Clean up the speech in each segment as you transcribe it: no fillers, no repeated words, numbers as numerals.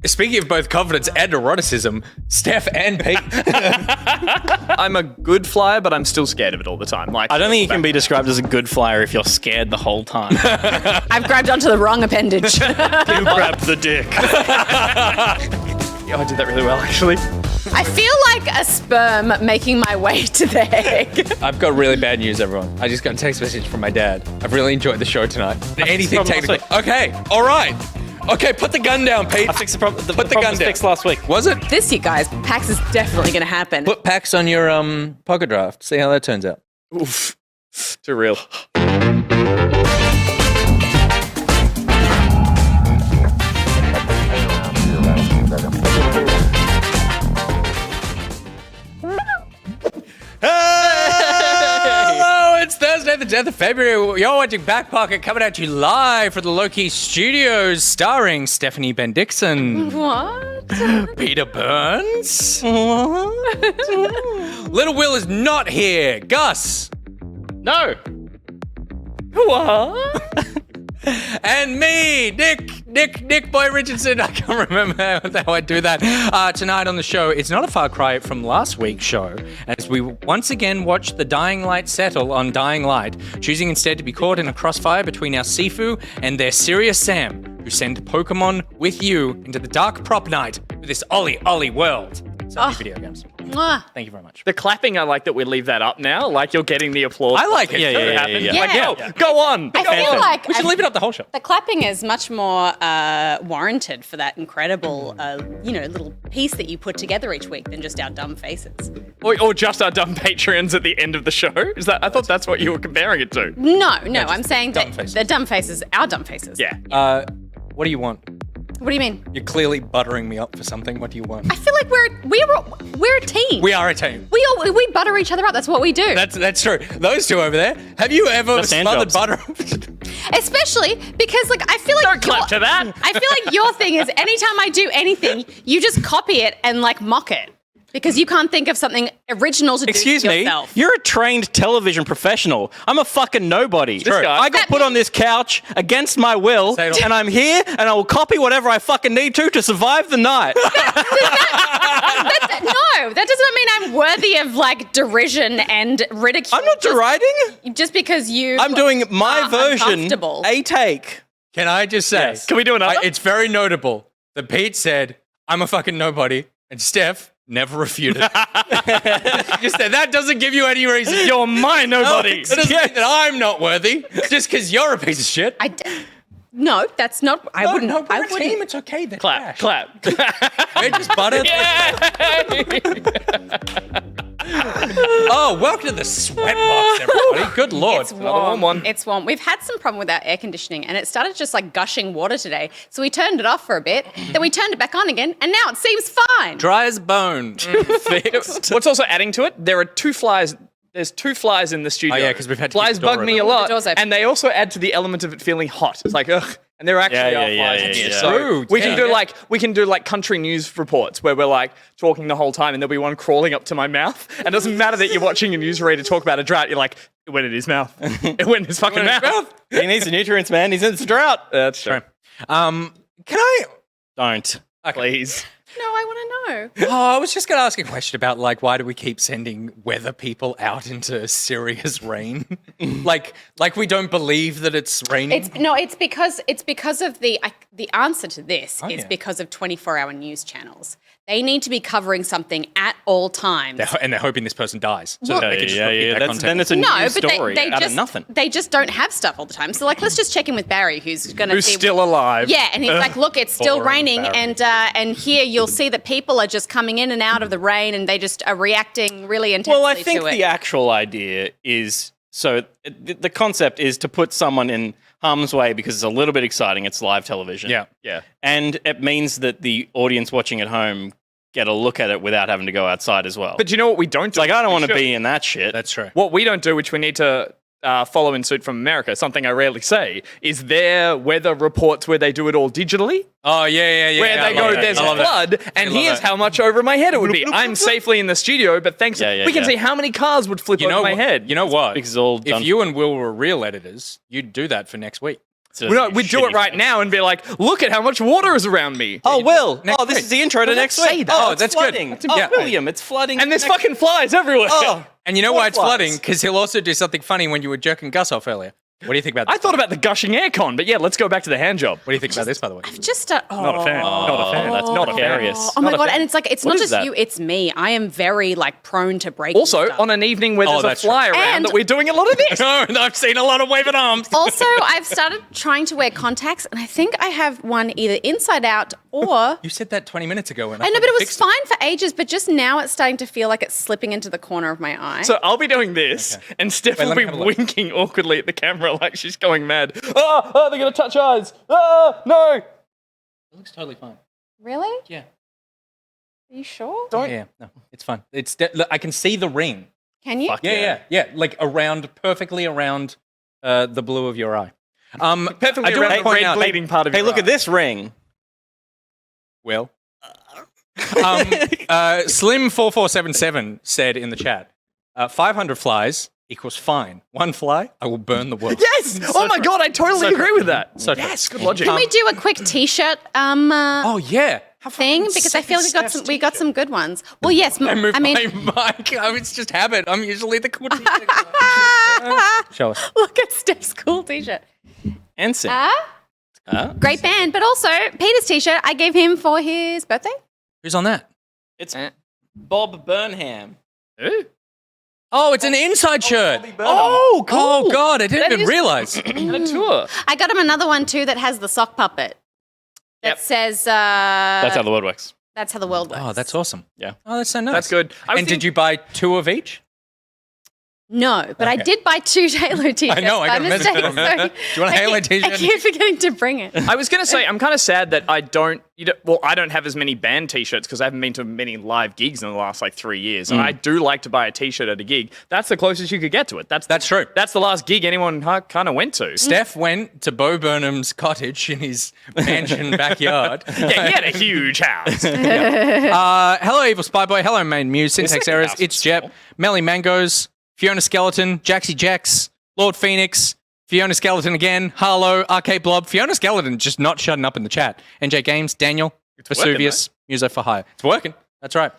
Speaking of both confidence and eroticism, Steph and Pete. I'm a good flyer, but I'm still scared of it all the time. Like, I don't think you can be described as a good flyer if you're scared the whole time. I've grabbed onto the wrong appendage. You grabbed the dick. Yeah, I did that really well, actually. I feel like a sperm making my way to the egg. I've got really bad news, everyone. I just got a text message from my dad. I've really enjoyed the show tonight. Anything technical. Okay, all right. Okay, put the gun down, Pete. I fixed the problem. Put the gun down. Fixed last week. Was it? This, you guys, PAX is definitely going to happen. Put PAX on your poker draft. See how that turns out. Oof. Too real. Hello, it's Thursday, the 10th of February. You're watching Back Pocket, coming at you live from the Low-Key Studios, starring Stephanie Ben-Dixon. What? Peter Burns. Little Will is not here. Gus. No. What? And me, Nick Boy Richardson. I can't remember how I do that. Tonight on the show, it's not a far cry from last week's show, as we once again watch the Dying Light settle on Dying Light, choosing instead to be caught in a crossfire between our Sifu and their Serious Sam, who send Pokemon with you into the dark prop night with this Ollie world. So video games. Mwah. Thank you very much. The clapping, I like that we leave that up now. Like, you're getting the applause. I like it. Yeah. Like, Yeah. go on. I feel like We should leave it up the whole show. the clapping is much more warranted for that incredible, little piece that you put together each week than just our dumb faces. Or just our dumb Patreons at the end of the show. Is that? I thought that's what you were comparing it to. No, I'm saying dumb that faces. the dumb faces, our dumb faces. Yeah. What do you want? What do you mean? You're clearly buttering me up for something. What do you want? I feel like we're a team. We are a team. We butter each other up. That's what we do. That's true. Those two over there. Have you ever Just hand smothered jobs. butter? Especially because, like, I feel like Don't clap to that. I feel like your thing is anytime I do anything, you just copy it and like mock it because you can't think of something original to Excuse do me, yourself. you're a trained television professional. I'm a fucking nobody. True. I got put on this couch against my will, Say it all. and I'm here, and I will copy whatever I fucking need to survive the night. No, that does not mean I'm worthy of like derision and ridicule. I'm not deriding. just because you. I'm doing my are version, uncomfortable. a take. Can I just say? Yes. Can we do another? It's very notable that Pete said, "I'm a fucking nobody," and Steph never refuted. Just said that doesn't give you any reason. You're my nobody. It doesn't mean that I'm not worthy just because you're a piece of shit. No, that's not. I wouldn't. No, I we're a wouldn't. team. It's okay. They're Clap. trash. Clap. We're just butter. Oh, welcome to the sweatbox, everybody. Good lord. It's Another warm one. It's warm. We've had some problem with our air conditioning, and it started just like gushing water today. So we turned it off for a bit, then we turned it back on again, and now it seems fine. Dry as bone. Fixed. What's also adding to it, there are two flies. There's two flies in the studio. Oh, yeah, 'cause we've had to keep flies the door bug me a open. lot, The door's open. and they also add to the element of it feeling hot. It's like ugh, and there actually are flies in here. yeah. So True, we yeah. can do like country news reports where we're like talking the whole time, and there'll be one crawling up to my mouth. And it doesn't matter that you're watching a newsreader talk about a drought. You're like, it went in his mouth. It went in his fucking mouth. He needs the nutrients, man. He's in the drought. That's true. Can I? Don't. Please. No, I want to know. Oh, I was just going to ask a question about like why do we keep sending weather people out into serious rain? like we don't believe that it's raining. It's because of the answer to this is yeah. because of 24-hour news channels. They need to be covering something at all times. And they're hoping this person dies. So Well- that they can just repeat that content. Then it's a No, news but story they out just of nothing. They just don't have stuff all the time. So like, let's just check in with Barry, who's gonna Who's see. still alive? Yeah, and he's like, look, it's still Boring raining, Barry. and here you'll see that people are just coming in and out of the rain, and they just are reacting really intensely Well, I think to it. the actual idea is the concept is to put someone in harm's way because it's a little bit exciting. It's live television. Yeah. Yeah. And it means that the audience watching at home get a look at it without having to go outside as well. But do you know what we don't do? like, I don't want to We should. be in that shit. That's true. What we don't do, which we need to follow in suit from America, something I rarely say, is their weather reports where they do it all digitally. Oh, yeah. Where I they love go, that. there's I a love that. flood, and I love here's that. how much over my head it would be. I'm safely in the studio, but thanks. Yeah, we can yeah. see how many cars would flip You know over my what? head. You know what? because it's all done. If you and Will were real editors, you'd do that for next week. We'd do it right now and be like, look at how much water is around me. Oh, Will. Next This week. is the intro to next week. Oh, it's that's good. flooding. Yeah. William, it's flooding. And there's next- fucking flies everywhere. Oh, And you know why it's What flooding? flies? Because he'll also do something funny when you were jerking Gus off earlier. What do you think about this? I thought about the gushing aircon, but yeah, let's go back to the hand job. What do you think about this, by the way? Just Not a fan. Not a fan. That's not a fan. Precarious. Oh my Not a god! fan. And it's like it's What not is just that? you, it's me. I am very like prone to breaking. Also, stuff. on an evening where there's a that's true. fly around, And- that we're doing a lot of this. No, I've seen a lot of waving arms. Also, I've started trying to wear contacts, and I think I have one either inside out or. You said that 20 minutes ago. I know, but it was fine for ages. But just now, it's starting to feel like it's slipping into the corner of my eye. So I'll be doing this, and Steph Wait, will let be me have a look. winking awkwardly at the camera like she's going mad. Oh, they're going to touch eyes. Oh, no. It looks totally fine. Really? Yeah. Are you sure? Yeah, no, it's fine. Look, I can see the ring. Can you? Fuck. Yeah, like perfectly around the blue of your eye. Perfectly I do around want the to point red out, bleeding part of Hey, your look eye. at this ring. Will. Slim4477 said in the chat, 500 flies equals fine. One fly, I will burn the world. Yes! Oh my god, I totally agree with that. So true. Yes, good logic. Can we do a quick T-shirt Oh yeah. How thing? fucking Because I sick feel is like Steph's we got some good ones. Well, yes. I moved I mean, my mic. It's just habit. I'm usually the cool t-shirt guy. Show us. look at Steph's cool T-shirt. And Sim. Great band, but also Peter's T-shirt I gave him for his birthday. Who's on that? It's Bob Burnham. Ooh. Oh, it's an inside shirt. Bobby Burnham. Oh, cool. Oh god, I didn't That even is- realize. And a tour. I got him another one too that has the sock puppet. That Yep. says That's how the world works. that's how the world works. Oh, that's awesome. Yeah. Oh, that's so nice. That's good. And did you buy 2 of each? No, but I Okay. did buy 2 Halo T-shirts. I know, I by got a message mistake, from him. so Do you want a Halo T-shirt? I keep forgetting to bring it. I was going to say, I'm kind of sad that I don't have as many band t-shirts because I haven't been to many live gigs in the last like 3 years. And I do like to buy a t-shirt at a gig. That's the closest you could get to it. That's true. That's the last gig anyone kind of went to. Steph went to Bo Burnham's cottage in his mansion backyard. Yeah, he had a huge house. Hello, Evil Spy Boy. Hello, Main Muse. Syntax second Errors. house It's is Jep. small. Melly Mangoes. Fiona Skeleton. Jaxie Jax. Lord Phoenix. Fiona Skeleton again. Harlow. Arcade Blob. Fiona Skeleton just not shutting up in the chat. NJ Games. Daniel. Vesuvius. Muso for Hire. It's working. That's right.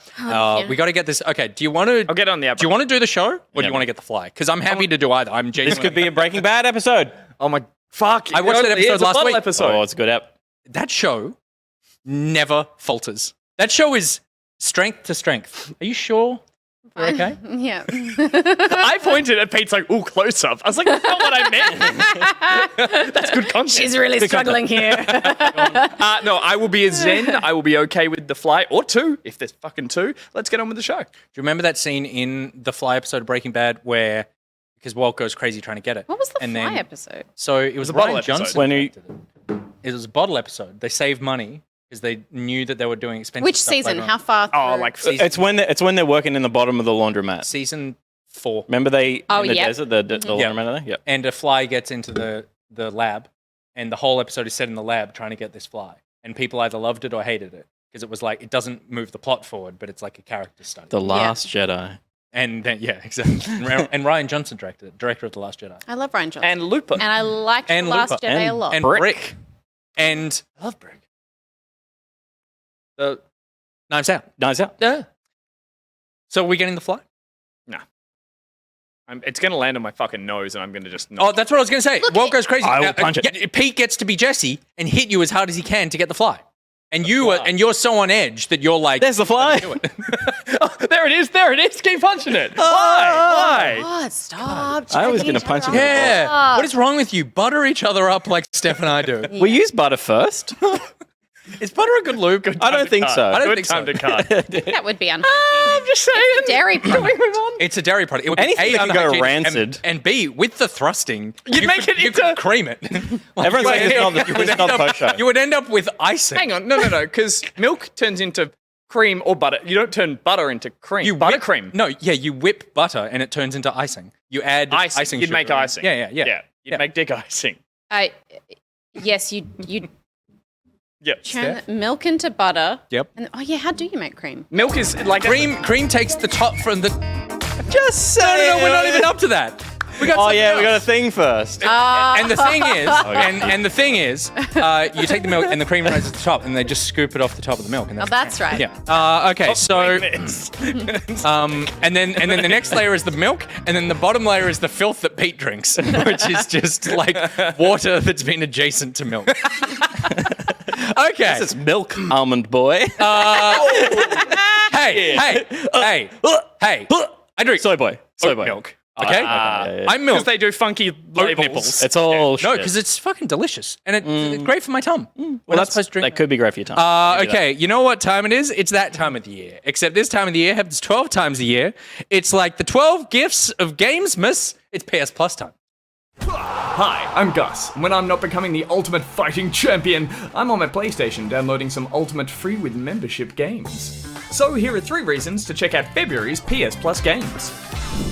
We got to get this. Okay, do you want to... I'll get on the app. Do you want to do the show or do Yeah. you want to get the fly? Because I'm happy to do either. I'm genuinely... This could be a Breaking Bad episode. Oh my fuck! I watched that episode It's a last bottle week. Episode. Oh, it's a good app. That show never falters. That show is strength to strength. Are you sure? We're okay? Yeah. I pointed at Pete's like, ooh, close up. I was like, that's not what I meant. That's good content. She's really struggling here. No, I will be a zen. I will be okay with the fly or 2 if there's fucking 2. Let's get on with the show. Do you remember that scene in the Fly episode of Breaking Bad where, because Walt goes crazy trying to get it? What was the and fly then, episode? So it was a bottle Ryan episode. Johnson. When he- directed it. It was a bottle episode. They saved money because they knew that they were doing expensive Which stuff season? later on. How far through? Oh, like Season- It's when they're working in the bottom of the laundromat. Season 4. Remember they Oh, in the yeah. desert, the Yeah. laundromat there? Yep. And a fly gets into the lab, and the whole episode is set in the lab trying to get this fly. And people either loved it or hated it because it was like, it doesn't move the plot forward, but it's like a character study. The Last Jedi. And then, yeah, exactly. And Ryan Johnson directed it, director of The Last Jedi. I love Ryan Johnson. and Looper. And I liked And The Last Looper. Jedi a And- lot. And Brick. Brick. And I love Brick. The Knives Out. Nice out. Yeah. So are we getting the fly? It's going to land on my fucking nose and I'm going to just Oh, that's what I was going to say. Walt goes crazy. I will punch it. yeah, Pete gets to be Jesse and hit you as hard as he can to get the fly. And you're so on edge that you're like, There's the fly. do it. Oh, there it is. Keep punching it. Why? God, stop. I was jacking gonna each punch other him up. in the Yeah. Stop. What is wrong with you? Butter each other up like Steph and I do. We use butter first. Is butter a good lube? I don't think so. I don't Good think time so. to cut. That would be unhygienic. I'm just saying. It's a dairy product. It's a dairy product. It would be Anything A, that can go unhygienic, rancid. And B, with the thrusting, You'd make it you into- could cream it. Everyone's like, it's not, You would it's not end up- kosher. You would end up with icing. Hang on. No. Because milk turns into cream or butter. You don't turn butter into cream. You Buttercream. No, yeah, you whip butter and it turns into icing. You add icing. You'd sugar make in. icing. Yeah. You'd make dick icing. Yes, you Yep. turn milk into butter. Yep. And, oh yeah, how do you make cream? Milk is like Cream takes the top from the. Just No, say we're not even up to that. We got Oh something yeah, we got a else. thing first. And the thing is, and the thing is, you take the milk and the cream rises at the top, and they just scoop it off the top of the milk. And Oh, that's right. yeah. Okay. So, and then the next layer is the milk, and then the bottom layer is the filth that Pete drinks, which is just like water that's been adjacent to milk. Okay. This is milk, almond boy. Hey. I drink Soy boy. Soy oat boy. milk. Okay. Yeah. I'm milk. Because they do funky labels. nipples. It's all shit. No, because it's fucking delicious and it's great for my tum. well, that's supposed to drink that could be great for your tongue. You do that. Okay, you know what time it is? It's that time of the year. Except this time of the year happens 12 times a year. It's like the 12 gifts of Gamesmas. It's PS Plus time. Hi, I'm Gus. When I'm not becoming the ultimate fighting champion, I'm on my PlayStation downloading some ultimate free with membership games. So here are 3 reasons to check out February's PS Plus games.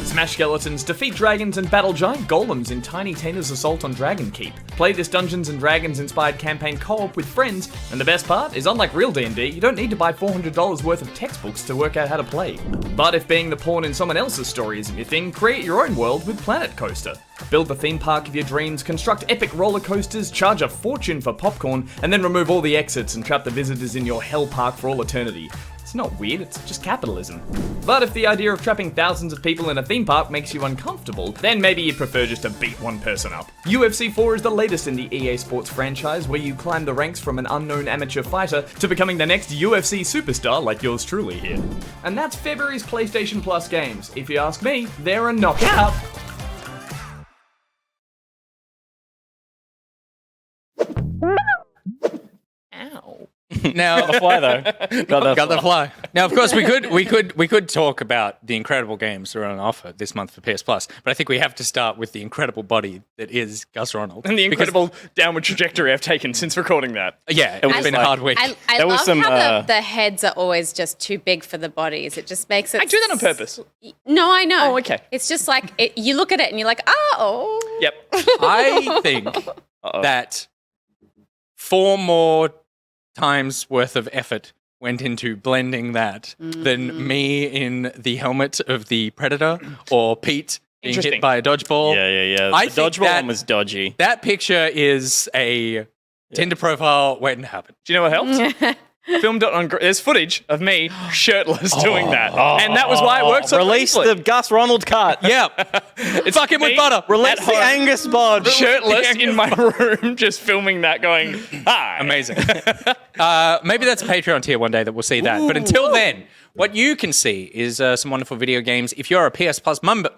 Smash skeletons, defeat dragons, and battle giant golems in Tiny Tina's Assault on Dragon Keep. Play this Dungeons & Dragons inspired campaign co-op with friends, and the best part is unlike real D&D, you don't need to buy $400 worth of textbooks to work out how to play. But if being the pawn in someone else's story isn't your thing, create your own world with Planet Coaster. Build the theme park of your dreams, construct epic roller coasters, charge a fortune for popcorn, and then remove all the exits and trap the visitors in your hell park for all eternity. It's not weird, it's just capitalism. But if the idea of trapping thousands of people in a theme park makes you uncomfortable, then maybe you'd prefer just to beat one person up. UFC 4 is the latest in the EA Sports franchise, where you climb the ranks from an unknown amateur fighter to becoming the next UFC superstar like yours truly here. And that's February's PlayStation Plus games. If you ask me, they're a knockout. Now, The fly though. got the fly. Now, of course, we could talk about the incredible games that are on offer this month for PS Plus, but I think we have to start with the incredible body that is Gus Ronald And the Because- incredible downward trajectory I've taken since recording that. Yeah, it's was been a like- hard week. I There was love some, how the heads are always just too big for the bodies. It just makes it. I do that on purpose. No, I know. Oh, okay. It's just like you look at it and you're like, oh. Yep. I think that 4 more times worth of effort went into blending that than me in the helmet of the Predator or Pete being hit Interesting. by a dodgeball. Yeah. I The think dodgeball that- one was dodgy. That picture is a Tinder profile waiting to happen. Do you know what helped? Filmed it on. There's footage of me shirtless doing that, and that was why it worked so Release beautifully. the Gus Ronald cut. Yep. It's Fuck him with me butter. Release at the home, Angus bod. shirtless in my room, just filming that, going, "Hi." Amazing. Maybe that's a Patreon tier one day that we'll see that. But until then, what you can see is some wonderful video games. If you're a PS Plus member,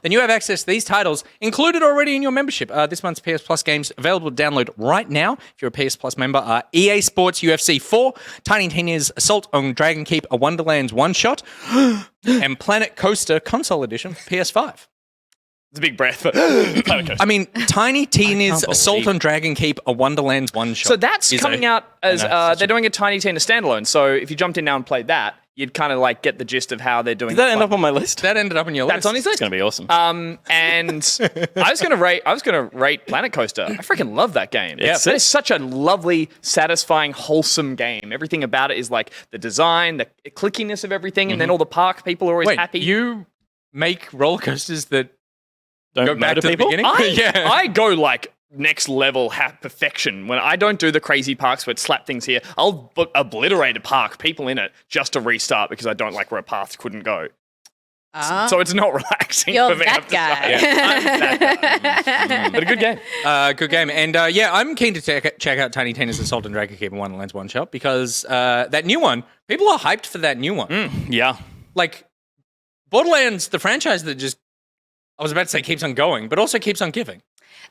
then you have access to these titles included already in your membership. This month's PS Plus games available to download right now. If you're a PS Plus member, are EA Sports UFC 4, Tiny Tina's Assault on Dragon Keep, a Wonderlands one-shot, and Planet Coaster Console Edition for PS5. It's a big breath, but Planet Coaster. I mean, Tiny Tina's believe- Assault on Dragon Keep, a Wonderlands one-shot. So that's is coming a- out as I know, they're doing a Tiny Tina standalone. So if you jumped in now and played that, you'd kind of like get the gist of how they're doing. Did that end up on my list? That ended up on your list. That's on his It's list. gonna be awesome. And I was gonna rate Planet Coaster. I freaking love that game. Yeah, That is such a lovely, satisfying, wholesome game. Everything about it is like the design, the clickiness of everything, and then all the park people are always Wait, happy. you make roller coasters that Don't go back murder to the people. beginning? I go like next level perfection when I don't do the crazy parks where it slap things here. I'll obliterate a park, people in it, just to restart because I don't like where a path couldn't go. So it's not relaxing You're for me. I that have to say. guy. I'm that guy. But a good game. Good game. And yeah, I'm keen to check out Tiny Tina's Assault on Dragon Keep and Wonderlands One Shot because that new one, people are hyped for that new one. Yeah. Like, Borderlands, the franchise that just, I was about to say keeps on going, but also keeps on giving.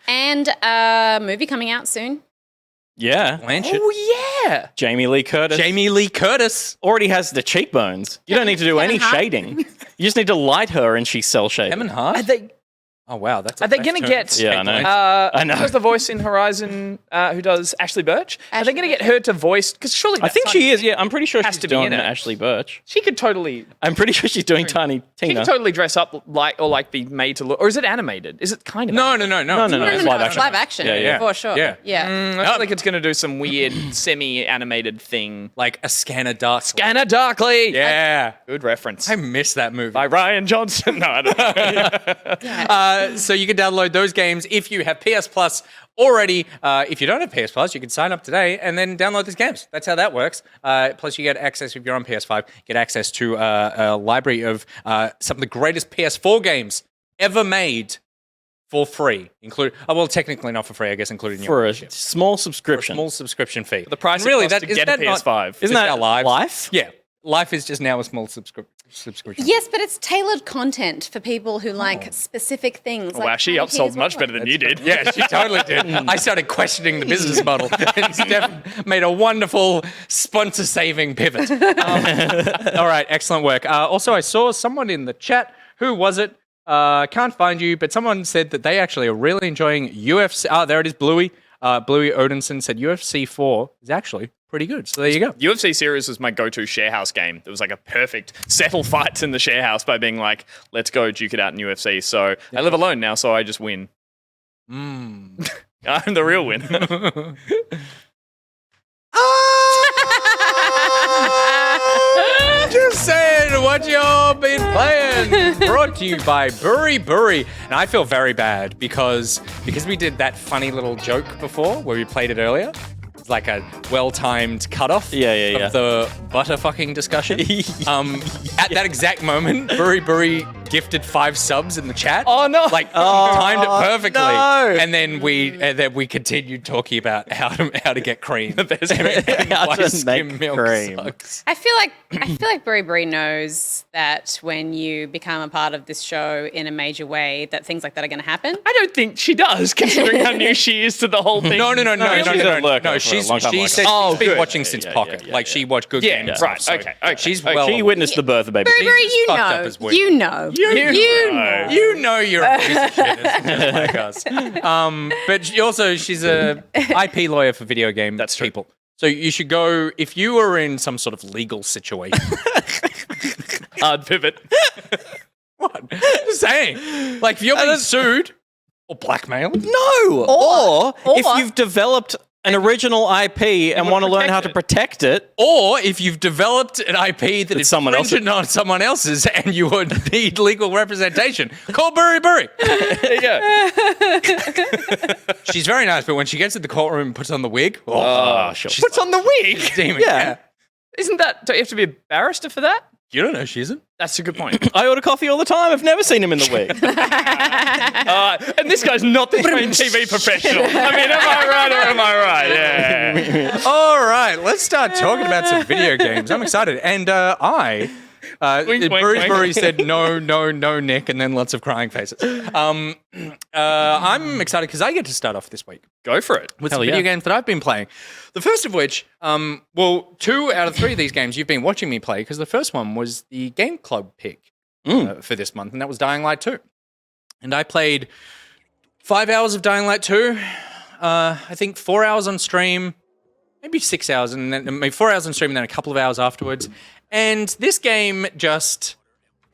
And a movie coming out soon. Yeah. Blanchett. Oh yeah. Jamie Lee Curtis Jamie Lee Curtis. already has the cheekbones. You don't need to do any Hart. shading. You just need to light her and she's cell shaded. Kevin Hart. Are they Oh, wow. That's Are they gonna get- Yeah, I know. I know. Who's the voice in Horizon who does Ashley Birch? Are they going to get her to voice? Because surely I think she is. Yeah, I'm pretty sure Has she's to be doing in it. Ashley Birch. She could totally. I'm pretty sure she's doing Tiny She Tina. could totally dress up like be made to look. Or is it animated? Is it kind of? No. No, It's it's live action. Live action. Yeah, yeah. For sure. Yeah. Yeah. I feel like it's going to do some weird semi-animated thing. Like a Scanner Dark. Anna Darkly. Yeah. Good reference. I miss that movie. By Ryan Johnson. No, I don't know. So you can download those games if you have PS Plus already. If you don't have PS Plus, you can sign up today and then download these games. That's how that works. Plus, you get access, if you're on PS5, get access to a library of some of the greatest PS4 games ever made for free. Technically not for free, I guess, including your For a membership. small subscription. Small subscription fee. The price And it costs to get a PS5. Isn't that life? Yeah. Life is just now a small subscription. Yes, but it's tailored content for people who like specific things. Wow, she upsold much better than you did. Yeah, she totally did. I started questioning the business model and Steph made a wonderful sponsor-saving pivot. All right, excellent work. Also, I saw someone in the chat. Who was it? Can't find you, but someone said that they actually are really enjoying UFC. There it is, Bluey. Bluey Odinson said UFC 4 is actually pretty good. So there you go. UFC series was my go-to sharehouse game. It was like a perfect settle fights in the sharehouse by being like, let's go duke it out in UFC. So I live alone now, so I just win. I'm the real winner. Just saying what y'all been playing. Brought to you by BuriBuri. And I feel very bad because we did that funny little joke before where we played it earlier. It's like a well-timed cutoff of the butter fucking discussion. At that exact moment, BuriBuri gifted 5 subs in the chat. Oh, no. Like timed it perfectly. no. And then we continued talking about how to get cream. How to make cream. Sucks. I feel like BuriBuri knows that when you become a part of this show in a major way, that things like that are going to happen. I don't think she does, considering how new she is to the whole thing. No. She's She said she's been good. watching since Pocket. Like she watched Good Yeah, Games. right. So Okay. She's Like, well. she witnessed the birth of baby. BuriBuri, fucked up as we- you know. You know you're a piece of shit, just like us. But she's a IP lawyer for video game people. So you should go if you are in some sort of legal situation. Hard pivot. What? Just saying. Like if you're being sued or blackmailed. No. Or if or- you've developed an original IP and want to learn how to protect it. Or if you've developed an IP that is someone else's. infringing on someone else's and you would need legal representation, call BuriBuri. There you go. She's very nice, but when she gets to the courtroom and puts on the wig, Sure. she's What's on the wig? demon. Yeah. Isn't that, don't you have to be a barrister for that? You don't know she isn't. That's a good point. I order coffee all the time. I've never seen him in the wig. And this guy's not the trained TV professional. I mean, am I right or am I right? Yeah. All right, let's start talking about some video games. I'm excited. And Wink, wink, BuriBuri wink. said no, Nick, and then lots of crying faces. I'm excited because I get to start off this week Go for it. with some video games that I've been playing. The first of which, 2 out of 3 of these games you've been watching me play, because the first one was the Game Club pick for this month, and that was Dying Light 2. And I played 5 hours of Dying Light 2, I think 4 hours on stream, maybe 6 hours, and then maybe 4 hours on stream, and then a couple of hours afterwards. And this game just,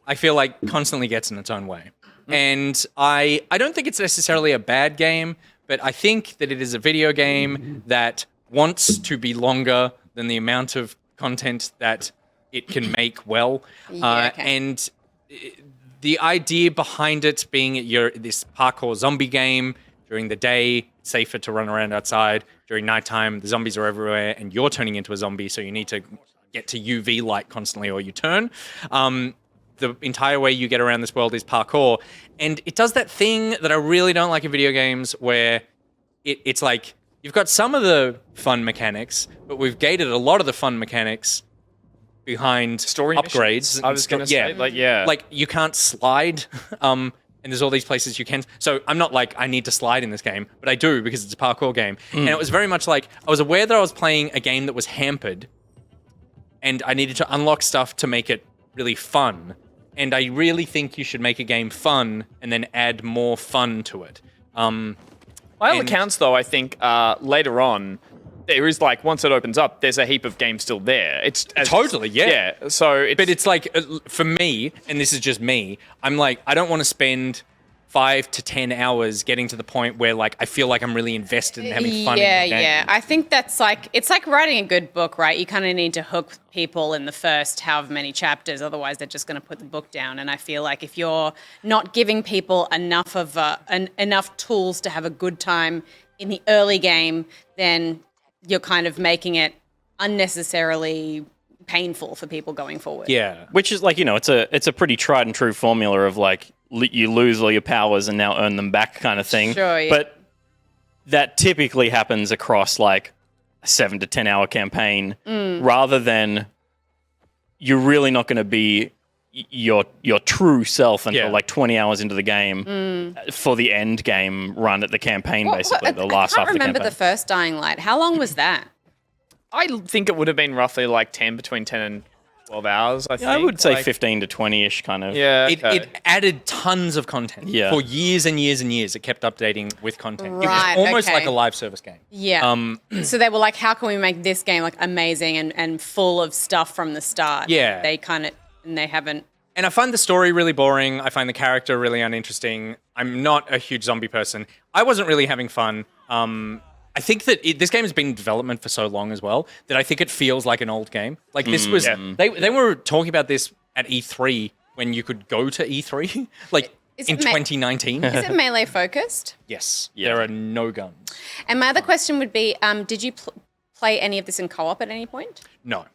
I feel like, constantly gets in its own way. And I don't think it's necessarily a bad game, but I think that it is a video game that wants to be longer than the amount of content that it can make well. Yeah, okay. And the idea behind it being this parkour zombie game, during the day, it's safer to run around outside. During nighttime, the zombies are everywhere, and you're turning into a zombie, so you need to get to UV light constantly or you turn. The entire way you get around this world is parkour. And it does that thing that I really don't like in video games where it's like you've got some of the fun mechanics, but we've gated a lot of the fun mechanics behind Story upgrades. missions, I was going to say, Like you can't slide, and there's all these places you can. So I'm not like I need to slide in this game, but I do because it's a parkour game. And it was very much like I was aware that I was playing a game that was hampered, and I needed to unlock stuff to make it really fun. And I really think you should make a game fun and then add more fun to it. By all accounts, though, I think later on, there is like, once it opens up, there's a heap of games still there. Totally, yeah. So But it's like, for me, and this is just me, I'm like, I don't want to spend 5 to 10 hours getting to the point where like I feel like I'm really invested in having fun in the game. Yeah. I think that's like, it's like writing a good book, right? You kind of need to hook people in the first however many chapters, otherwise they're just going to put the book down. And I feel like if you're not giving people enough of enough tools to have a good time in the early game, then you're kind of making it unnecessarily painful for people going forward. Yeah. Which is like, it's a pretty tried and true formula of like you lose all your powers and now earn them back kind of thing. Sure, yeah. But that typically happens across like a 7 to 10 hour campaign rather than you're really not going to be your true self until like 20 hours into the game for the end game run at the campaign, basically, the last half of the campaign. I can't remember the first Dying Light. How long was that? I think it would have been roughly like between 10 and 12 hours, I think. I would say like, 15 to 20-ish kind of. Yeah. It added tons of content. Yeah. For years and years and years, it kept updating with content. Right, it was almost okay. like a live service game. Yeah. So they were like, how can we make this game like amazing and full of stuff from the start? Yeah. And they haven't. And I find the story really boring. I find the character really uninteresting. I'm not a huge zombie person. I wasn't really having fun. I think that this game has been in development for so long as well that I think it feels like an old game. Like this was, they were talking about this at E3 when you could go to E3, like in 2019. Is it melee focused? Yes, there are no guns. And my other question would be, did you play any of this in co-op at any point? No.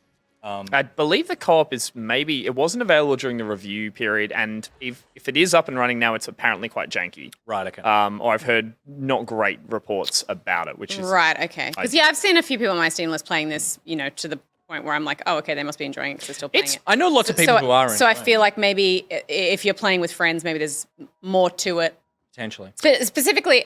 I believe the co-op is it wasn't available during the review period, and if it is up and running now, it's apparently quite janky. Right, okay. Or I've heard not great reports about it, which is... Right, okay. Because, I've seen a few people on my Steam list playing this, to the point where I'm like, oh, okay, they must be enjoying it because they're still playing it. I know lots of people who are. So I feel like maybe if you're playing with friends, maybe there's more to it. Potentially. Specifically,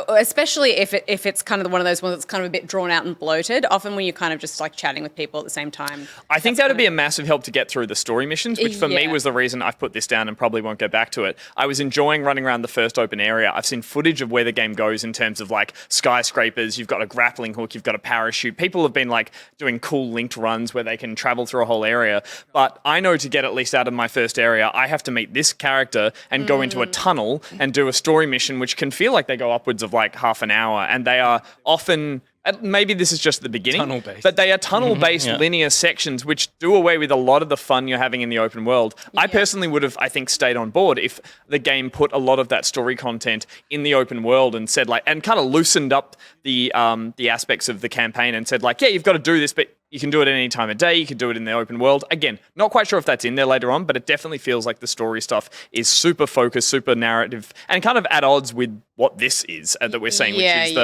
especially if it's kind of one of those ones that's kind of a bit drawn out and bloated. Often when you're kind of just like chatting with people at the same time. I think that would be a massive help to get through the story missions, which for me was the reason I've put this down and probably won't go back to it. I was enjoying running around the first open area. I've seen footage of where the game goes in terms of like skyscrapers. You've got a grappling hook. You've got a parachute. People have been like doing cool linked runs where they can travel through a whole area. But I know to get at least out of my first area, I have to meet this character and go into a tunnel and do a story mission, which can feel like they go upwards of like half an hour, and they are often, maybe this is just the beginning, tunnel-based. but they are tunnel-based linear sections which do away with a lot of the fun you're having in the open world. I personally would have, I think, stayed on board if the game put a lot of that story content in the open world and said like, and kind of loosened up the aspects of the campaign and said like, yeah, you've got to do this, but you can do it at any time of day. You can do it in the open world. Again, not quite sure if that's in there later on, but it definitely feels like the story stuff is super focused, super narrative, and kind of at odds with what this is that we're seeing, which is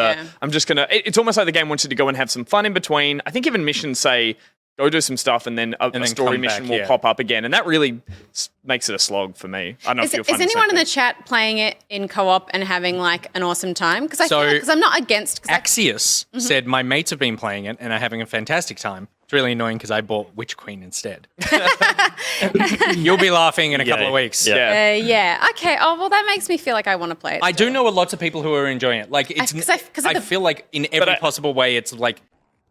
I'm just going to... It's almost like the game wants you to go and have some fun in between. I think even missions say, go do some stuff, and then a story mission will pop up again. And that really makes it a slog for me. I don't know if you'll find Is anyone in the chat playing it in co-op and having like an awesome time? Because I'm not against... Axios said, my mates have been playing it and are having a fantastic time. It's really annoying because I bought Witch Queen instead. You'll be laughing in a couple of weeks. Yeah. Okay. Oh, well, that makes me feel like I want to play it. I do know lots of people who are enjoying it. Like, I feel like in every possible way, it's like,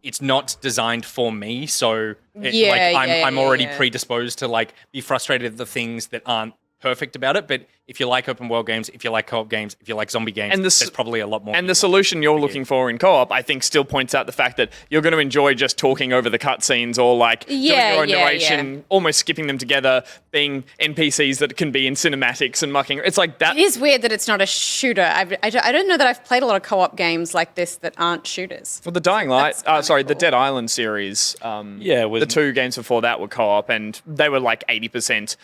it's not designed for me. So I'm already predisposed to like be frustrated at the things that aren't perfect about it. But if you like open world games, if you like co-op games, if you like zombie games, there's probably a lot more. And the solution you're looking for in co-op, I think, still points out the fact that you're going to enjoy just talking over the cutscenes or like doing your own narration, almost skipping them together, being NPCs that can be in cinematics and mucking. It's like that. It is weird that it's not a shooter. I don't know that I've played a lot of co-op games like this that aren't shooters. For the Dying Light, the Dead Island series, the two games before that were co-op, and they were like 80%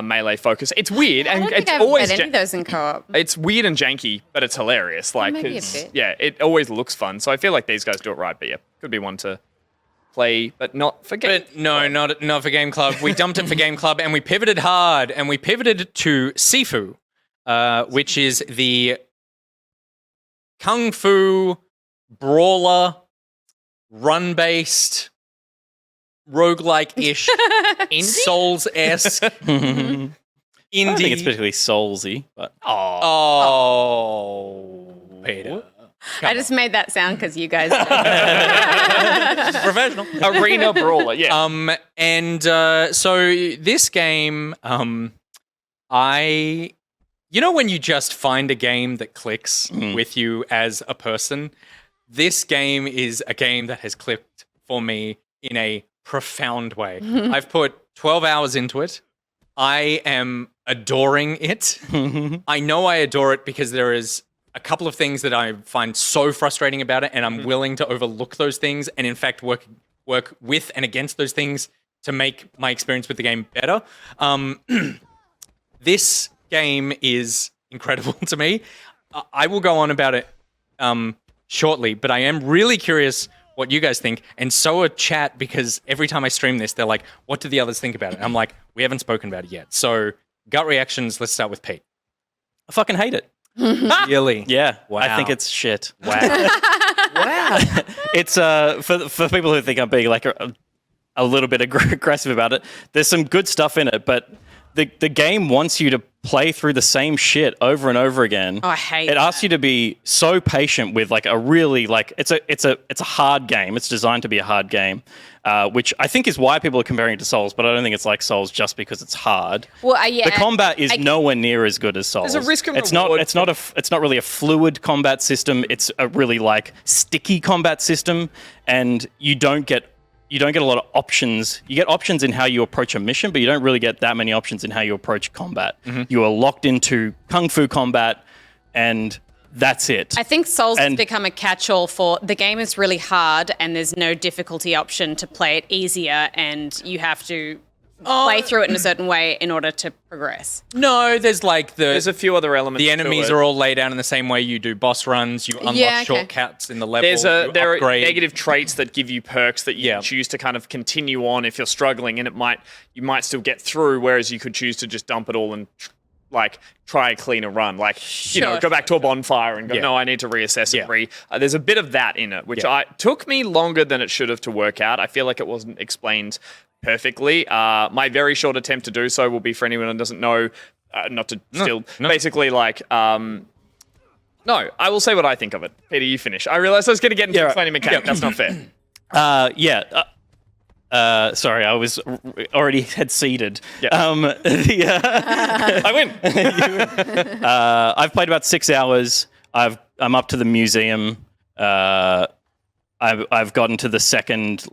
melee focus. It's weird, and it's always played any of those in co-op. It's weird and janky, but it's hilarious. Like, maybe a bit. Yeah, it always looks fun. So I feel like these guys do it right. But yeah, could be one to play, but not for game. But no, not for Game Club. We dumped it for Game Club, and we pivoted hard, and we pivoted to Sifu, which is the kung fu brawler, run-based, roguelike-ish, Souls-esque. I don't think it's particularly soulsy, but Peter. I just made that sound because you guys Professional. Arena brawler, yeah. So this game, I You know when you just find a game that clicks with you as a person? This game is a game that has clicked for me in a profound way. I've put 12 hours into it. I am adoring it. I know I adore it because there is a couple of things that I find so frustrating about it, and I'm willing to overlook those things and in fact work with and against those things to make my experience with the game better. This game is incredible to me. I will go on about it shortly, but I am really curious what you guys think, and so are chat, because every time I stream this, they're like, what do the others think about it? And I'm like, we haven't spoken about it yet. So gut reactions, let's start with Pete. I fucking hate it. Really? Yeah. Wow. I think it's shit. Wow. Wow. It's for people who think I'm being like a little bit aggressive about it. There's some good stuff in it, but the game wants you to play through the same shit over and over again. Oh, I hate it. Asks that. you to be so patient with like a really like it's a hard game. It's designed to be a hard game, which I think is why people are comparing it to Souls. But I don't think it's like Souls just because it's hard. Well, yeah, the combat is nowhere near as good as Souls. There's a risk and it's reward. It's not really a fluid combat system. It's a really like sticky combat system, and you don't get a lot of options. You get options in how you approach a mission, but you don't really get that many options in how you approach combat. You are locked into kung fu combat, and that's it. I think Souls has become a catch-all for the game is really hard and there's no difficulty option to play it easier, and you have to play through it in a certain way in order to progress. No, there's like There's a few other elements. the enemies to it. are all laid out in the same way. You do boss runs, you unlock Yeah, okay. shortcuts in the level. There are upgrade. negative traits that give you perks that you can choose to kind of continue on if you're struggling, and you might still get through. Whereas you could choose to just dump it all and like try a cleaner run, like go back to a bonfire and go, no, I need to reassess and there's a bit of that in it, which took me longer than it should have to work out. I feel like it wasn't explained perfectly. My very short attempt to do so will be for anyone who doesn't know, basically like, no, I will say what I think of it. Peter, you finish. I realized I was going to get into explaining mechanic. That's not fair. Sorry, I was already had seeded. I win. I've played about 6 hours. I'm up to the museum. I've gotten to the second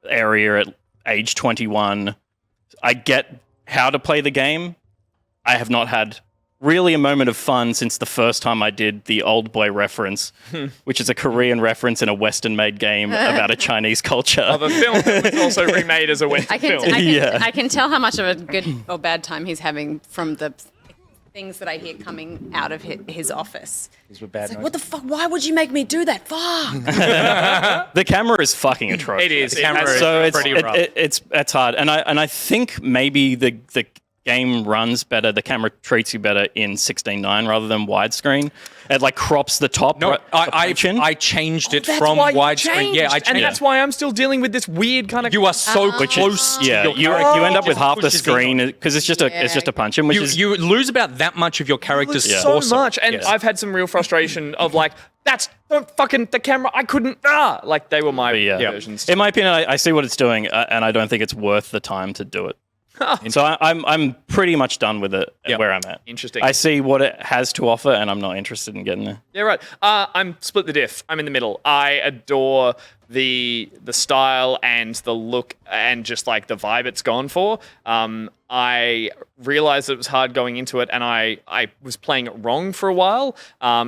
area at age 21. I get how to play the game. I have not had really a moment of fun since the first time I did the Old Boy reference, which is a Korean reference in a Western-made game about a Chinese culture. Of a film that was also remade as a Western film. I can tell how much of a good or bad time he's having from the things that I hear coming out of his office. These were bad. It's like, what the fuck? Why would you make me do that? Fuck! The camera is fucking atrocious. It is. The camera is so pretty rough. it's hard, and I think maybe the game runs better. The camera treats you better in 16:9 rather than widescreen. It like crops the top. No, I changed it from widescreen. Yeah, I changed and it. that's why I'm still dealing with this weird kind of. You are so close. Yeah, to you your end up with half the pushes screen because it's just a punch in, which is you lose about that much of your character's so torso. much, and Yes. I've had some real frustration of like, don't fucking the camera. I couldn't. Like they were my versions. In my opinion, I see what it's doing, and I don't think it's worth the time to do it. So I'm pretty much done with it where I'm at. Interesting. I see what it has to offer, and I'm not interested in getting there. Yeah, right. I'm split the diff. I'm in the middle. I adore the style and the look and just like the vibe it's gone for. I realized it was hard going into it, and I was playing it wrong for a while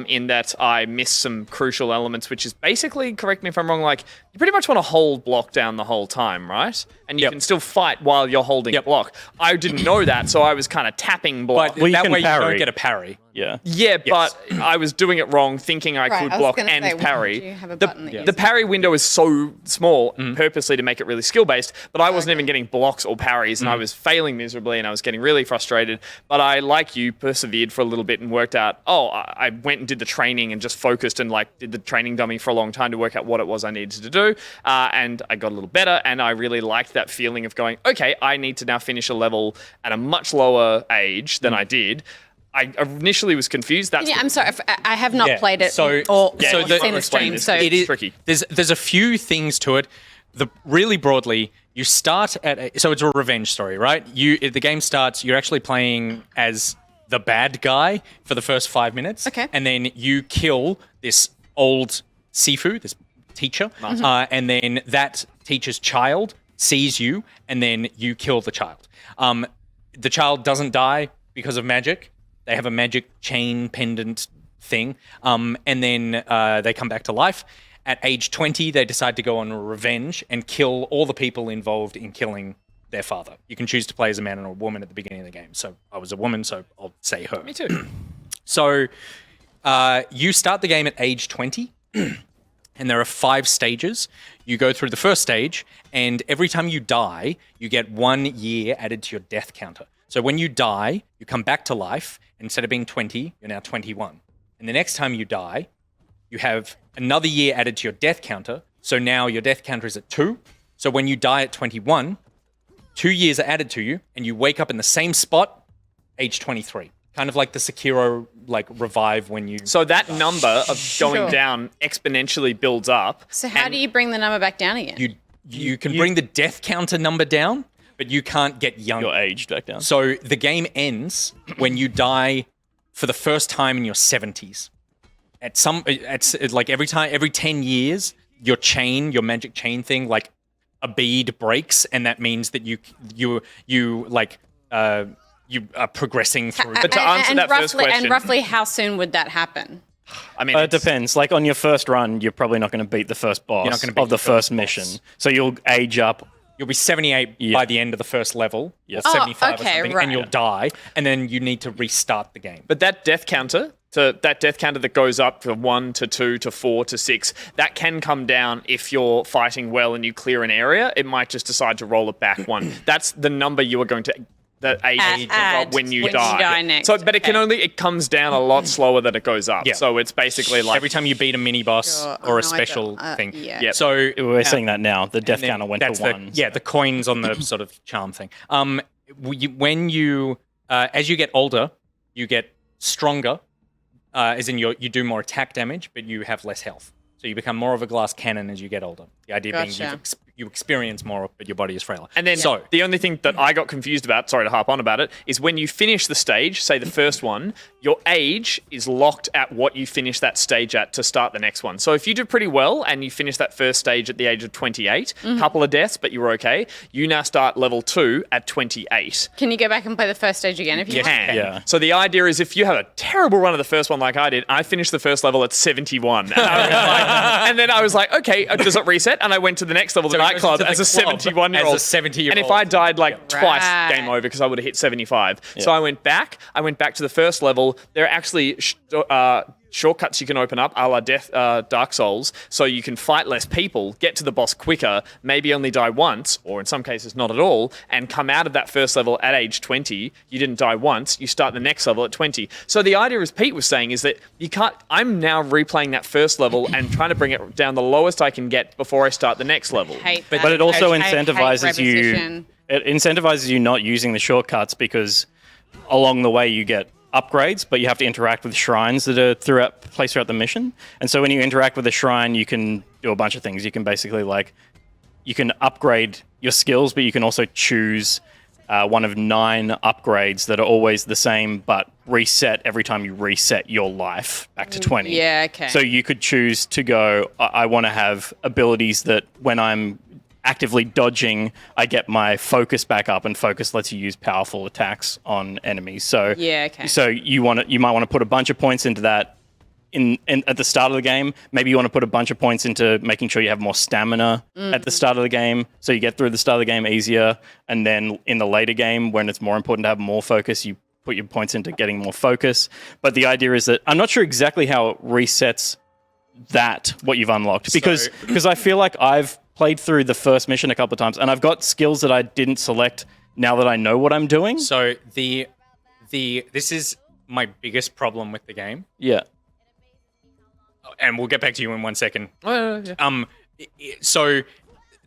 in that I missed some crucial elements, which is basically, correct me if I'm wrong, like you pretty much want to hold block down the whole time, right? And you can still fight while you're holding block. I didn't know that, so I was kind of tapping block. But that can way you parry. don't get a parry. Yeah. Yeah, but I was doing it wrong, thinking I could I was block gonna and say, parry. do you have a button that The uses parry window is so small, purposely to make it really skill-based, but I wasn't even getting blocks or parries, and I was failing miserably, and I was getting really frustrated. But I, like you, persevered for a little bit and worked out, I went and did the training and just focused and like did the training dummy for a long time to work out what it was I needed to do, and I got a little better, and I really liked that feeling of going, okay, I need to now finish a level at a much lower age than I did. I initially was confused. I'm sorry. I have not played it So- or so the- seen the stream. it's- So It is tricky. There's a few things to it. Really broadly, you start at so it's a revenge story, right? The game starts. You're actually playing as the bad guy for the first 5 minutes. Okay. And then you kill this old Sifu, this teacher, and then that teacher's child sees you, and then you kill the child. The child doesn't die because of magic. They have a magic chain pendant thing, and then they come back to life. At age 20, they decide to go on revenge and kill all the people involved in killing their father. You can choose to play as a man or a woman at the beginning of the game. So I was a woman, so I'll say her. Me too. So you start the game at age 20, and there are 5 stages. You go through the first stage, and every time you die, you get 1 year added to your death counter. So when you die, you come back to life. Instead of being 20, you're now 21. And the next time you die, you have another year added to your death counter. So now your death counter is at 2. So when you die at 21, 2 years are added to you, and you wake up in the same spot, age 23. Kind of like the Sekiro revive when you... So that number of going down exponentially builds up. So how do you bring the number back down again? You can bring the death counter number down, but you can't get younger. Your age back down. So the game ends when you die for the first time in your 70s. Every 10 years, your magic chain thing, like a bead breaks, and that means that you are progressing through. But to answer that first question... And roughly how soon would that happen? I mean, It depends. Like on your first run, you're probably not going to beat the first boss You're not gonna beat of the the first first mission. boss. So you'll age up. You'll be 78 by the end of the first level, or Oh, 75 okay, or something, right. and you'll die, and then you need to restart the game. But that death counter, that goes up to 1 to 2 to 4 to 6, that can come down if you're fighting well and you clear an area. It might just decide to roll it back 1. That's the number you are going to... The age Add when you when die. you die next. So, but it can Okay. it comes down a lot slower than it goes up. Yeah. So it's basically like Every time you beat a mini boss Sure. or Oh, a no, I special don't. thing. Yeah. So We're seeing that now. The death then counter went that's to 1. the coins on the sort of charm thing. When you as you get older, you get stronger, as in you do more attack damage, but you have less health. So you become more of a glass cannon as you get older. The idea being Gotcha. you experience more, but your body is frailer. And then so the only thing that I got confused about, sorry to harp on about it, is when you finish the stage, say the first one, your age is locked at what you finish that stage at to start the next one. So if you do pretty well and you finish that first stage at the age of 28, couple of deaths, but you were okay, you now start level 2 at 28. Can you go back and play the first stage again if you Yes. want? Can. Yeah. So the idea is if you have a terrible run of the first one like I did, I finished the first level at 71. And then I was like, okay, does it reset? And I went to the next level, the So it goes nightclub, to the as a club 71-year-old. as a 70-year-old. And if I died twice, Right. game over because I would have hit 75. So I went back to the first level. There are actually shortcuts you can open up, a la Dark Souls, so you can fight less people, get to the boss quicker, maybe only die once, or in some cases not at all, and come out of that first level at age 20. You didn't die once, you start the next level at 20. So the idea, as Pete was saying, is that you can't... I'm now replaying that first level and trying to bring it down the lowest I can get before I start the next level. Hate But that. it also I hate incentivizes you. repetition. It incentivizes you not using the shortcuts because along the way you get upgrades, but you have to interact with shrines that are placed throughout the mission. And so when you interact with a shrine, you can do a bunch of things. You can basically you can upgrade your skills, but you can also choose one of 9 upgrades that are always the same, but reset every time you reset your life back to 20. Yeah, okay. So you could choose to go, I want to have abilities that when I'm actively dodging, I get my focus back up, and focus lets you use powerful attacks on enemies. So Yeah, okay. So you might want to put a bunch of points into that at the start of the game. Maybe you want to put a bunch of points into making sure you have more stamina at the start of the game, so you get through the start of the game easier. And then in the later game, when it's more important to have more focus, you put your points into getting more focus. But the idea is that I'm not sure exactly how it resets what you've unlocked, because I feel like I've played through the first mission a couple of times and I've got skills that I didn't select now that I know what I'm doing. So this is my biggest problem with the game, Yeah. and we'll get back to you in 1 second. So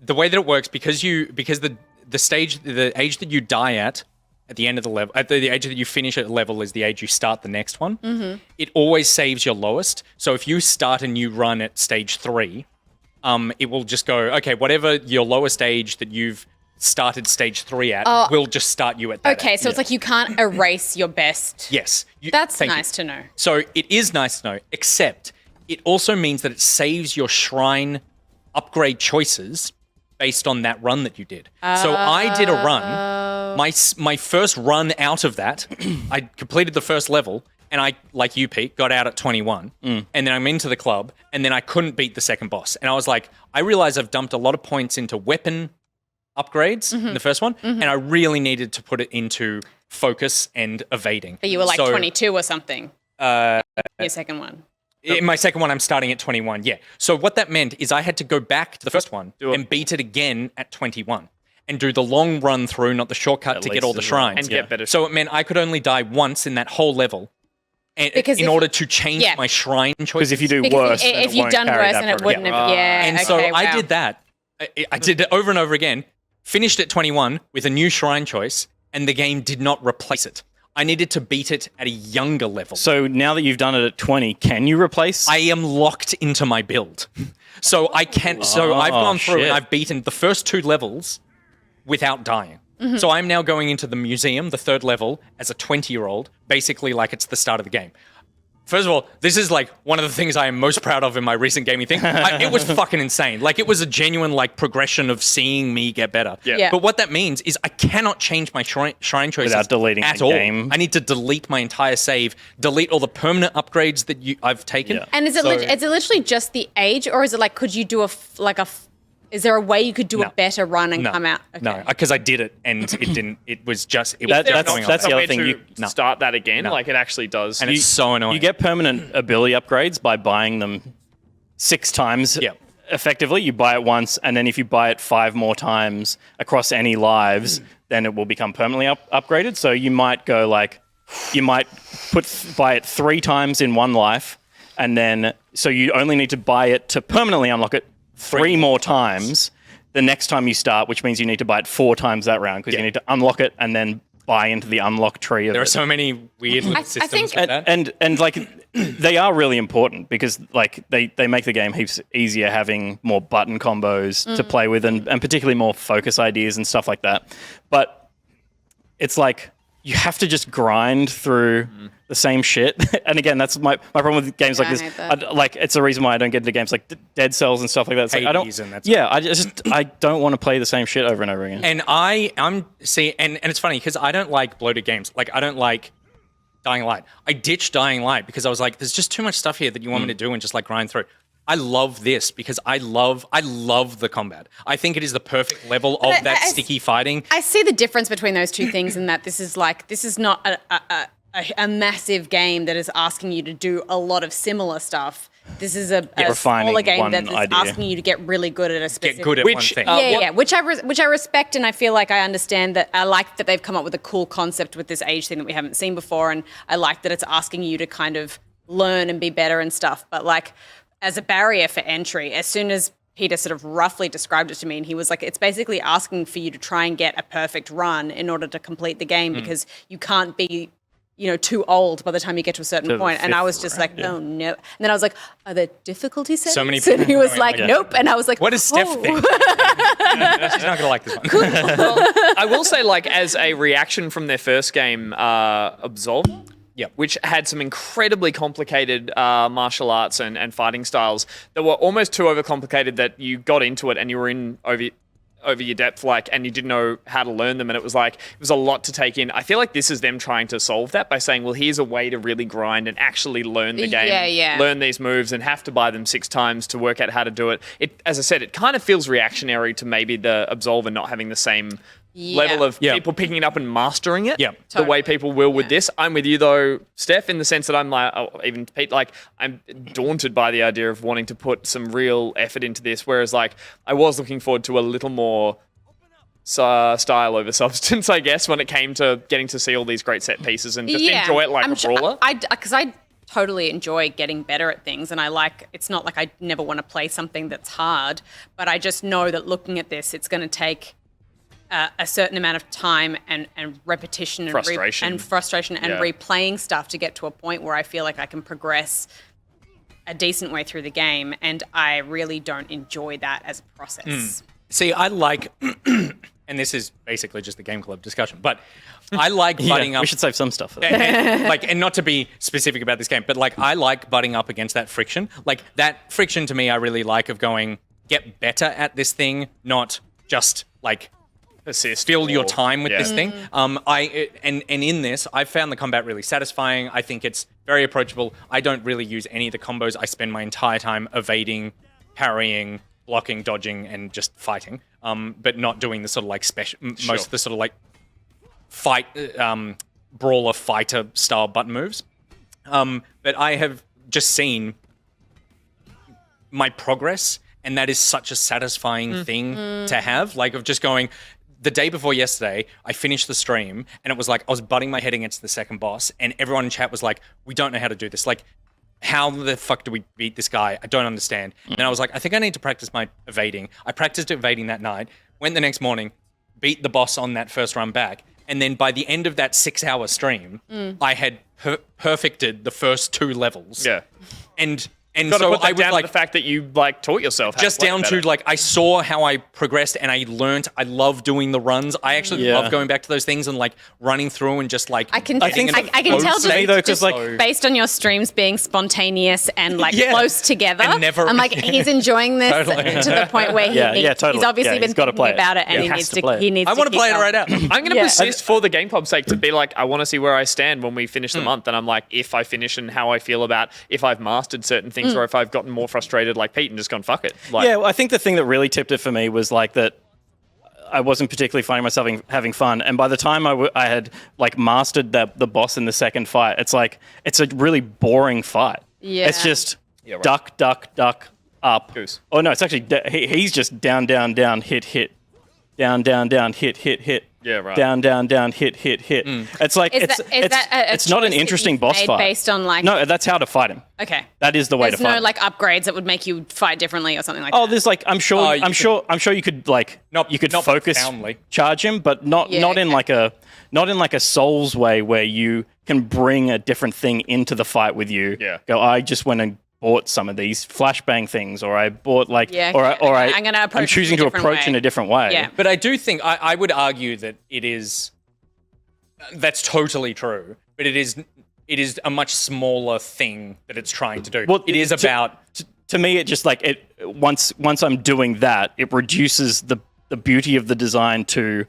the way that it works, because the age that you die at the end of the level, at the age that you finish at a level is the age you start the next one. Mm-hmm. It always saves your lowest. So if you start a new run at stage 3, it will just go, okay, whatever your lowest age that you've started stage 3 at will just start you at that. Okay, so it's like you can't erase your best. Yes. That's thank you. nice to know. So it is nice to know, except it also means that it saves your shrine upgrade choices based on that run that you did. So I did a run. My first run out of that, I completed the first level, and I, like you, Pete, got out at 21. And then I'm into the club, and then I couldn't beat the second boss. And I was like, I realize I've dumped a lot of points into weapon upgrades in the first one, and I really needed to put it into focus and evading. But you were like 22 or something. Your second one. In my second one, I'm starting at 21, yeah. So what that meant is I had to go back to the first one and beat it again at 21 and do the long run through, not the shortcut to get all the shrines. And get better. So it meant I could only die once in that whole level in order to change my shrine choices. Because if you do worse, then if it you've won't done carry worse, that and it forever. wouldn't have. Yeah. And okay, so wow. I did that. I did it over and over again, finished at 21 with a new shrine choice, and the game did not replace it. I needed to beat it at a younger level. So now that you've done it at 20, can you replace? I am locked into my build. So I can. So I've gone through and I've beaten the first 2 levels without dying. So I'm now going into the museum, the 3rd level, as a 20-year-old, basically like it's the start of the game. First of all, this is like one of the things I am most proud of in my recent gaming thing. It was fucking insane. Like it was a genuine like progression of seeing me get better. Yeah. But what that means is I cannot change my shrine choices Without deleting at the all. game. I need to delete my entire save, delete all the permanent upgrades that I've taken. Yeah. And is it literally just the age, or is it like could you do is there a way you could do a better run and come out? Okay. No, because I did it and it didn't. It was just. It That- was that's- going that's off. the other Somewhere thing. to start that again. Like it actually does. And it's so annoying. You get permanent ability upgrades by buying them 6 times. Yeah. Effectively, you buy it once, and then if you buy it 5 more times across any lives, then it will become permanently upgraded. So you might go like, you might buy it 3 times in one life, and then so you only need to buy it to permanently unlock it 3 more times the next time you start, which means you need to buy it 4 times that round because you need to unlock it and then buy into the unlock tree of There it. are so many weird little systems think- like that. And like they are really important because like they make the game heaps easier having more button combos to play with and particularly more focus ideas and stuff like that. But it's like you have to just grind through the same shit. And again, that's my problem with games like I this. hate that. Like it's the reason why I don't get into games like Dead Cells and stuff like that. It's like, I Hades don't. and that's- Yeah, I don't want to play the same shit over and over again. And and it's funny because I don't like bloated games. Like I don't like Dying Light. I ditched Dying Light because I was like, there's just too much stuff here that you want me to do and just like grind through. I love this because I love the combat. I think it is the perfect level of that sticky fighting. I see the difference between those two things in that this is not a massive game that is asking you to do a lot of similar stuff. This is a refining smaller game one that is idea. asking you to get really good at a specific. Get good at one thing. Which I respect, and I feel like I understand that. I like that they've come up with a cool concept with this age thing that we haven't seen before, and I like that it's asking you to kind of learn and be better and stuff. But like, as a barrier for entry, as soon as Peter sort of roughly described it to me, and he was like, it's basically asking for you to try and get a perfect run in order to complete the game because you can't be, too old by the time you get to a certain point. And I was just like, oh no. And then I was like, are there difficulty settings? So many And he people was going like, like that. nope. And I was like, What does Steph oh. think? She's not going to like this one. I will say, like, as a reaction from their first game, Absolve, Yep. which had some incredibly complicated martial arts and fighting styles that were almost too overcomplicated that you got into it and you were in over your depth, and you didn't know how to learn them, and it was a lot to take in. I feel like this is them trying to solve that by saying, well, here's a way to really grind and actually learn the game, learn these moves, and have to buy them 6 times to work out how to do it. As I said, it kind of feels reactionary to maybe the Absolver not having the same level of people picking it up and mastering it the way people will with this. I'm with you though, Steph, in the sense that I'm like, even Pete, like I'm daunted by the idea of wanting to put some real effort into this, whereas like I was looking forward to a little more style over substance, I guess, when it came to getting to see all these great set pieces and just enjoy it like a brawler. Because I totally enjoy getting better at things, and it's not like I never want to play something that's hard, but I just know that looking at this, it's going to take a certain amount of time and repetition and frustration and replaying stuff to get to a point where I feel like I can progress a decent way through the game, and I really don't enjoy that as a process. See, I like, and and this is basically just the game club discussion, but I like butting up. We should save some stuff for that. And not to be specific about this game, but like I like butting up against that friction. Like that friction to me, I really like of going get better at this thing, not just like Assist. fill your time with Yeah. this thing. And in this, I've found the combat really satisfying. I think it's very approachable. I don't really use any of the combos. I spend my entire time evading, parrying, blocking, dodging, and just fighting. But not doing the sort of like most of the sort of like fight brawler fighter style button moves. But I have just seen my progress, and that is such a satisfying thing to have. Like of just going. The day before yesterday, I finished the stream, and it was like I was butting my head against the second boss, and everyone in chat was like, "We don't know how to do this. Like, how the fuck do we beat this guy? I don't understand." And I was like, I think I need to practice my evading. I practiced evading that night, went the next morning, beat the boss on that first run back, and then by the end of that 6-hour stream, I had perfected the first 2 levels. Yeah. And Gotta so put that I would down like to the fact that you like taught yourself how just to play down better. to like I saw how I progressed and I learned. I love doing the runs. I actually Yeah. love going back to those things and like running through and just like I can getting in I the can flow tell state. though, 'cause, just like- based on your streams being spontaneous and like Yeah. close together. And never- I'm like he's enjoying this Totally. to the point where totally. he's obviously Yeah, been he's gotta thinking play it. about it and Yeah, he has needs to to play it. he needs I want to keep play it going. right out. I'm going to Yeah. persist for the game club's sake to be like, I want to see where I stand when we finish the month. And I'm like, if I finish and how I feel about if I've mastered certain things or if I've gotten more frustrated like Pete and just gone, fuck it. Like, Yeah, well, I think the thing that really tipped it for me was like that I wasn't particularly finding myself having fun. And by the time I had like mastered the boss in the second fight, it's like, it's a really boring fight. Yeah. It's just right. duck, duck, duck, up. Goose. Oh, no, it's actually, he's just down, down, down, hit, hit. Down, down, down, hit, hit, hit. Yeah, right. Down, down, down, hit, hit, hit. It's like, Is it's that a it's not an choice that interesting you've boss made fight. based on like No, that's how to fight him. okay. That is the way There's to fight no him. like upgrades that would make you fight differently or something like Oh, that. there's like I'm sure you could like Not- you could not focus profoundly. charge him, but not Yeah, in okay. not in like a Souls way where you can bring a different thing into the fight with you. Yeah. Go, I just went and bought some of these flashbang things, or I bought like, Yeah, or okay. I'm gonna I'm approach it choosing in a to different approach way. in a different way. Yeah. But I do think I would argue that it is that's totally true. But it is a much smaller thing that it's trying to do. Well, it is about To me, it just like it once I'm doing that, it reduces the beauty of the design to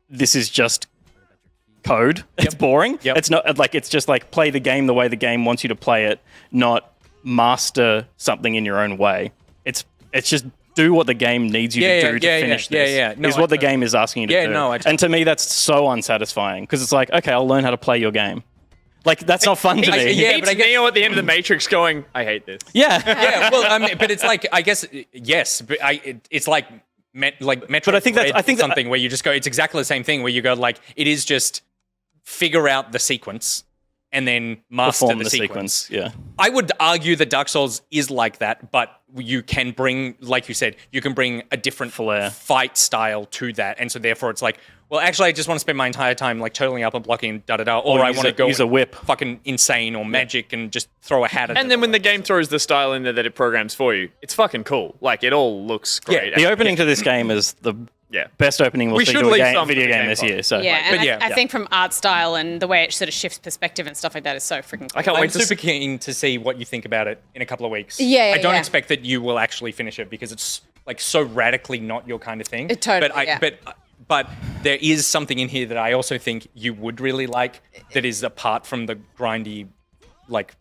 this is just code. It's boring. Yep. It's not like it's just like play the game the way the game wants you to play it, not master something in your own way. It's just do what the game needs you to do to finish this. No, is what the I totally- game is asking you to do. no, I and to me, that's so unsatisfying because it's like, okay, I'll learn how to play your game. Like that's not fun to me. yeah, Pete's but I guess- Neo at the end of the Matrix going, I hate this. Yeah. yeah, well, I mean, but it's like I guess yes, but it's like Metroid. But I think that's- Dread I think that- something where you just go. It's exactly the same thing where you go like it is just figure out the sequence and then master Perform the sequence. Yeah. I would argue that Dark Souls is like that, but you can bring, like you said, you can bring a different Flair. fight style to that, and so therefore it's like, well, actually, I just want to spend my entire time like totaling up and blocking, da da da, or I use want to a- go use a and whip. fucking insane or magic and just throw a hat at And then when the game throws the style in there that it programs for you, it's fucking cool. Like, it all looks great. The opening to this game is the best opening we'll We see should to a leave game, some for video the game game this club. year. So Yeah, and But yeah. I think from art style and the way it sort of shifts perspective and stuff like that is so freaking cool. I can't I'm wait to super keen to see what you think about it in a couple of weeks. Yeah, I don't yeah. expect that you will actually finish it because it's like so radically not your kind of thing. Totally, but there is something in here that I also think you would really like that is apart from the grindy, like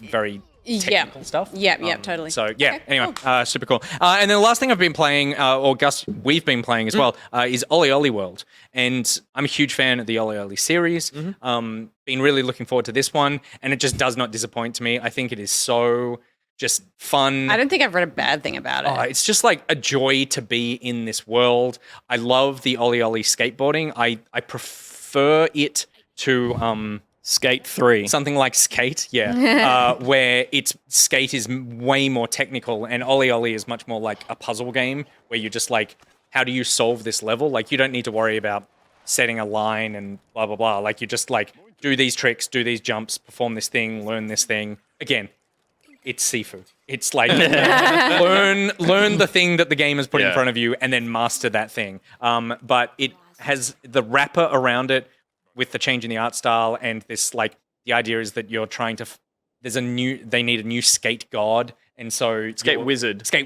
very technical stuff. Yeah, totally. So yeah, Okay, anyway, cool. super cool. And then the last thing I've been playing, or Gus, we've been playing as well, is Oli Oli World, and I'm a huge fan of the Oli Oli series. Been really looking forward to this one, and it just does not disappoint to me. I think it is so just fun. I don't think I've read a bad thing about it. It's just like a joy to be in this world. I love the Oli Oli skateboarding. I prefer it to Skate 3. something like Skate, where Skate is way more technical, and Oli Oli is much more like a puzzle game where you're just like, how do you solve this level? Like you don't need to worry about setting a line and blah blah blah. Like you just like do these tricks, do these jumps, perform this thing, learn this thing. Again, it's Sifu. It's like learn the thing that the game has put in Yeah. front of you and then master that thing. But has the wrapper around it with the change in the art style and this like the idea is that you're trying to. They need a new skate god, and so Skate wizard. So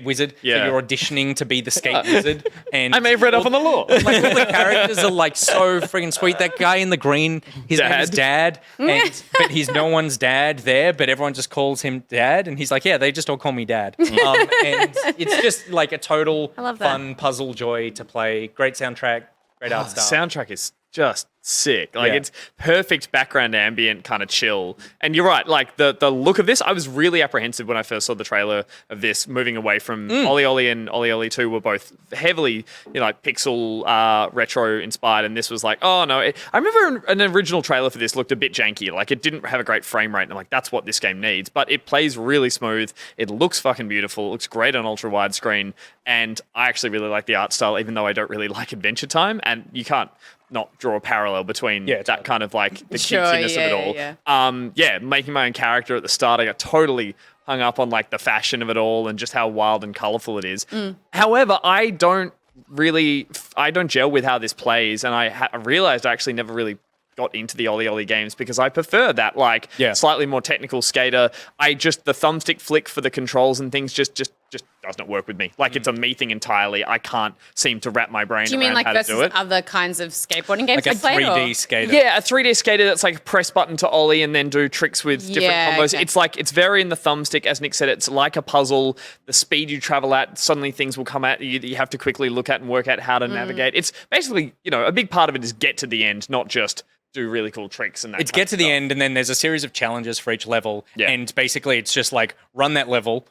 Yeah. you're auditioning to be the skate wizard, and I may have read up on the law. like all the characters are like so friggin' sweet. That guy in the green, his name is Dad, but he's no one's dad there, but everyone just calls him Dad, and he's like, yeah, they just all call me Dad. And it's just like a total fun puzzle joy to play. Great soundtrack, great art The style. soundtrack is just sick. Like it's perfect background ambient kind of chill. And you're right, like the look of this, I was really apprehensive when I first saw the trailer of this, moving away from Ollie Ollie and Ollie Ollie 2 were both heavily, like pixel retro inspired, and this was like, oh no. I remember an original trailer for this looked a bit janky, like it didn't have a great frame rate, and I'm like, that's what this game needs. But it plays really smooth, it looks fucking beautiful, it looks great on ultra widescreen, and I actually really like the art style, even though I don't really like Adventure Time, and you can't not draw a parallel between that kind of like the cutesiness of it all. Making my own character at the start, I got totally hung up on like the fashion of it all and just how wild and colorful it is. However, I don't gel with how this plays, and I realized I actually never really got into the Ollie Ollie games because I prefer that like slightly more technical skater. The thumbstick flick for the controls and things just does not work with me. Like it's a me thing entirely. I can't seem to wrap my brain Do you mean around like how to do versus it. other kinds of skateboarding games? Like a you played, 3D or? skater. Yeah, a 3D skater that's like press button to ollie and then do tricks with different combos. okay. It's like, it's very in the thumbstick, as Nick said, it's like a puzzle. The speed you travel at, suddenly things will come at you that you have to quickly look at and work out how to navigate. It's basically, a big part of it is get to the end, not just do really cool tricks and that. It's get to the end, and then there's a series of challenges for each level, and basically it's just like run that level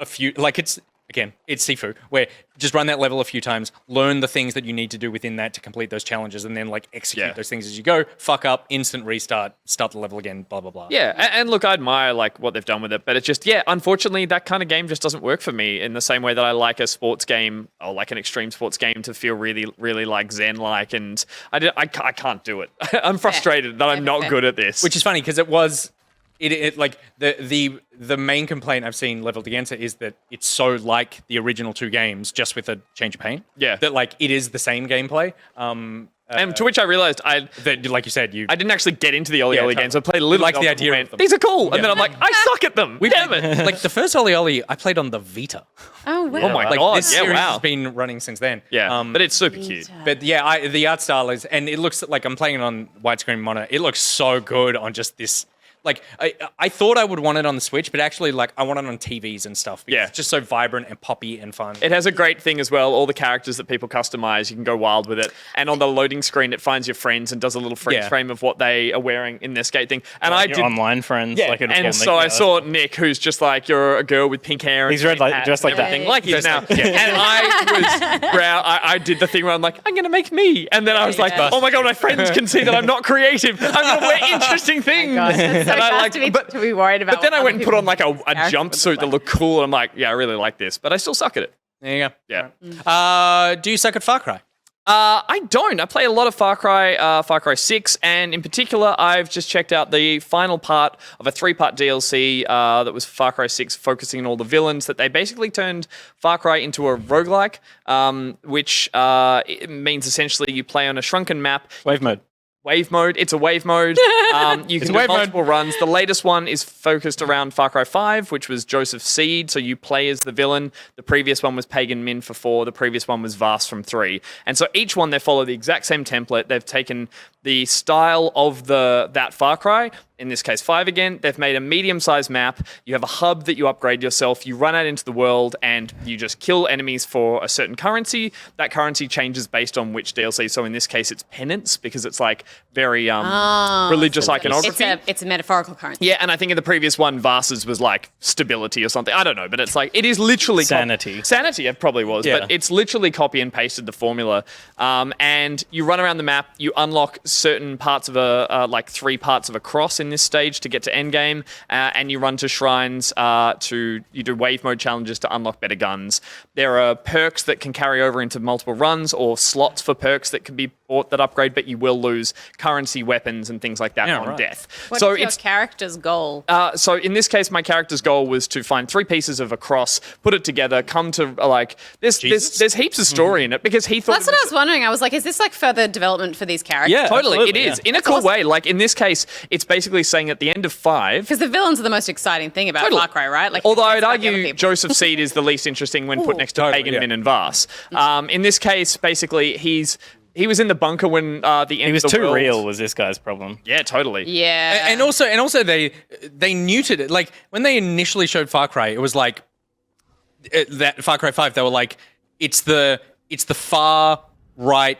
a few, like it's Sifu, where just run that level a few times, learn the things that you need to do within that to complete those challenges, and then like execute those things as you go, fuck up, instant restart, start the level again, blah, blah, blah. Yeah, and look, I admire like what they've done with it, but it's just, unfortunately, that kind of game just doesn't work for me in the same way that I like a sports game or like an extreme sports game to feel really, really like Zen-like, and I can't do it. I'm frustrated that I'm not good at this. Which is funny because it was... It like the main complaint I've seen leveled against it is that it's so like the original two games, just with a change of paint. Yeah. That like it is the same gameplay. And to which I realized That, like you said, I didn't actually get into the Ollie Ollie games. I played a little like bit the of idea them, of them. these are cool. And then I'm like, I suck at them. Damn it. like the first Ollie Ollie I played on the Vita. Oh, wow. Oh my Like God. this series wow. has been running since then. Yeah, but it's super cute. But yeah, the art style is, and it looks like I'm playing it on widescreen monitor. It looks so good on just this. Like I thought I would want it on the Switch, but actually, like I want it on TVs and stuff. Because it's just so vibrant and poppy and fun. It has a great thing as well. All the characters that people customize, you can go wild with it. And on the loading screen, it finds your friends and does a little freeze frame of what they are wearing in their skate thing. And Like I your did. online friends. Yeah, like it'll and pull so Nick I out. saw Nick, who's just like, you're a girl with pink hair. And He's red, like, hat dressed like and that. everything. Like he's now. Dressed like- And I did the thing where I'm like, I'm going to make me. And then I was like, oh my God, my friends can see that I'm not creative. I'm going to wear interesting things. Gosh, that's so And I fast like, to be worried about. but then I what went and other put on like a people's characters jumpsuit look that like. looked cool. And I'm like, yeah, I really like this. But I still suck at it. There you go. Yeah. Do you suck at Far Cry? I don't. I play a lot of Far Cry 6, and in particular, I've just checked out the final part of a 3-part DLC that was Far Cry 6, focusing on all the villains, that they basically turned Far Cry into a roguelike, which it means essentially you play on a shrunken map. Wave mode. Wave mode. It's a wave mode. You can do wave mode. multiple runs. The latest one is focused around Far Cry 5, which was Joseph Seed. So you play as the villain. The previous one was Pagan Min for 4. The previous one was Vast from 3. And so each one, they follow the exact same template. They've taken the style of that Far Cry, in this case 5 again. They've made a medium-sized map. You have a hub that you upgrade yourself. You run out into the world and you just kill enemies for a certain currency. That currency changes based on which DLC. So in this case, it's penance, because it's like very religious iconography. It's a metaphorical currency. Yeah, and I think in the previous one, Vasa's was like stability or something. I don't know, but it's like, it is literally... Sanity. Sanity, it probably was, Yeah. but it's literally copy and pasted the formula. And you run around the map, you unlock certain parts of like 3 parts of a cross in this stage to get to endgame, and you run to shrines you do wave mode challenges to unlock better guns. There are perks that can carry over into multiple runs, or slots for perks that can be bought that upgrade, but you will lose currency, weapons, and things like that on death. What So is your it's character's goal? so in this case, my character's goal was to find 3 pieces of a cross, put it together, come to like there's heaps of story in it because he thought That's what I was wondering. I was like, is this like further development for these characters? Yeah, totally absolutely, it is yeah. in a cool way. Like in this case, it's basically saying at the end of 5. Because the villains are the most exciting thing about Far Cry, right? Like, Although I'd it's like the other argue people. Joseph Seed is the least interesting when put next to Pagan Min and Vars. In this case, basically, he was in the bunker when the end He was of the too world. real, was this guy's problem. Yeah, totally. Yeah. And also they neutered it. Like when they initially showed Far Cry, it was like that Far Cry 5. They were like, it's the far right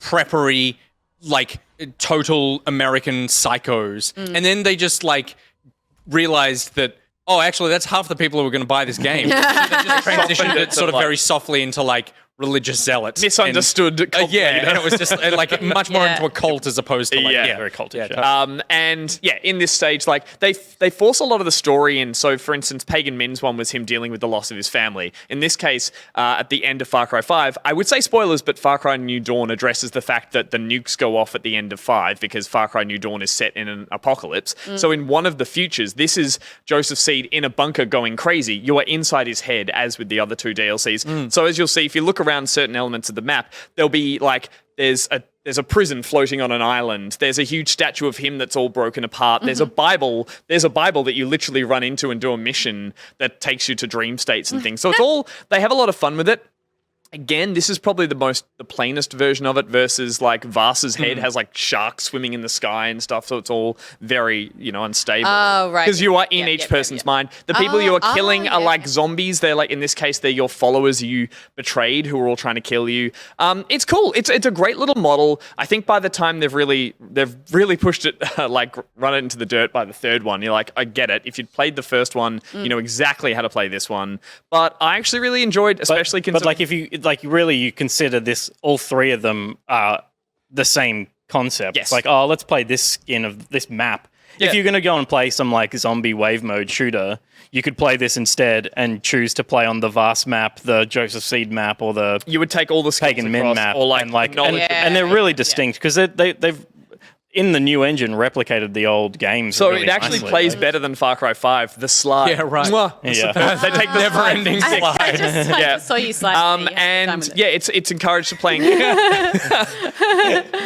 preppery, like total American psychos, and then they just like realized that. Oh, actually, that's half the people who are going to buy this game. So they just transitioned it sort of very softly into like religious zealots. Misunderstood. And, and it was just like much more into a cult as opposed to like Very cultish. And in this stage, like they force a lot of the story in. So, for instance, Pagan Min's one was him dealing with the loss of his family. In this case, at the end of Far Cry 5, I would say spoilers, but Far Cry New Dawn addresses the fact that the nukes go off at the end of 5 because Far Cry New Dawn is set in an apocalypse. So, in one of the futures, this is Joseph Seed in a bunker going crazy. You are inside his head, as with the other 2 DLCs. So, as you'll see, if you look around certain elements of the map, there'll be like there's a prison floating on an island. There's a huge statue of him that's all broken apart. There's a Bible. There's a Bible that you literally run into and do a mission that takes you to dream states and things. So it's all they have a lot of fun with it. Again, this is probably the plainest version of it versus like Vars's head has like sharks swimming in the sky and stuff. So it's all very, unstable. Oh, right. Because you are in each person's mind. The people you are killing are like zombies. They're like, in this case, they're your followers you betrayed who are all trying to kill you. It's cool. It's a great little model. I think by the time they've really pushed it, like run it into the dirt by the 3rd one, you're like, I get it. If you'd played the first one, you know exactly how to play this one. But I actually really enjoyed, especially But like if you consider this, all 3 of them are the same concept. Yes. It's like, oh, let's play this skin of this map. Yeah. If you're going to go and play some like zombie wave mode shooter, you could play this instead and choose to play on the Vast map, the Joseph Seed map, or the you would take all the skills Pagan Min across, map, or like and they're really distinct because they've in the new engine replicated the old games. So really it actually nicely. plays better than Far Cry 5. The slide. Yeah, right. Mwah. Yeah. They take the Never-ending slide. I just saw you slide. It's encouraged to playing.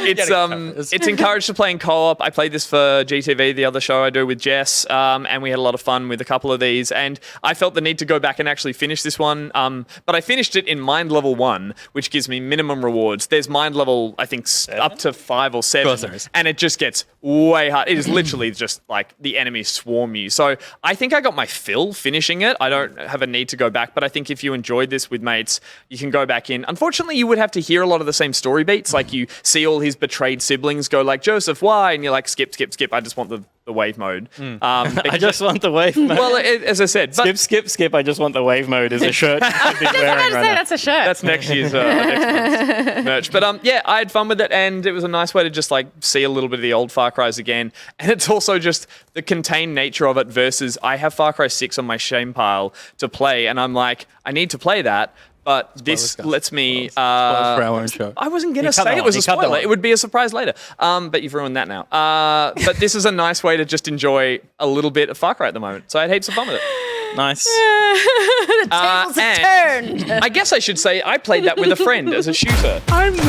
It's encouraged to playing co-op. I played this for GTV, the other show I do with Jess, and we had a lot of fun with a couple of these. And I felt the need to go back and actually finish this one. But I finished it in mind level 1, which gives me minimum rewards. There's mind level, I think, up to 5 or 7, Of course there is. and it just gets way hard. It is literally just like the enemies swarm you. So I think I got my fill finishing it. I don't have a need to go back, but I think if you enjoyed this with mates, you can go back in. Unfortunately, you would have to hear a lot of the same story beats. Like you see all his betrayed siblings go like, Joseph, why? And you're like, skip. I just want the wave mode. I just want the wave mode. Well, as I said, but skip. I just want the wave mode is a shirt. I'd be wearing right now. That's a shirt. that's next year's next month's merch. But yeah, I had fun with it, and it was a nice way to just like see a little bit of the old Far Cries again. And it's also just the contained nature of it versus I have Far Cry 6 on my shame pile to play, and I'm like, I need to play that. But this lets me. for our own show. I wasn't going to cut say that it was one. a You cut that spoiler. one. It would be a surprise later. But you've ruined that now. But this is a nice way to just enjoy a little bit of Far Cry at the moment. So I had heaps of fun with it. Nice. The tables have and- turned. I guess I should say I played that with a friend as a shooter. I'm the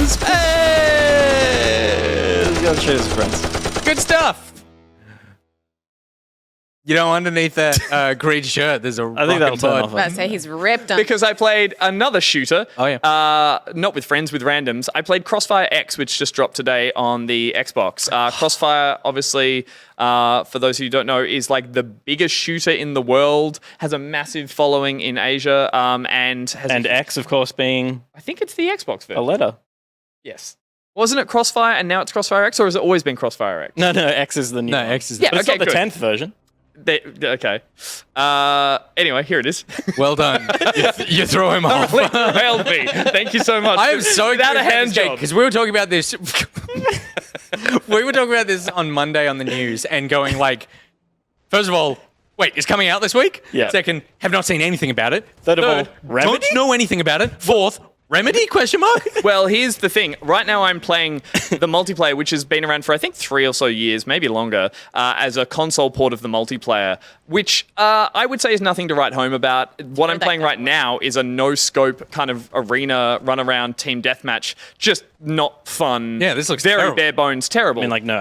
Go choose friends. Good stuff. You know, underneath that green shirt, there's a I think that'll turn off. I was about to say he's ripped on. Because I played another shooter. Oh, yeah. Not with friends, with randoms. I played Crossfire X, which just dropped today on the Xbox. Crossfire, obviously, for those who don't know, is like the biggest shooter in the world. Has a massive following in Asia, and has. And X, of course, being I think it's the Xbox version. a letter. Yes. Wasn't it Crossfire, and now it's Crossfire X, or has it always been Crossfire X? No, X is the new one. X is Yeah, But it's okay, not the good. 10th version. Okay. Anyway, here it is. well done. you threw him off. Failed me. Thank you so much. I am so without a hand job. because we were talking about this. We were talking about this on Monday on the news and going like, first of all, wait, it's coming out this week? Yeah. Second, have not seen anything about it. Third of all, Remedy? don't know anything about it. Fourth, Remedy? Question mark. Well, here's the thing. Right now, I'm playing the multiplayer, which has been around for, I think, 3 or so years, maybe longer, as a console port of the multiplayer, which I would say is nothing to write home about. What I'm playing right now is a no-scope kind of arena run-around team deathmatch. Just not fun. Yeah, this looks very terrible. bare bones, terrible. I mean, like, no,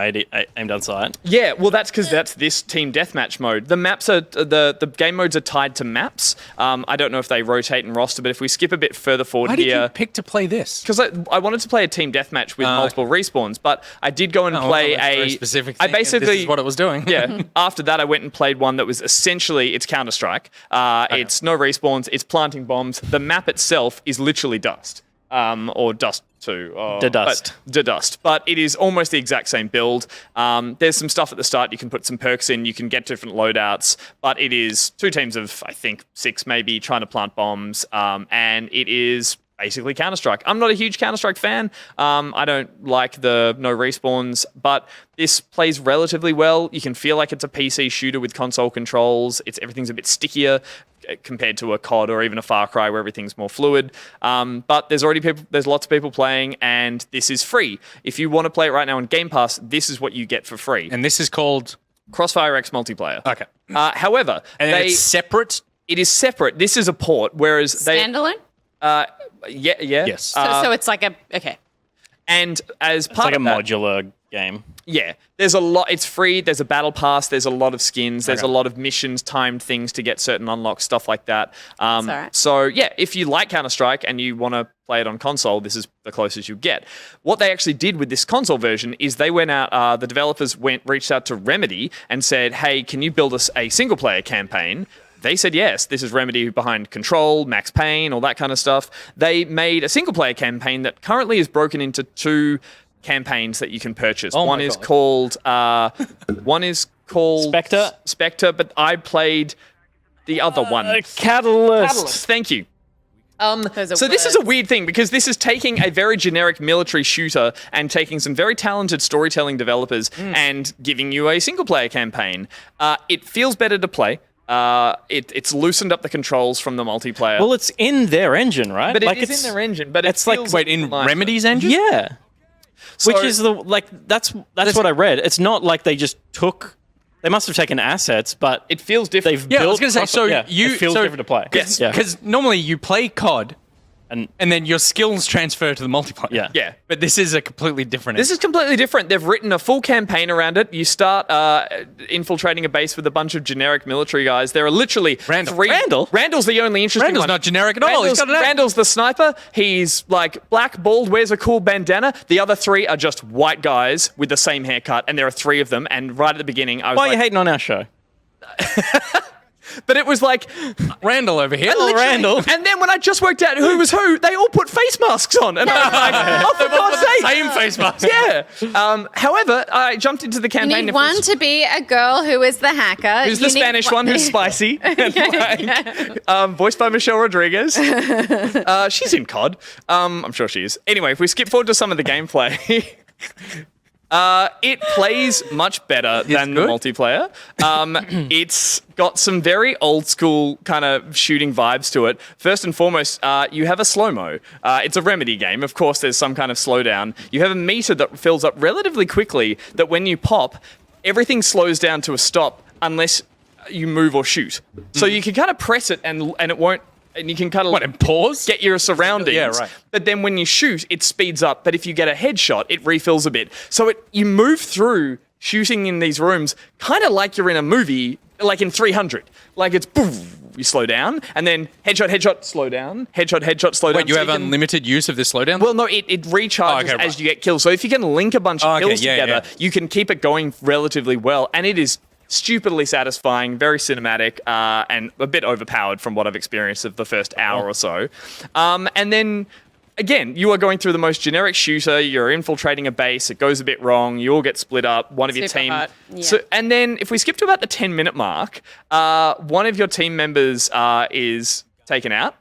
aim down sight. Yeah, well, that's because that's this team deathmatch mode. The maps are the game modes are tied to maps. I don't know if they rotate and roster, but if we skip a bit further forward Why did here, you pick to play this? because I wanted to play a team deathmatch with multiple respawns, but I did go and play that's a very a specific I thing, and basically this is what it was doing. yeah. After that, I went and played one that was essentially it's Counter-Strike. It's no respawns. It's planting bombs. The map itself is literally dust. Or dust too. Da dust. Da dust. But it is almost the exact same build. There's some stuff at the start. You can put some perks in. You can get different loadouts. But it is 2 teams of, I think, 6 maybe trying to plant bombs. And it is basically Counter-Strike. I'm not a huge Counter-Strike fan. I don't like the no respawns, but this plays relatively well. You can feel like it's a PC shooter with console controls. Everything's a bit stickier compared to a COD or even a Far Cry where everything's more fluid. But there's lots of people playing, and this is free. If you want to play it right now on Game Pass, this is what you get for free. And this is called Crossfire X multiplayer. Okay. However, And it's separate. it is separate. This is a port, whereas Standalone? yeah. Yes. So it's like okay. And as It's part like a of that, modular game. yeah, there's a lot. It's free. There's a battle pass. There's a lot of skins. There's a lot of missions, timed things to get certain unlocks, stuff like that. all right. So yeah, if you like Counter-Strike and you want to play it on console, this is the closest you get. What they actually did with this console version is they went out. The developers reached out to Remedy and said, "Hey, can you build us a single-player campaign?" They said yes. This is Remedy behind Control, Max Payne, all that kind of stuff. They made a single-player campaign that currently is broken into 2 campaigns that you can purchase. Oh my one is God. called Spectre? Spectre, but I played the other one. Catalyst. Thank you. Those are So this is a words. weird thing because this is taking a very generic military shooter and taking some very talented storytelling developers and giving you a single-player campaign. It feels better to play. It's loosened up the controls from the multiplayer. Well, it's in their engine, right? but like it is in their engine. But it's like- feels Wait, in nicer. Remedy's engine? Yeah. So- Which is that's what I read. It's not like they just took. They must have taken assets, but It feels different. they've Yeah, I built. was going to say, so yeah, you... it feels so, different to play. Yes. Yeah. Because normally you play COD, And and then your skills transfer to the multiplayer. Yeah. Yeah. But this is a completely different... This is completely different. They've written a full campaign around it. You start infiltrating a base with a bunch of generic military guys. There are literally Randall. 3... Randall? Randall's the only interesting Randall's one. not generic at all. He's got an name. Randall's the sniper. He's like black, bald, wears a cool bandana. The other 3 are just white guys with the same haircut, and there are 3 of them. And right at the beginning, I was why are like... you hating on our show? But it was like... Randall over here. literally- Randall. And then when I just worked out who was who, they all put face masks on. And I was like, oh, for God's sake. Same face mask. Yeah. However, I jumped into the You campaign. need If one it's- to be a girl who is the hacker. Who's the You need Spanish one who's spicy? Voiced by Michelle Rodriguez. She's in COD. I'm sure she is. Anyway, if we skip forward to some of the gameplay. It plays much better than the good? multiplayer. It's got some very old school kind of shooting vibes to it. First and foremost, you have a slow-mo. It's a Remedy game. Of course, there's some kind of slowdown. You have a meter that fills up relatively quickly that when you pop, everything slows down to a stop unless you move or shoot. So you can kind of press it and it won't... And you can kind of What, and pause? get your surroundings. Yeah, right. But then when you shoot, it speeds up. But if you get a headshot, it refills a bit. So you move through shooting in these rooms kind of like you're in a movie, like in 300. Like it's boom, you slow down, and then headshot, headshot, slow down, headshot, headshot, slow down. Wait, you So have can- unlimited use of this slowdown? Well, no, it recharges Oh, okay, as right. you get kills. So if you can link a bunch of Okay, kills yeah, together, yeah. you can keep it going relatively well. And it is stupidly satisfying, very cinematic, and a bit overpowered from what I've experienced of the first hour or so. And then, again, you are going through the most generic shooter. You're infiltrating a base. It goes a bit wrong. You all get split up. One of your Super team. hot. Yeah. So, and then if we skip to about the 10-minute mark, one of your team members is taken out.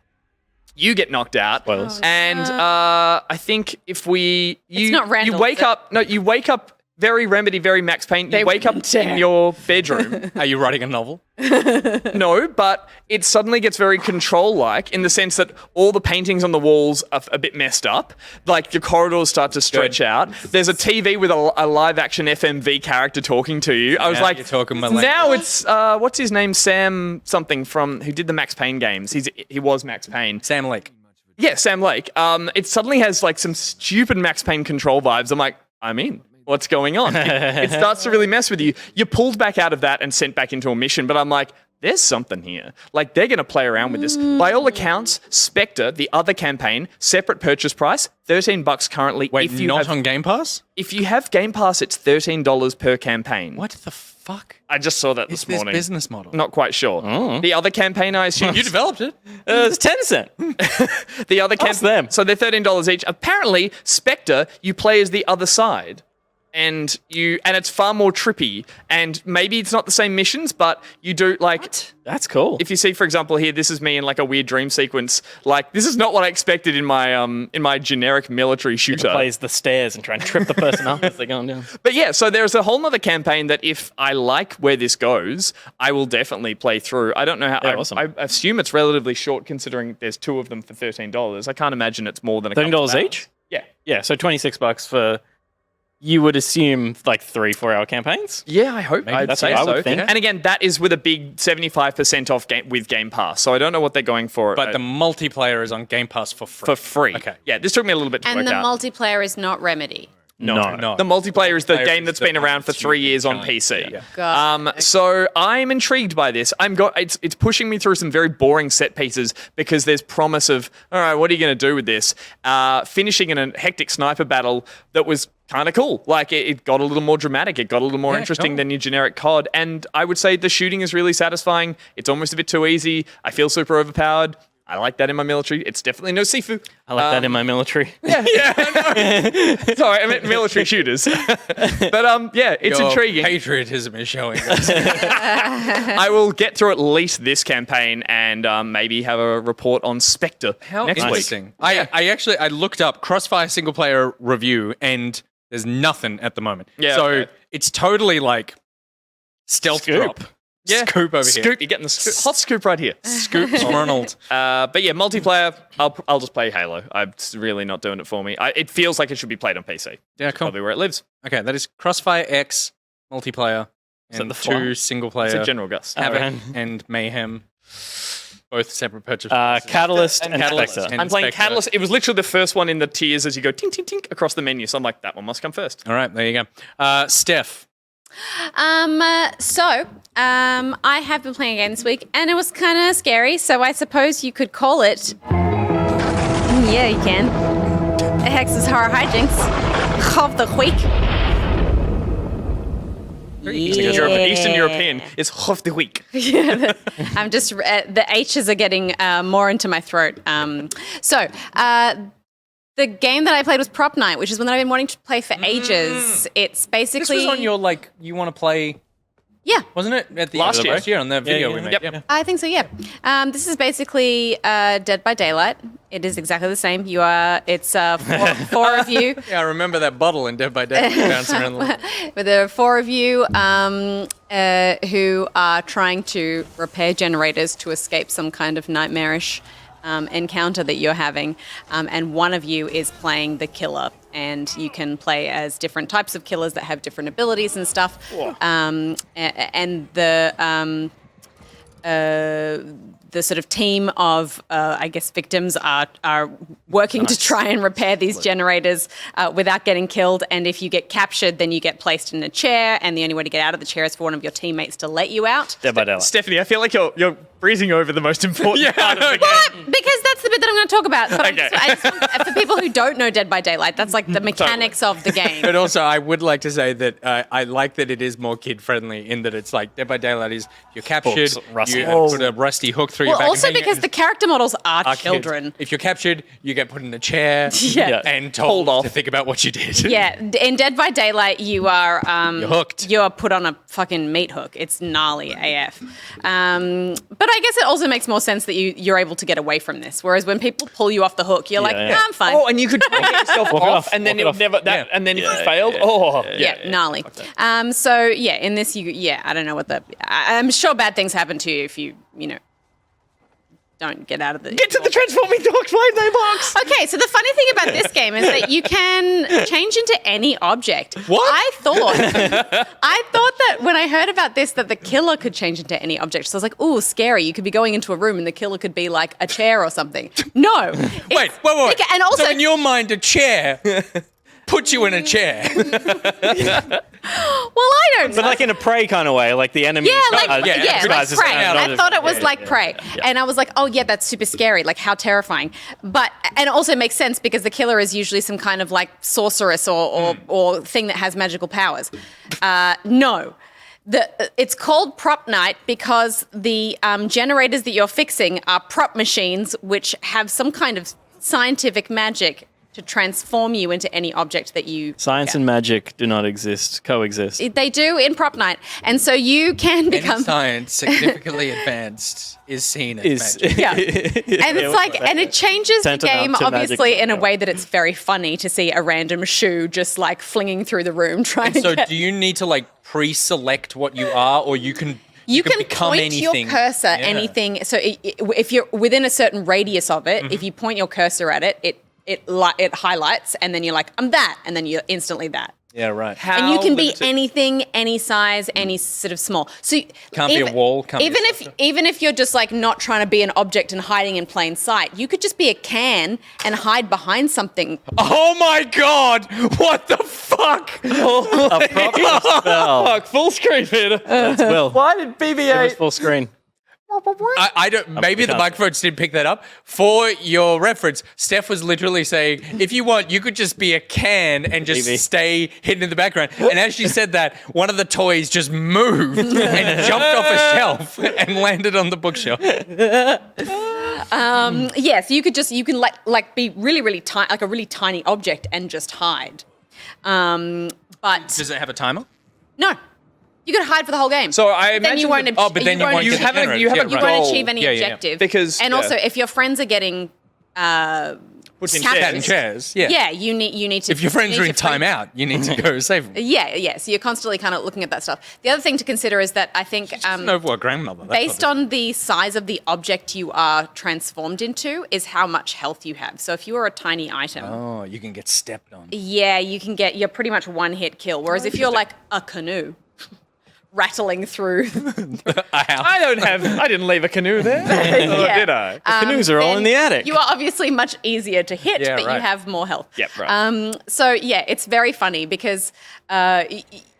You get knocked out. Spoilers. And I think if you not Randall, wake is it? up. No, you wake up Very Remedy, very Max Payne. You They wake up wouldn't dare. in your bedroom. Are you writing a novel? No, but it suddenly gets very Control-like in the sense that all the paintings on the walls are a bit messed up. Like, your corridors start to stretch out. There's a TV with a live-action FMV character talking to you. I was Now like, you're talking my language. now it's, what's his name? Sam something who did the Max Payne games. He was Max Payne. Sam Lake. Yeah, Sam Lake. It suddenly has, like, some stupid Max Payne Control vibes. I'm like, I'm in. What's going on? It starts to really mess with you. You're pulled back out of that and sent back into a mission, but I'm like, there's something here. Like, they're going to play around with this. By all accounts, Spectre, the other campaign, separate purchase price, $13 currently. Wait, not on Game Pass? If you have Game Pass, it's $13 per campaign. What the fuck I just saw that is this this morning. business model? Not quite sure. The other campaign, I assume. You developed it. It's Tencent. The other Ask them. So they're $13 each. Apparently, Spectre, you play as the other side. And it's far more trippy. And maybe it's not the same missions, but you do like That's cool. if you see, for example, here, this is me in like a weird dream sequence. Like, this is not what I expected in my generic military shooter. Plays the stairs and try and trip the person up as they're going down. But yeah, so there's a whole nother campaign that if I like where this goes, I will definitely play through. I don't know how. Yeah, awesome. I assume it's relatively short considering there's two of them for $13. I can't imagine it's more than a couple $13 of hours. each? Yeah. Yeah, so $26 for, you would assume, like 3-4 hour campaigns? Yeah, I hope. I'd that's say what I so. would think. And again, that is with a big 75% off with Game Pass. So I don't know what they're going for. But the multiplayer is on Game Pass for free. for free. Okay. Yeah, this took me a little bit to And work the out. multiplayer is not Remedy. No. The multiplayer is the Multiplayer game is that's the been around for 3 years on giant, PC. yeah. God. So I'm intrigued by this. It's pushing me through some very boring set pieces because there's promise of, all right, what are you going to do with this? Finishing in a hectic sniper battle that was kind of cool. Like, it got a little more dramatic. It got a little more interesting cool. than your generic COD. And I would say the shooting is really satisfying. It's almost a bit too easy. I feel super overpowered. I like that in my military. It's definitely no Sifu. I like that in my military. Yeah, I know. Sorry, I meant military shooters. But yeah, it's Your intriguing. patriotism is showing. I will get through at least this campaign and maybe have a report on Spectre next week. Interesting. I looked up Crossfire single player review and there's nothing at the moment. Yeah, So okay. it's totally like stealth Scoop. drop. Yeah, Scoop over scoop. here. You're getting the hot scoop right here. Scoops Ronald. But yeah, multiplayer. I'll just play Halo. It's really not doing it for me. It feels like it should be played on PC. Yeah, cool. Probably where it lives. Okay, that is Crossfire X multiplayer and the fly? 2 single player. It's a general Gus. Havoc Alright. and Mayhem. Both separate purchase. Catalyst and Catalyst. Spectre. And I'm playing Spectre. Catalyst. It was literally the first one in the tiers as you go tink, tink, tink across the menu. So I'm like, that one must come first. All right, there you go. Steph. I have been playing a game this week, and it was kind of scary, so I suppose you could call it... Yeah, you can. Hex's Horror Hijinks of the Week. Eastern European is Hof the Week. I'm just... the H's are getting more into my throat. The game that I played was Prop Night, which is one that I've been wanting to play for ages. It's This basically... was on your, you want to play, Yeah. wasn't it? At the Last year. on that video we made. Yep. Yeah. I think so, yeah. This is basically Dead by Daylight. It is exactly the same. It's four of you. Yeah, I remember that bottle in Dead by Daylight bouncing around the But there are four of you who are trying to repair generators to escape some kind of nightmarish encounter that you're having. And one of you is playing the killer. And you can play as different types of killers that have different abilities and stuff. And the sort of team of, I guess, victims are working to try and repair these generators without getting killed. And if you get captured, then you get placed in a chair. And the only way to get out of the chair is for one of your teammates to let you out. Dead by Daylight. Stephanie, I feel like you're breezing over the most important part of the game. Because that's the bit that I'm going to talk about. But Okay. I just want, for people who don't know Dead by Daylight, that's like the mechanics of the game. But also, I would like to say that I like that it is more kid-friendly in that it's like Dead by Daylight is you're captured, Hooks, rusty you hooks. put a rusty hook through your Well, back. also and hang it because in the character models are kids. children. If you're captured, you get put in a chair Yeah. and told Hold off. to think about what you did. Yeah, in Dead by Daylight, you are You're hooked. You are put on a fucking meat hook. It's gnarly AF. But I guess it also makes more sense that you're able to get away from this. Whereas when people pull you off the hook, you're like, yeah. "Nah, I'm fine. Oh, and you could try to get yourself Walk it off, off, and then walk it it would off. never that, Yeah. and then if you failed, gnarly. So yeah, in this, I don't know what I'm sure bad things happen to you if you don't get out of the. Get to the transforming dogs 5-day box. Okay, so the funny thing about this game is that you can change into any object. What? I thought that when I heard about this, that the killer could change into any object. So I was like, ooh, scary. You could be going into a room and the killer could be like a chair or something. No. Wait. And also, so in your mind, a chair puts you in a chair. well, I don't know. But like in a prey kind of way, like the enemy. like disguises prey. as I thought it was like prey. And I was like, oh yeah, that's super scary. Like how terrifying. And it also makes sense because the killer is usually some kind of like sorceress or thing that has magical powers. No. It's called prop night because the generators that you're fixing are prop machines which have some kind of scientific magic to transform you into any object that you... Science and magic do not coexist. They do in prop night. And so you can become... Any science significantly advanced is seen as magic. Yeah. And it's like, and it changes the Tantamount game, to obviously, magic. in a way that it's very funny to see a random shoe just like flinging through the room trying to So get... do you need to like pre-select what you are, or you can can become point anything? your cursor, Yeah. anything. So if you're within a certain radius of it, if you point your cursor at it, it highlights, and then you're like, I'm that, and then you're instantly that. Yeah, right. And you can be anything, any size, any sort of small. So Can't be a wall, can't be a structure. even if you're just like not trying to be an object and hiding in plain sight, you could just be a can and hide behind something. Oh my god! What the fuck? A proper spell. Fuck, full screen, Peter. That's Will. Why did It was BB-8? full screen. I don't. Maybe the microphones didn't pick that up. For your reference, Steph was literally saying, "If you want, you could just be a can and just Maybe. stay hidden in the background." And as she said that, one of the toys just moved and jumped off a shelf and landed on the bookshelf. Yes, you can like be really, really tiny, like a really tiny object, and just hide. But Does it have a timer? no, you could hide for the whole game. So I But then you imagine won't. but then you won't you get haven't generators. you haven't Yeah, you right. won't goal. achieve any Yeah, yeah. objective. Because- and also, if your friends are getting Put in captured- Cat and chairs. Yeah. yeah, you need to. If your friends you are need in to friend- timeout, you need to go save them. Yeah. So you're constantly kind of looking at that stuff. The other thing to consider is that I think An overworked grandmother. that's based what it on the size of the object you are transformed into is how much health you have. So if you are a tiny item, is. Oh, you can get stepped on. yeah, you're pretty much one hit kill. Whereas if you're like a canoe rattling through, I didn't leave a canoe there. Or Yeah. did I? Canoes are all then in the attic. You are obviously much easier to hit, Yeah, but you right. have more health. Yep, right. So yeah, it's very funny because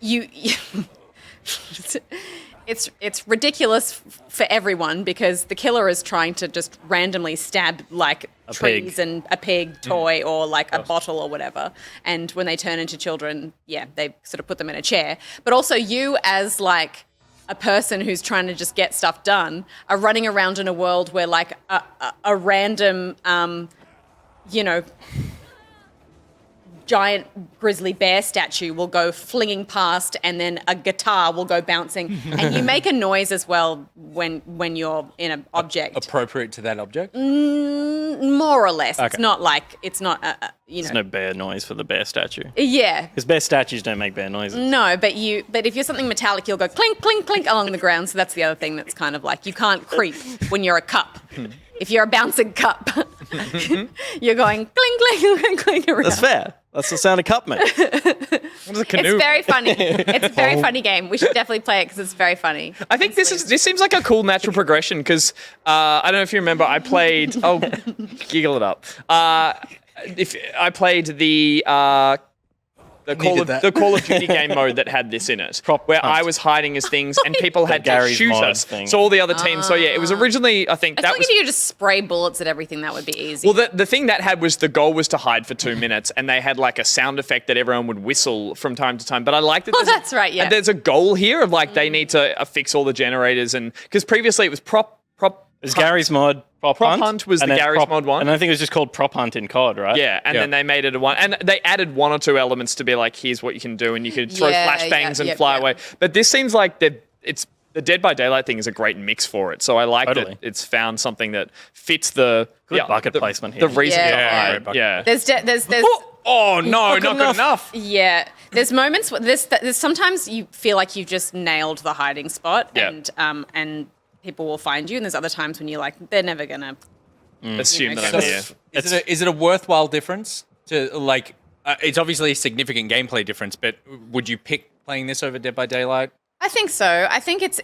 you it's ridiculous for everyone because the killer is trying to just randomly stab like trees pig. and a pig toy or like a bottle or whatever. And when they turn into children, yeah, they sort of put them in a chair. But also you as like a person who's trying to just get stuff done are running around in a world where like a random, giant grizzly bear statue will go flinging past and then a guitar will go bouncing and you make a noise as well when you're in an object. Appropriate to that object? More or less. It's not like, it's not, There's no bear noise for the bear statue. Yeah. Because bear statues don't make bear noises. No, but if you're something metallic, you'll go clink, clink, clink along the ground. So that's the other thing that's kind of like, you can't creep when you're a cup. If you're a bouncing cup, you're going clink, clink, clink, clink around. That's fair. That's the sound a cup makes. What is a canoe? It's very funny. It's a very funny game. We should definitely play it because it's very funny. I think this seems like a cool natural progression because I don't know if you remember, I played. Oh, giggle it up. If I played the Call of Duty game mode that had this in it, where I was hiding as things and people had to Gary's shoot mod us. thing. So all the other teams. So yeah, it was originally I think I that feel like was. if you could just spray bullets at everything, that would be easy. Well, the thing that had was the goal was to hide for 2 minutes, and they had like a sound effect that everyone would whistle from time to time. But I like that. Oh, that's right, yeah. There's a goal here of like they need to fix all the generators, and because previously it was prop. There's Gary's mod. Prop Hunt was and the then Gary's mod one. And I think it was just called Prop Hunt in COD, right? Yeah, and then they made it a one, and they added one or two elements to be like, here's what you can do, and you could throw Yeah, flashbangs and yeah, fly yeah. away. But this seems like they've the Dead by Daylight thing is a great mix for it. So I like Totally. that it's found something that fits the bucket the, placement here. The reason Yeah. behind. Yeah. There's Oh no, not good enough. yeah. There's moments. There's sometimes you feel like you've just nailed the hiding spot, Yeah. and people will find you. And there's other times when you're like, they're never gonna. Assume that So I'm here. Is it a worthwhile difference to like? It's obviously a significant gameplay difference, but would you pick playing this over Dead by Daylight? I think so. I think it's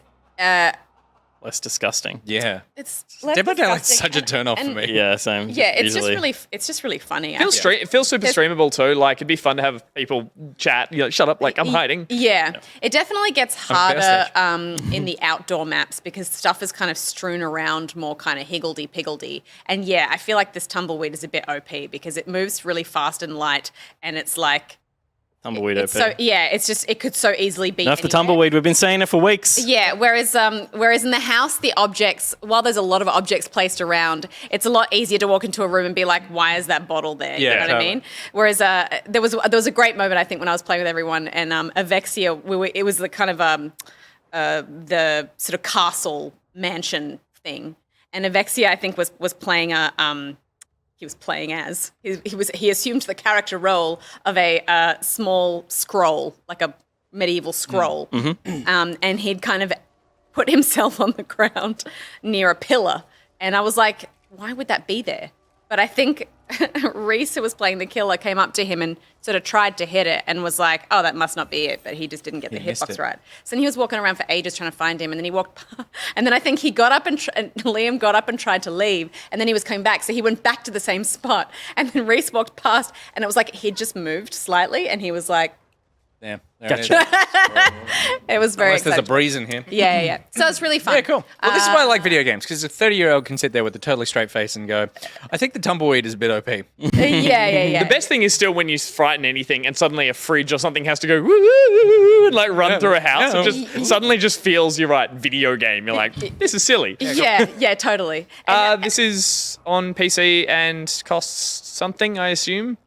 Less disgusting. Yeah. less Dead by Daylight's disgusting such a turn off for and- me. Yeah, same. Yeah, it's Usually. just really funny. It feels super streamable too. Like it'd be fun to have people chat. You know, shut up, like I'm hiding. Yeah, it definitely gets a harder stage. in the outdoor maps because stuff is kind of strewn around more kind of higgledy-piggledy. And yeah, I feel like this tumbleweed is a bit OP because it moves really fast and light, and it's like Tumbleweed it's OP. so yeah, it's just it could so easily be Enough the anywhere. tumbleweed. We've been saying it for weeks. Yeah, whereas in the house, the objects, while there's a lot of objects placed around, it's a lot easier to walk into a room and be like, why is that bottle there? You Yeah, know what totally. I mean? Whereas there was a great moment, I think, when I was playing with everyone, and Avexia, it was the kind of the sort of castle mansion thing. And Avexia, I think, was playing he was playing as he assumed the character role of a small scroll, like a medieval scroll, and he'd kind of put himself on the ground near a pillar, and I was like, why would that be there? But I think Reese, who was playing the killer, came up to him and sort of tried to hit it and was like, oh, that must not be it. But he just didn't get the missed hitbox it. right. So then he was walking around for ages trying to find him. And then he walked, and then I think he got up and Liam got up and tried to leave. And then he was coming back. So he went back to the same spot. And then Reese walked past and it was like he'd just moved slightly. And he was like, Damn. There Gotcha. it is. it was very Unless there's a exciting. breeze in here. Yeah. So it's really fun. Yeah, cool. Well, this is why I like video games, because a 30-year-old can sit there with a totally straight face and go, I think the tumbleweed is a bit OP. Yeah. The best thing is still when you frighten anything and suddenly a fridge or something has to go woo, woo, woo, woo, and like run through a house. Yeah. It just suddenly just feels you're right video game. You're like, this is silly. Yeah, totally. This is on PC and costs something, I assume.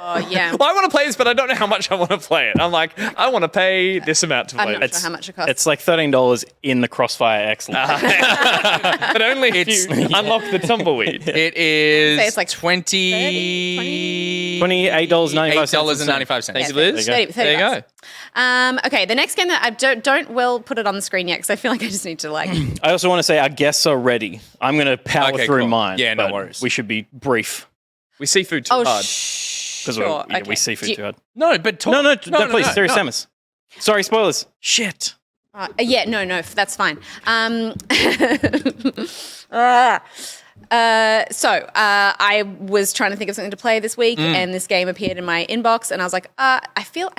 Oh, yeah. Well, I want to play this, but I don't know how much I want to play it. I'm like, I want to pay this amount to I'm play not it. sure how much it costs. It's like $13 in the Crossfire X. But only if you unlock the tumbleweed. It is Say it's like $28.95. $28.95. Thank you, Liz. There you go. 30 There you go. bucks. Okay, the next game that I don't put it on the screen yet because I feel like I just need to like. I also want to say our guests are ready. I'm going to power Okay, through cool. mine. Yeah, no but worries. We should be brief We see food too hard. because Sure. we see food too hard. No, but talk. No, please, serious no. Samus. Sorry, spoilers. Shit. Yeah, no, that's fine. So I was trying to think of something to play this week, and this game appeared in my inbox, and I was like, I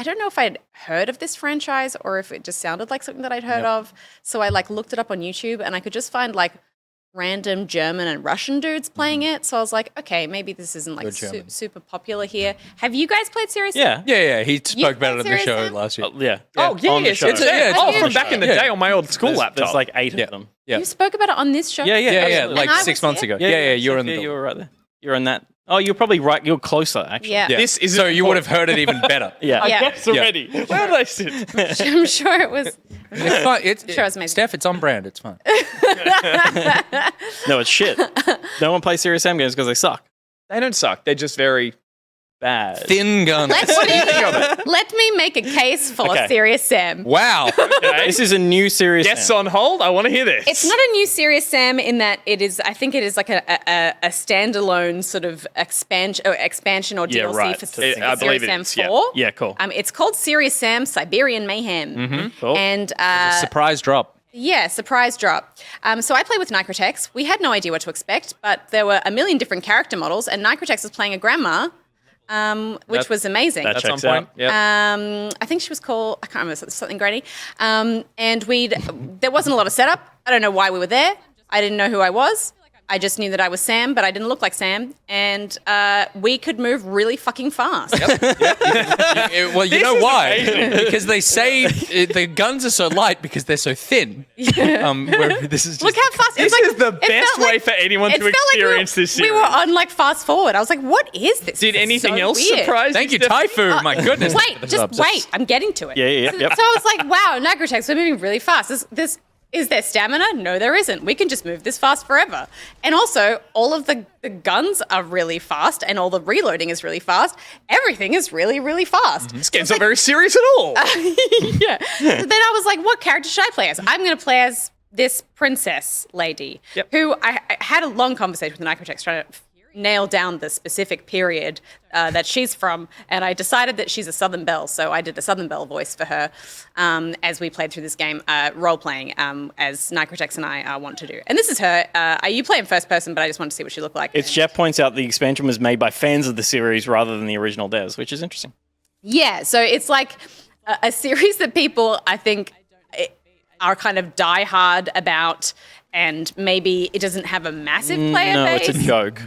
don't know if I'd heard of this franchise or if it just sounded like something that I'd heard of. So I like looked it up on YouTube, and I could just find like random German and Russian dudes playing it. So I was like, okay, maybe this isn't like Good German. super popular here. Have you guys played Serious? Yeah. Yeah, he spoke about it on the serious, show Sam? last year. Yeah. Oh, yeah, On the yes, show. it's Yeah, it's on from the back show. in the Yeah. day on my old school laptop. There's like 8 Yeah. of them. Yeah. You spoke about it on this show? Yeah. Yeah, And like I 6 was months here. ago. Yeah, you were in the You were right there. You're in that. Oh, you're probably right. You're closer, actually. Yeah. This is So you would have heard it even better. Yeah. Yeah. Yes, already. Where did I sit? I'm sure it was. It's fine. Sure, it's amazing. Steph, it's on brand. It's fine. No, it's shit. No one plays Serious Sam games because they suck. They don't suck. They're just very Bad. Thin guns. Let me make a case for Okay. Serious Sam. Wow. okay. This is a new Serious Guests Sam. on hold. I want to hear this. It's not a new Serious Sam in that it is. I think it is like a standalone sort of expansion or Yeah, DLC right. for I Serious believe it Sam is, yeah. 4. Yeah, cool. It's called Serious Sam Siberian Mayhem, Cool. and Surprise drop. yeah, surprise drop. So I played with Nicrotex. We had no idea what to expect, but there were a million different character models, and Nicrotex was playing a grandma, which was amazing. That That's on checks point. out. Yeah. I think she was called, I can't remember, something Granny. And there wasn't a lot of setup. I don't know why we were there. I didn't know who I was. I just knew that I was Sam, but I didn't look like Sam. And we could move really fucking fast. Well, you know why? Because they say the guns are so light because they're so thin. Where this is just Look how fast. This is the best way for anyone to experience this We series. were on like fast forward. I was like, what is this? Did This is anything so else weird. surprise Thank you, Stephanie? Typhoon. My goodness. Wait, just wait. I'm getting to it. Yeah. So I was like, wow, Nicrotex, we're moving really fast. Is there stamina? No, there isn't. We can just move this fast forever. And also, all of the guns are really fast and all the reloading is really fast. Everything is really, really fast. This game's not very serious at all. Yeah. So then I was like, what character should I play as? I'm going to play as this princess lady who I had a long conversation with Nicrotex trying to nail down the specific period that she's from, and I decided that she's a Southern Belle, so I did a Southern Belle voice for her as we played through this game, role-playing, as Nicrotex and I want to do. And this is her. You play in first person, but I just wanted to see what she looked like. It's Jeff points out the expansion was made by fans of the series rather than the original devs, which is interesting. Yeah, so it's like a series that people, I think, are kind of die-hard about, and maybe it doesn't have a massive player No, base. it's a joke.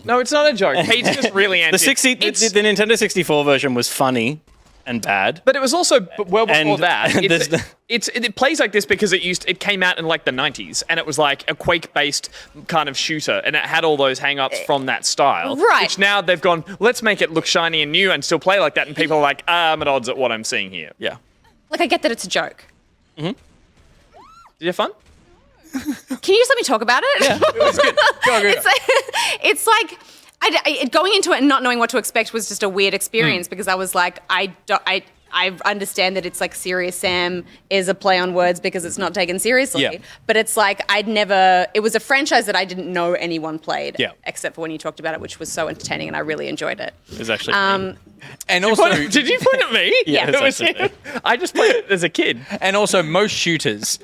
No, it's not a joke. Pete's just really anti. The Nintendo 64 version was funny and bad. But it was also well before And that. there's It plays like this because it came out in like the 90s, and it was like a Quake-based kind of shooter, and it had all those hang-ups from that style. Right. Which now they've gone, let's make it look shiny and new and still play like that, and people are like, I'm at odds at what I'm seeing here. Yeah. Like, I get that it's a joke. Did you have fun? Can you just let me talk about it? It was good. Go. It's like going into it and not knowing what to expect was just a weird experience because I was like, I understand that it's like Serious Sam is a play on words because it's not taken seriously. Yeah. But it's like it was a franchise that I didn't know anyone played except for when you talked about it, which was so entertaining and I really enjoyed it. It was actually And also, Did you point at me? Yeah, It was it's actually him. I just played it as a kid. and also, most shooters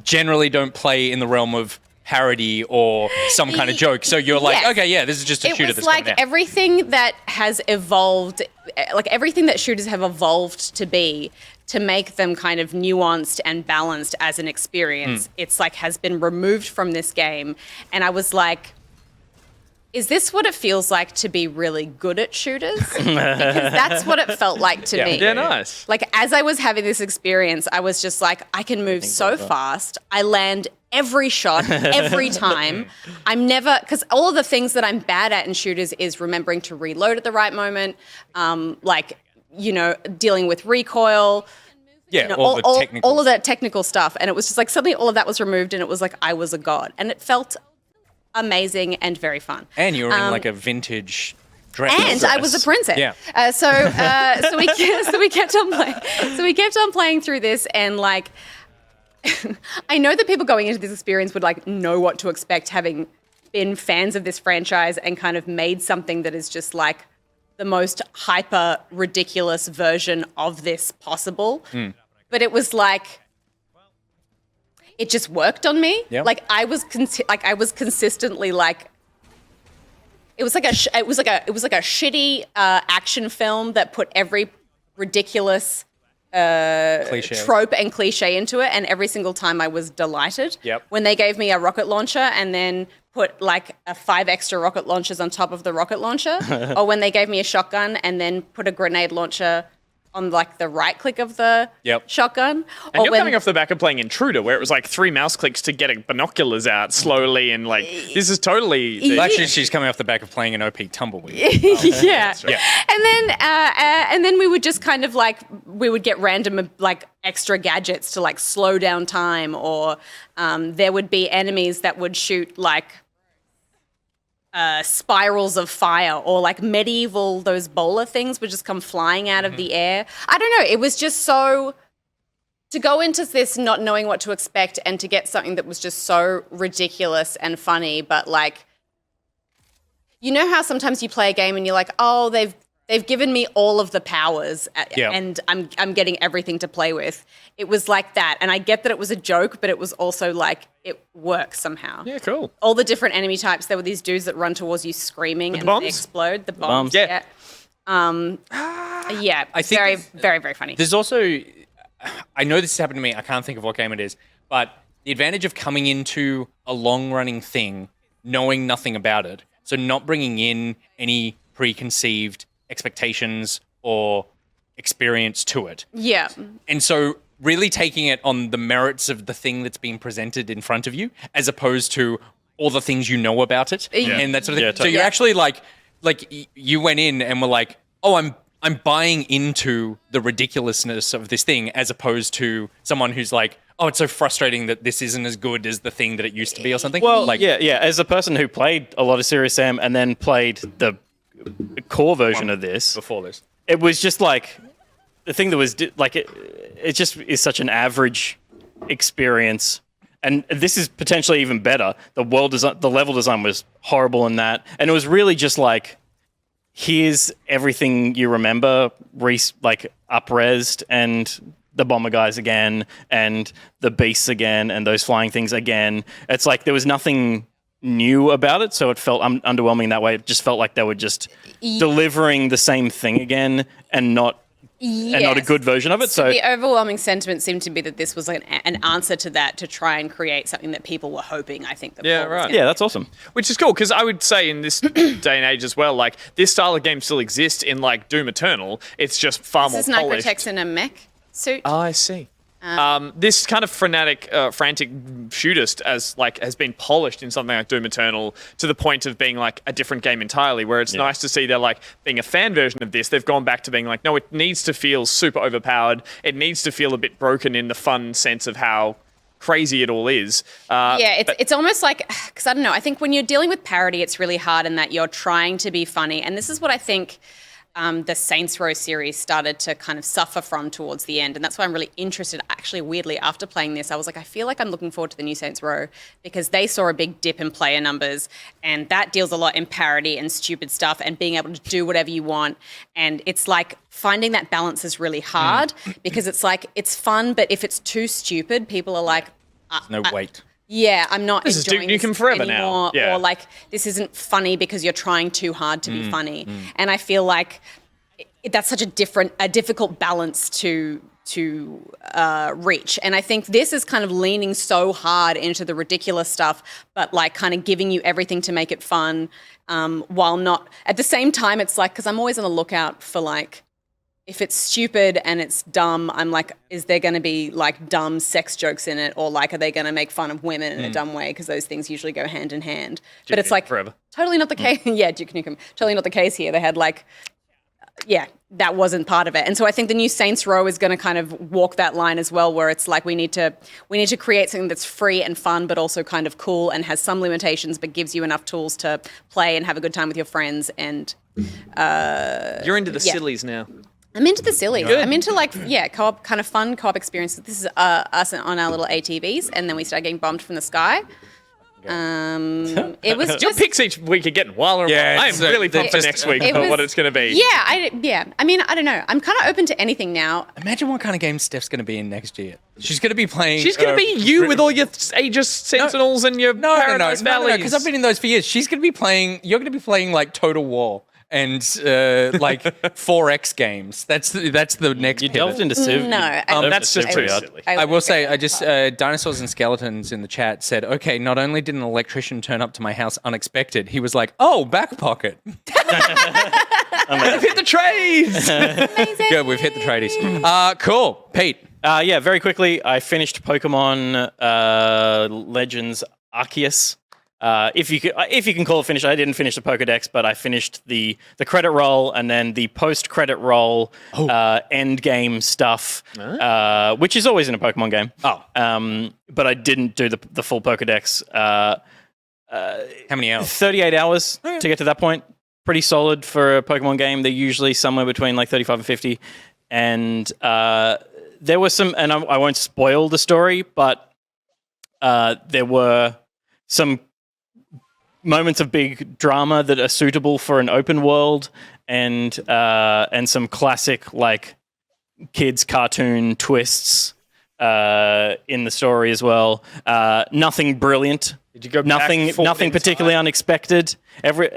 generally don't play in the realm of parody or some kind of joke. So you're like, Yes. okay, yeah, this is just a shooter It was that's like coming out. everything that has evolved, like everything that shooters have evolved to be, to make them kind of nuanced and balanced as an experience. It's like has been removed from this game. And I was like, is this what it feels like to be really good at shooters? Because that's what it felt like to me. Yeah, nice. Like, as I was having this experience, I was just like, I can move so fast. I land every shot, every time. I'm never, because all of the things that I'm bad at in shooters is remembering to reload at the right moment, dealing with recoil. Yeah, all the technical all of that technical stuff. And it was just like suddenly all of that was removed and it was like I was a god. And it felt amazing and very fun. And you were in like a vintage dress. And I was a princess. Yeah. So we kept on playing. So we kept on playing through this, and like, I know that people going into this experience would like know what to expect, having been fans of this franchise and kind of made something that is just like the most hyper ridiculous version of this possible. But it was like, it just worked on me. Yep. Like I was consistently like, it was like a shitty action film that put every ridiculous Cliche. trope and cliche into it, and every single time I was delighted. Yep. When they gave me a rocket launcher and then put like 5 extra rocket launchers on top of the rocket launcher, or when they gave me a shotgun and then put a grenade launcher on like the right click of the shotgun. And you're coming off the back of playing Intruder, where it was like 3 mouse clicks to get binoculars out slowly, and like this is totally. Well, actually, she's coming off the back of playing an OP Tumbleweed. Yeah. Yeah. And then we would just kind of like, we would get random like extra gadgets to like slow down time, or there would be enemies that would shoot like spirals of fire, or like medieval, those bowler things would just come flying out of the air. I don't know. It was just so, to go into this not knowing what to expect and to get something that was just so ridiculous and funny, but like, you know how sometimes you play a game and you're like, oh, they've given me all of the powers and I'm getting everything to play with. It was like that. And I get that it was a joke, but it was also like, it works somehow. Yeah, cool. All the different enemy types, there were these dudes that run towards you screaming and bombs? they explode. The bombs. Yeah. I think very, there's- very, very funny. There's also, I know this has happened to me. I can't think of what game it is, but the advantage of coming into a long-running thing, knowing nothing about it, so not bringing in any preconceived expectations or experience to it. Yeah. And so really taking it on the merits of the thing that's being presented in front of you, as opposed to all the things you know about it and that sort of thing. Yeah, So you're actually like you went in and were like, oh, I'm buying into the ridiculousness of this thing, as opposed to someone who's like, oh, it's so frustrating that this isn't as good as the thing that it used to be or something? Well, yeah. As a person who played a lot of Serious Sam and then played the core version of this, Before this. it was just like the thing that was like it just is such an average experience. And this is potentially even better. The level design was horrible in that, and it was really just like, here's everything you remember, like up-resed, and the bomber guys again, and the beasts again, and those flying things again. It's like there was nothing new about it, so it felt underwhelming that way. It just felt like they were just delivering the same thing again, and not a good version of it. So the overwhelming sentiment seemed to be that this was like an answer to that, to try and create something that people were hoping. I think. Yeah, that's awesome. Which is cool, because I would say in this day and age as well, like, this style of game still exists in, like, Doom Eternal. It's just far more This is polished. Nicrotex in a mech suit. Oh, I see. This kind of frantic shootist has been polished in something like Doom Eternal to the point of being like a different game entirely, where it's nice to see they're like being a fan version of this. They've gone back to being like, no, it needs to feel super overpowered. It needs to feel a bit broken in the fun sense of how crazy it all is. It's almost like, because I don't know, I think when you're dealing with parody, it's really hard in that you're trying to be funny. And this is what I think the Saints Row series started to kind of suffer from towards the end. And that's why I'm really interested. Actually, weirdly, after playing this, I was like, I feel like I'm looking forward to the new Saints Row, because they saw a big dip in player numbers, and that deals a lot in parody and stupid stuff and being able to do whatever you want. And it's like finding that balance is really hard because it's like, it's fun, but if it's too stupid, people are like, no weight. Yeah, I'm not This is enjoying Duke this Nukem Forever anymore, now. Yeah. or like, this isn't funny because you're trying too hard to be funny. And I feel like that's such a difficult balance to reach. And I think this is kind of leaning so hard into the ridiculous stuff, but like kind of giving you everything to make it fun, while not at the same time. It's like, because I'm always on the lookout for like, if it's stupid and it's dumb, I'm like, is there going to be like dumb sex jokes in it? Or like, are they going to make fun of women in a dumb way? Because those things usually go hand in hand. But it's like Forever. totally not the case. Yeah, Duke Nukem. Totally not the case here. They had like, that wasn't part of it. And so I think the new Saints Row is going to kind of walk that line as well, where it's like we need to create something that's free and fun, but also kind of cool and has some limitations, but gives you enough tools to play and have a good time with your friends. And You're into the sillies now. I'm into the silly. I'm into like, co-op, kind of fun co-op experiences. This is us on our little ATVs, and then we start getting bombed from the sky. It was Your just, picks each week are getting wilder. Yeah, I am really pumped for just- next week it for was- what it's going to be. I mean, I don't know. I'm kind of open to anything now. Imagine what kind of game Steph's going to be in next year. She's going to be playing... She's going to be you with all your Aegis Sentinels and your Paradise Valleys. because I've been in those for years. She's going to be playing... You're going to be playing like Total War and like 4X games. That's the next You pivot. delved into Civ. No, That's just too silly. I will say, I just Dinosaurs and Skeletons in the chat said, okay, not only did an electrician turn up to my house unexpected, he was like, oh, back pocket. I've hit the trades. Good, we've hit the tradies. Cool. Pete. Very quickly, I finished Pokemon Legends Arceus. If you can call it finished, I didn't finish the Pokedex, but I finished the credit roll and then the post-credit roll end game stuff, which is always in a Pokemon game. But I didn't do the full Pokedex. How many hours? 38 hours to get to that point. Pretty solid for a Pokemon game. They're usually somewhere between like 35 and 50. And there were some, and I won't spoil the story, but there were some moments of big drama that are suitable for an open world, and some classic like kids cartoon twists in the story as well. Nothing brilliant. Did you go back nothing forward in particularly time? unexpected. Every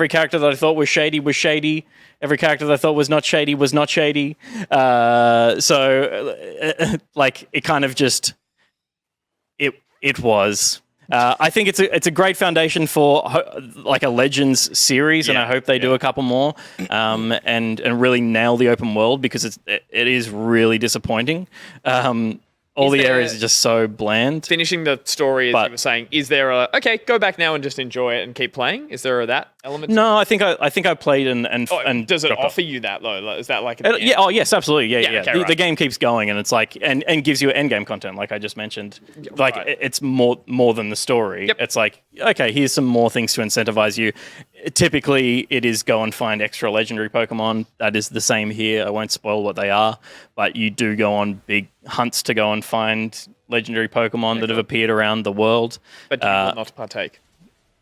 character that I thought was shady. Every character that I thought was not shady was not shady. So like it kind of just it was. I think it's a great foundation for like a Legends series, and I hope they do a couple more and really nail the open world, because it is really disappointing. all Is the there- areas are just so bland. Finishing the story, as But- you were saying, is there a okay? Go back now and just enjoy it and keep playing. Is there that element? No, I think I played and Does it dropped off. offer you that though? Like, is that like at the Yeah. end? Oh, yes, absolutely. Yeah. okay, The right. game keeps going, and it's like and gives you end game content, like I just mentioned. Like right. it's more than the story. Yep. It's like, okay, here's some more things to incentivize you. Typically, it is go and find extra legendary Pokemon. That is the same here. I won't spoil what they are, but you do go on big hunts to go and find legendary Pokemon that have appeared around the world. But do you want not to partake?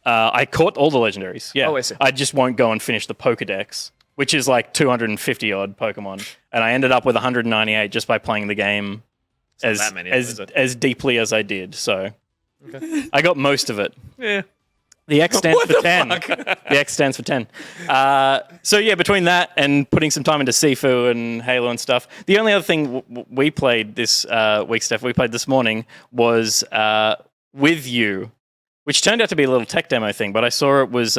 I caught all the legendaries. Yeah. Oh, I see. I just won't go and finish the Pokedex, which is like 250 odd Pokemon, and I ended up with 198 just by playing the game that many, is it? as deeply as I did. So I got most of it. Yeah. The X stands for 10. The X stands for 10. So yeah, between that and putting some time into Sifu and Halo and stuff, the only other thing we played this week, Steph, we played this morning was With You, which turned out to be a little tech demo thing, but I saw it was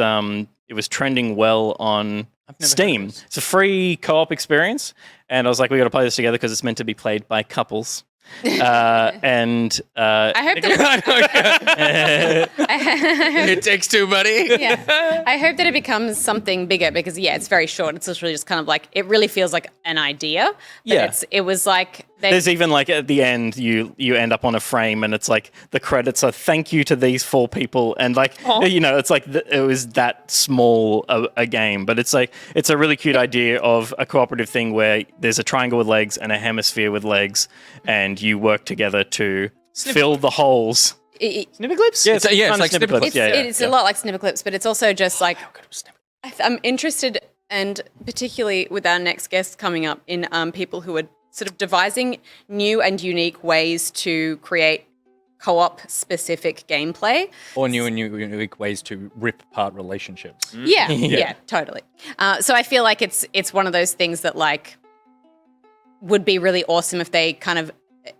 trending well on Steam. It's a free co-op experience, and I was like, we got to play this together because it's meant to be played by couples. And I hope that It takes two, buddy. yeah. I hope that it becomes something bigger because it's very short. It's literally just kind of like it really feels like an idea. But Yeah. it was like there's even like at the end you end up on a frame and it's like the credits are thank you to these 4 people and like it's like it was that small a game, but it's like it's a really cute idea of a cooperative thing where there's a triangle with legs and a hemisphere with legs and you work together to fill the holes. Snipperclips? Yeah, It's like Snipper Snipperclips. Clips. it's a lot like Snipperclips, but it's also just like I'm interested, and particularly with our next guest coming up, in people who are sort of devising new and unique ways to create co-op specific gameplay. Or new and unique ways to rip apart relationships. Yeah, totally. So I feel like it's one of those things that like would be really awesome if they kind of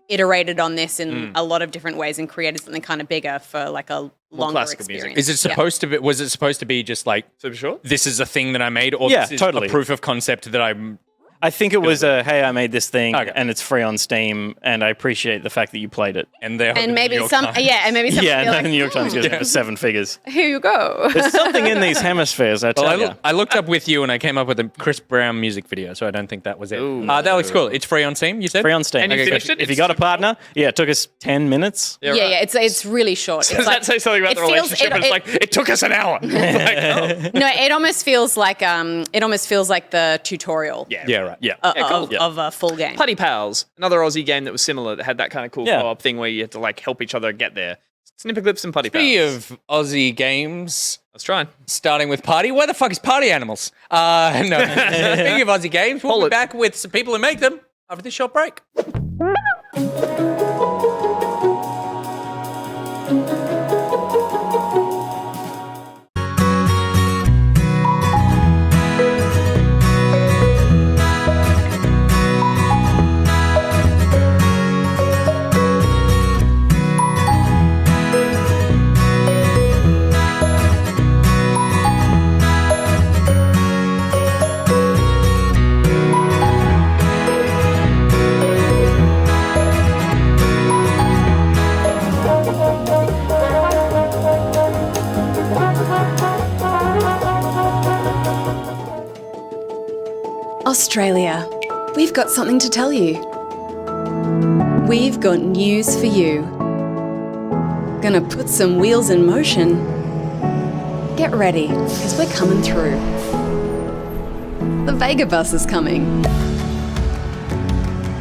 iterated on this in a lot of different ways and created something kind of bigger for like a longer classical music. experience. Is it supposed to be? Was it supposed to be just like Super short? this is a thing that I made, or Yeah, this is totally. a proof of concept that I'm? I think it was hey, I made this thing Okay. and it's free on Steam, and I appreciate the fact that you played it. And there, and maybe some, and maybe some. Yeah, feel and like, the New York Times goes in for 7 figures. Here you go. There's something in these hemispheres, I tell Well, you. I looked up With You and I came up with a Chris Brown music video, so I don't think that was it. Ooh. That looks cool. It's free on Steam, you said? Free on Steam. And you Okay, finished good. it? If you got a partner, it took us 10 minutes. Yeah, Yeah, it's really short. Does It's like, that say something about it the feels- relationship? it- It's like, it took us an hour. Like, oh. no, it almost feels like the tutorial Yeah, right. Yeah. of a full game. Putty Pals, another Aussie game that was similar, that had that kind of cool Yeah. co-op thing where you had to like help each other get there. Snipperclips and Putty Speaking Pals. of Aussie games, I was trying. starting with Party, where the fuck is Party Animals? No. Speaking of Aussie games, we'll be back with some people who make them after this short break. Australia, we've got something to tell you. We've got news for you. Gonna put some wheels in motion. Get ready, because we're coming through. The VegaBus is coming.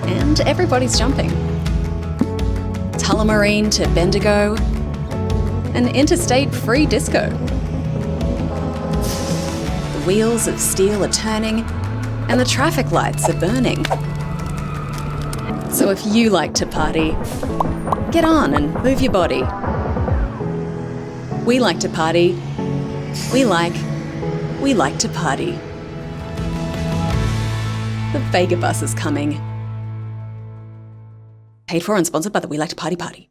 And everybody's jumping. Tullamarine to Bendigo. An interstate free disco. The wheels of steel are turning and the traffic lights are burning. So if you like to party, get on and move your body. We like to party. We like to party. The VegaBus is coming. Paid for and sponsored by the We Like to Party Party.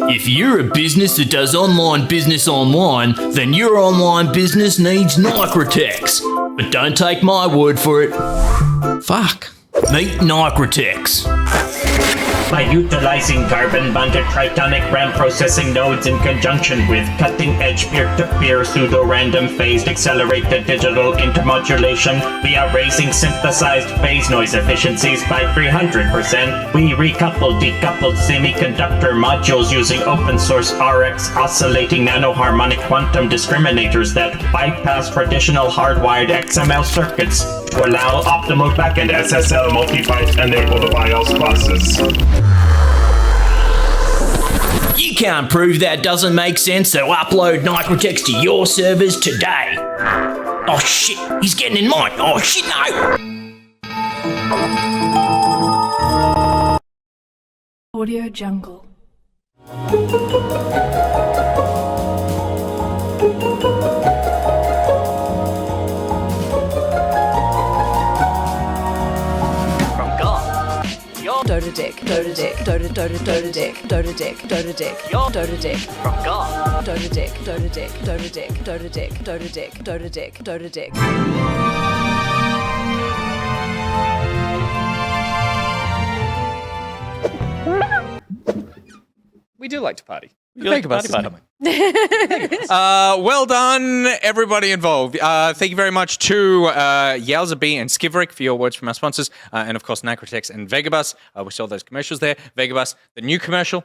If you're a business that does online business online, then your online business needs Nicrotex. But don't take my word for it. Fuck. Meet Nicrotex. By utilizing carbon-bonded tritonic RAM processing nodes in conjunction with cutting-edge peer-to-peer pseudo-random phased accelerated digital intermodulation, we are raising synthesized phase noise efficiencies by 300%. We decoupled semiconductor modules using open-source RX oscillating nanoharmonic quantum discriminators that bypass traditional hardwired XML circuits to allow optimal backend SSL multi-byte enable BIOS classes. You can't prove that doesn't make sense, so upload Nicrotex to your servers today. Oh shit, he's getting in mine. Oh shit, no! Audio Jungle. Dota dick, Dota dick, Dota dick, Dota dick, Dota dick, Dota dick from God. Dota dick, Dota dick, Dota dick, Dota dick, Dota dick, Dota dick, Dota dick. We do like to party. VegaBus is coming. Well done, everybody involved. Thank you very much to YowzaB and Skirovik for your words from our sponsors, and of course Nicrotex and VegaBus. We saw those commercials there. VegaBus, the new commercial,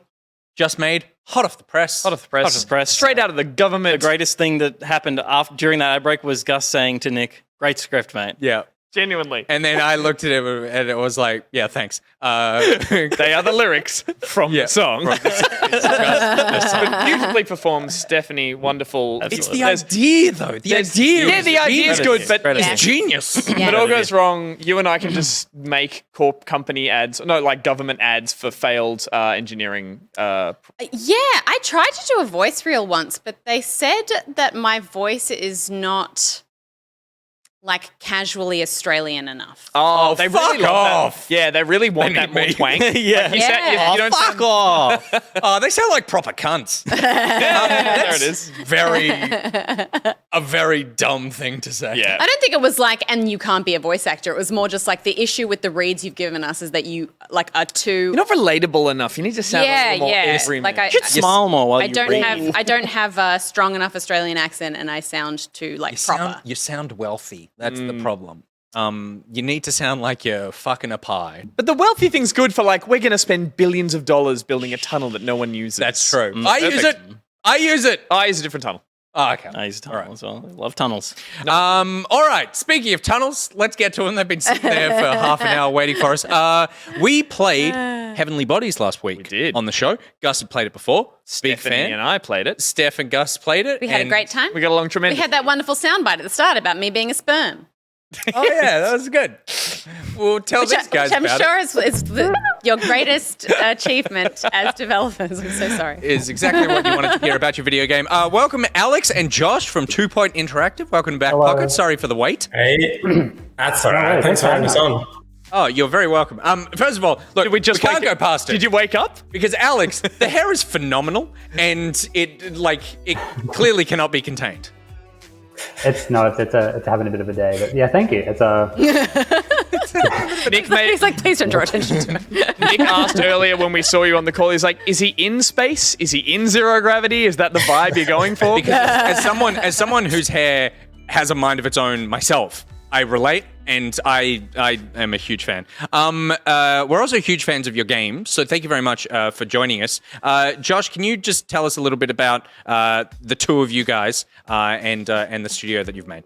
just made, hot off the press. Hot off the press. Straight out of the government. The greatest thing that happened during that ad break was Gus saying to Nick, "Great script, mate." Yeah. Genuinely. And then I looked at it and it was like, yeah, thanks. They are the lyrics from the song. But beautifully performed, Stephanie. Wonderful. It's the idea, though. The idea. Yeah, the idea is good, but it's genius. Yeah. But all goes wrong. You and I can just make company ads, like government ads for failed engineering. Yeah, I tried to do a voice reel once, but they said that my voice is not like casually Australian enough. Oh, they fuck really love off. That. Yeah, they really want that more twang. Yeah. You don't Fuck sound, off. Oh, they sound like proper cunts. there it is. A very dumb thing to say. Yeah. I don't think it was like, and you can't be a voice actor. It was more just like the issue with the reads you've given us is that you like are too. You're not relatable enough. You need to sound a little more everyman. Like I Smile more while you read. I don't have a strong enough Australian accent, and I sound too like proper. You sound wealthy. That's the problem. You need to sound like you're fucking a pie. But the wealthy thing's good for like, we're going to spend billions of dollars building a tunnel that no one uses. That's true. I use it. I use a different tunnel. Oh, okay. I use a tunnel as well. I love tunnels. All right. Speaking of tunnels, let's get to them. They've been sitting there for half an hour waiting for us. We played Heavenly Bodies last week. We did. On the show. Gus had played it before. Big Stephanie fan. and I played it. Steph and Gus played it. We had a great time. We got along We tremendously. had that wonderful soundbite at the start about me being a sperm. Oh, yeah. That was good. We'll tell these guys Which I'm about sure it. is your greatest achievement as developers. I'm so sorry. Is exactly what you wanted to hear about your video game. Welcome, Alex and Josh from 2 Point Interactive. Welcome back, Pocket. Sorry for the wait. Hey, that's all right. Thanks for having us on. Oh, you're very welcome. First of all, look, we can't go past it. Did you wake up? Because Alex, the hair is phenomenal, and it clearly cannot be contained. It's having a bit of a day, but yeah, thank you. It's Nick, He's like, please don't draw attention to me. Nick asked earlier when we saw you on the call, he's like, is he in space? Is he in zero gravity? Is that the vibe you're going for? Because as someone whose hair has a mind of its own myself, I relate, and I am a huge fan. We're also huge fans of your game, so thank you very much for joining us. Josh, can you just tell us a little bit about the two of you guys and the studio that you've made?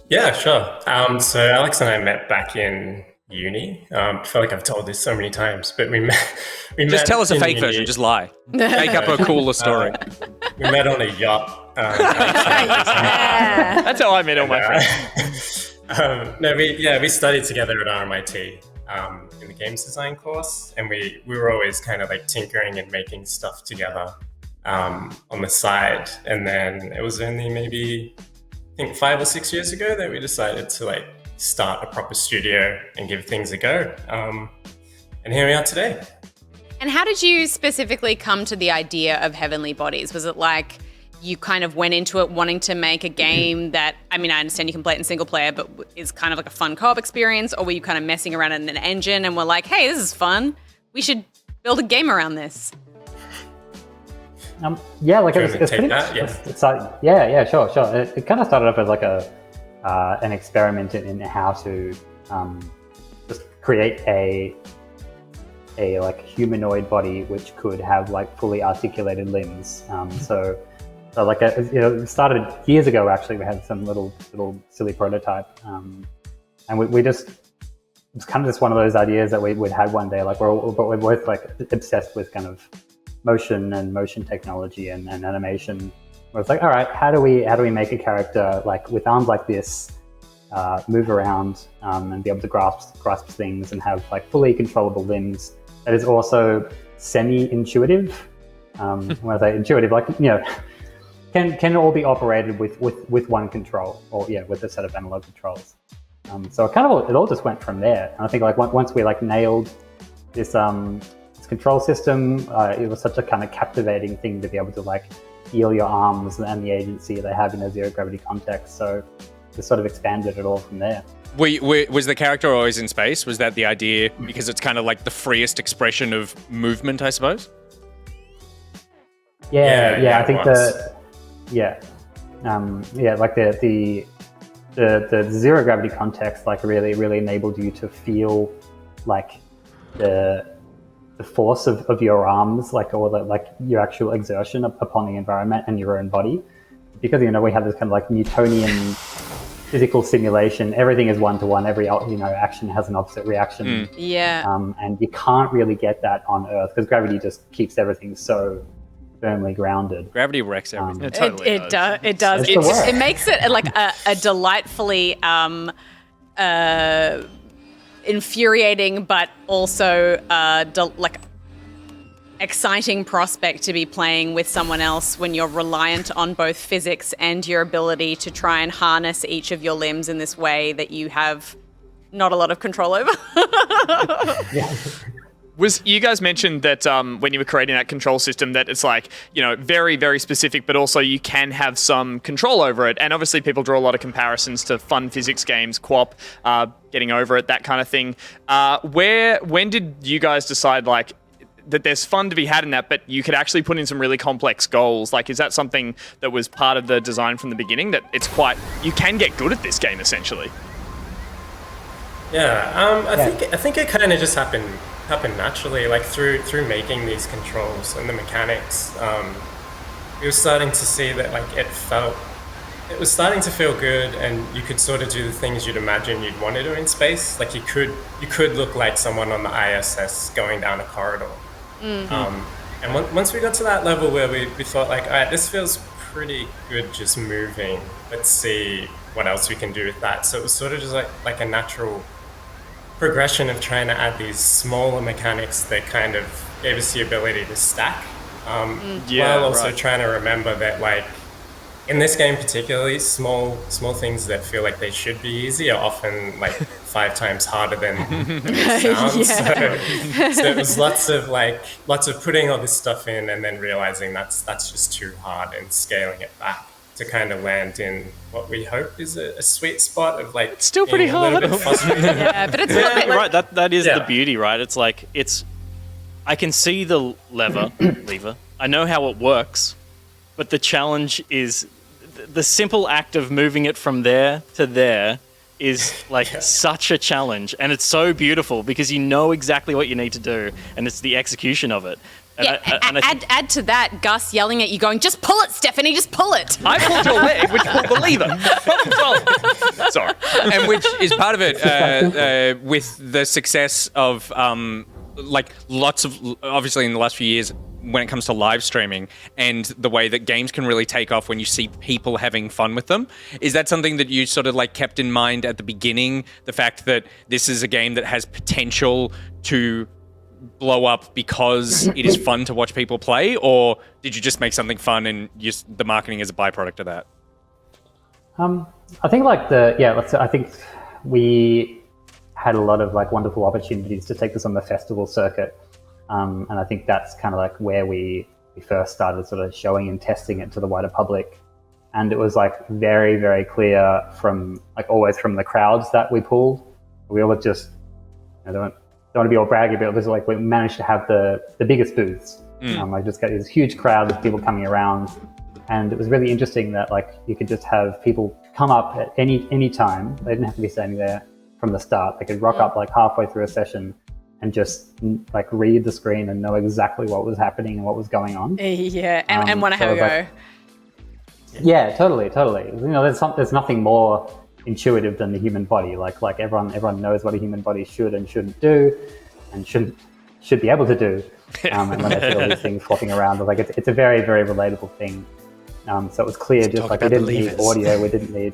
Yeah, sure. So Alex and I met back in uni. I feel like I've told this so many times, but we met. Just tell us a fake version. Just lie. Make up a cooler story. We met on a yacht. That's how I met all my friends. We studied together at RMIT in the games design course, and we were always kind of like tinkering and making stuff together on the side. And then it was only maybe I think 5 or 6 years ago that we decided to like start a proper studio and give things a go. And here we are today. And how did you specifically come to the idea of Heavenly Bodies? Was it like you kind of went into it wanting to make a game that, I mean, I understand you can play it in single player, but is kind of like a fun co-op experience, or were you kind of messing around in an engine and were like, hey, this is fun. We should build a game around this? Yeah, like it's take pretty that? much, it's like, yeah, sure. It kind of started off as like an experiment in how to just create a like humanoid body which could have like fully articulated limbs. So like it started years ago. Actually, we had some little silly prototype, and we just, it's kind of just one of those ideas that we'd had one day. Like we're both like obsessed with kind of motion technology and animation. Where it's like, all right, how do we make a character like with arms like this, move around and be able to grasp things and have like fully controllable limbs that is also semi-intuitive. When I say intuitive, like, you know, can all be operated with one control, or with a set of analog controls. So it all just went from there. And I think like once we like nailed this control system, it was such a kind of captivating thing to be able to like feel your arms and the agency they have in a zero gravity context. So just sort of expanded it all from there. Was the character always in space? Was that the idea? Because it's kind of like the freest expression of movement, I suppose. Yeah. I think like the zero gravity context like really enabled you to feel like the force of your arms, like, or like your actual exertion upon the environment and your own body, because we have this kind of like Newtonian physical simulation. Everything is one-to-one. Every action has an opposite reaction. And you can't really get that on Earth because gravity just keeps everything so firmly grounded. Gravity wrecks everything. It totally does. It does. It makes it like a delightfully infuriating, but also like exciting prospect to be playing with someone else when you're reliant on both physics and your ability to try and harness each of your limbs in this way that you have not a lot of control over. You guys mentioned that when you were creating that control system that it's like, very, very specific, but also you can have some control over it. And obviously people draw a lot of comparisons to fun physics games, co-op, getting over it, that kind of thing. When did you guys decide like that there's fun to be had in that, but you could actually put in some really complex goals? Like, is that something that was part of the design from the beginning, that you can get good at this game essentially? Yeah, I think it kind of just happened naturally, like through making these controls and the mechanics. We were starting to see that like it was starting to feel good, and you could sort of do the things you'd imagine you'd want to do in space. Like you could look like someone on the ISS going down a corridor. And once we got to that level where we thought like, all right, this feels pretty good just moving. Let's see what else we can do with that. So it was sort of just like a natural progression of trying to add these smaller mechanics that kind of gave us the ability to stack, while also trying to remember that like in this game particularly, small things that feel like they should be easy are often like 5 times harder than it sounds. So it was lots of putting all this stuff in and then realizing that's just too hard and scaling it back to kind of land in what we hope is a sweet spot of like, it's still pretty hard. But it's a little bit right. That is the beauty, right? It's like I can see the lever. I know how it works, but the challenge is the simple act of moving it from there to there is like such a challenge, and it's so beautiful because you know exactly what you need to do, and it's the execution of it. Add to that Gus yelling at you going, just pull it, Stephanie, just pull it. I pulled your leg, which pulled the lever. Sorry. And which is part of it with the success of like lots of, obviously in the last few years, when it comes to live streaming and the way that games can really take off when you see people having fun with them. Is that something that you sort of like kept in mind at the beginning? The fact that this is a game that has potential to blow up because it is fun to watch people play, or did you just make something fun and just the marketing is a byproduct of that? I think I think we had a lot of like wonderful opportunities to take this on the festival circuit. And I think that's kind of like where we first started sort of showing and testing it to the wider public. And it was like very, very clear from like always from the crowds that we pulled. We always just, don't want to be all braggy, but it was like we managed to have the biggest booths. Like just get these huge crowds of people coming around. And it was really interesting that like you could just have people come up at any time. They didn't have to be standing there from the start. They could rock up like halfway through a session and just like read the screen and know exactly what was happening and what was going on. Yeah, and want to have a go. Yeah, totally. There's nothing more intuitive than the human body. Like everyone knows what a human body should and shouldn't do, and should be able to do. And when they see all these things flopping around, like it's a very, very relatable thing. So it was clear, just like we didn't need audio, we didn't need.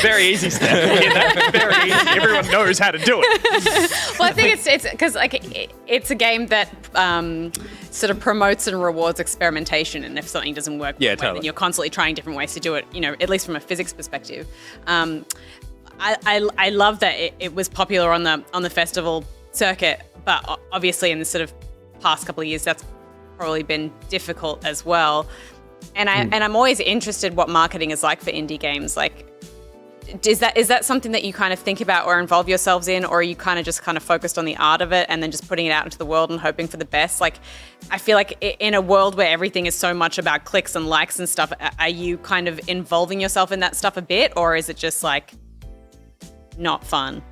Very easy step. Very easy. Everyone knows how to do it. Well, I think it's because like it's a game that sort of promotes and rewards experimentation, and if something doesn't work, then you're constantly trying different ways to do it. At least from a physics perspective. I love that it was popular on the festival circuit, but obviously in the sort of past couple of years, that's probably been difficult as well. And I'm always interested what marketing is like for indie games. Like, is that something that you kind of think about or involve yourselves in, or are you kind of focused on the art of it and then just putting it out into the world and hoping for the best? Like, I feel like in a world where everything is so much about clicks and likes and stuff, are you kind of involving yourself in that stuff a bit, or is it just like not fun?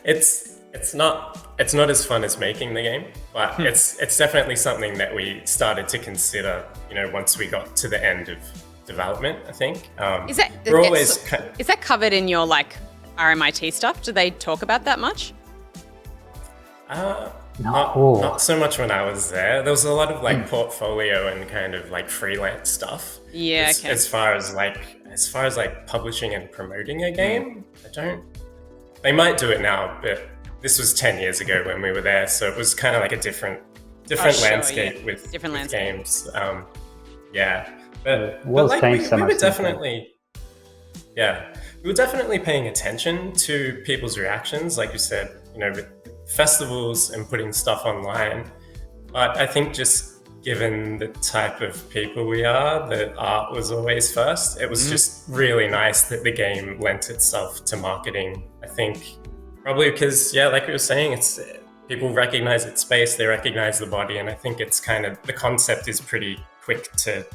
It's not as fun as making the game, but it's definitely something that we started to consider, once we got to the end of development, I think. Is that covered in your like RMIT stuff? Do they talk about that much? Not so much when I was there. There was a lot of like portfolio and kind of like freelance stuff. Yeah. As far as like publishing and promoting a game, they might do it now, but this was 10 years ago when we were there, so it was kind of like a different landscape with games. But like we were definitely paying attention to people's reactions, like you said, with festivals and putting stuff online. But I think just given the type of people we are, the art was always first. It was just really nice that the game lent itself to marketing. I think probably because, like we were saying, it's people recognize its space, they recognize the body, and I think it's kind of, the concept is pretty quick to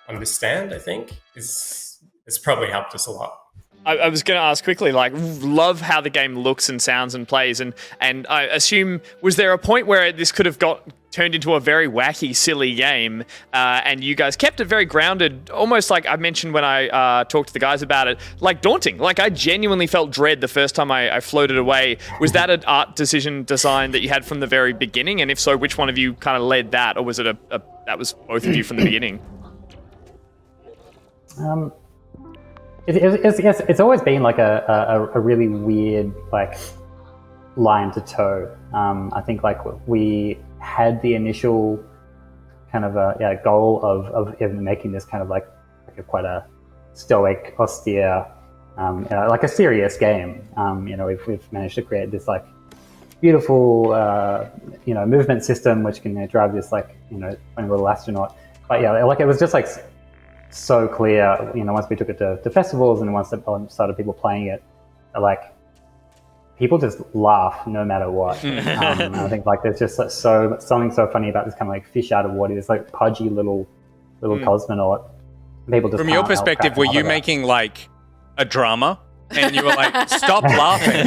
understand, I think. It's probably helped us a lot. I was going to ask quickly, like, love how the game looks and sounds and plays, and I assume, was there a point where this could have turned into a very wacky, silly game, and you guys kept it very grounded, almost like I mentioned when I talked to the guys about it, like daunting. Like, I genuinely felt dread the first time I floated away. Was that an art design that you had from the very beginning? And if so, which one of you kind of led that, or was it that was both of you from the beginning? It's always been like a really weird like line to toe. I think like we had the initial kind of goal of making this kind of like quite a stoic, austere, like a serious game. We've managed to create this like beautiful movement system which can drive this like funny little astronaut. But like it was just like so clear, once we took it to festivals and once started people playing it, like people just laugh no matter what. And I think like there's just like something so funny about this kind of like fish out of water, this like pudgy little cosmonaut. People just from your perspective, were you making like a drama? And you were like, stop laughing.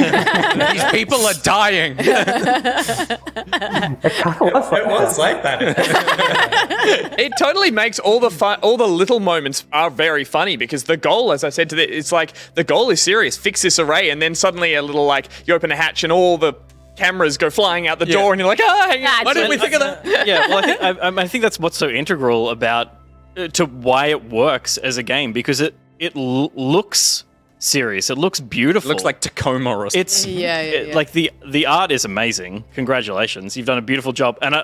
These people are dying. It was like that. It totally makes all the little moments are very funny, because the goal, as I said it's like the goal is serious. Fix this array, and then suddenly a little like you open a hatch and all the cameras go flying out the door, and you're like, hang on, why didn't we think of that? Yeah, well, I think that's what's so integral about to why it works as a game, because it looks serious. It looks beautiful. It looks like Tacoma or something. It's like the art is amazing. Congratulations, you've done a beautiful job. And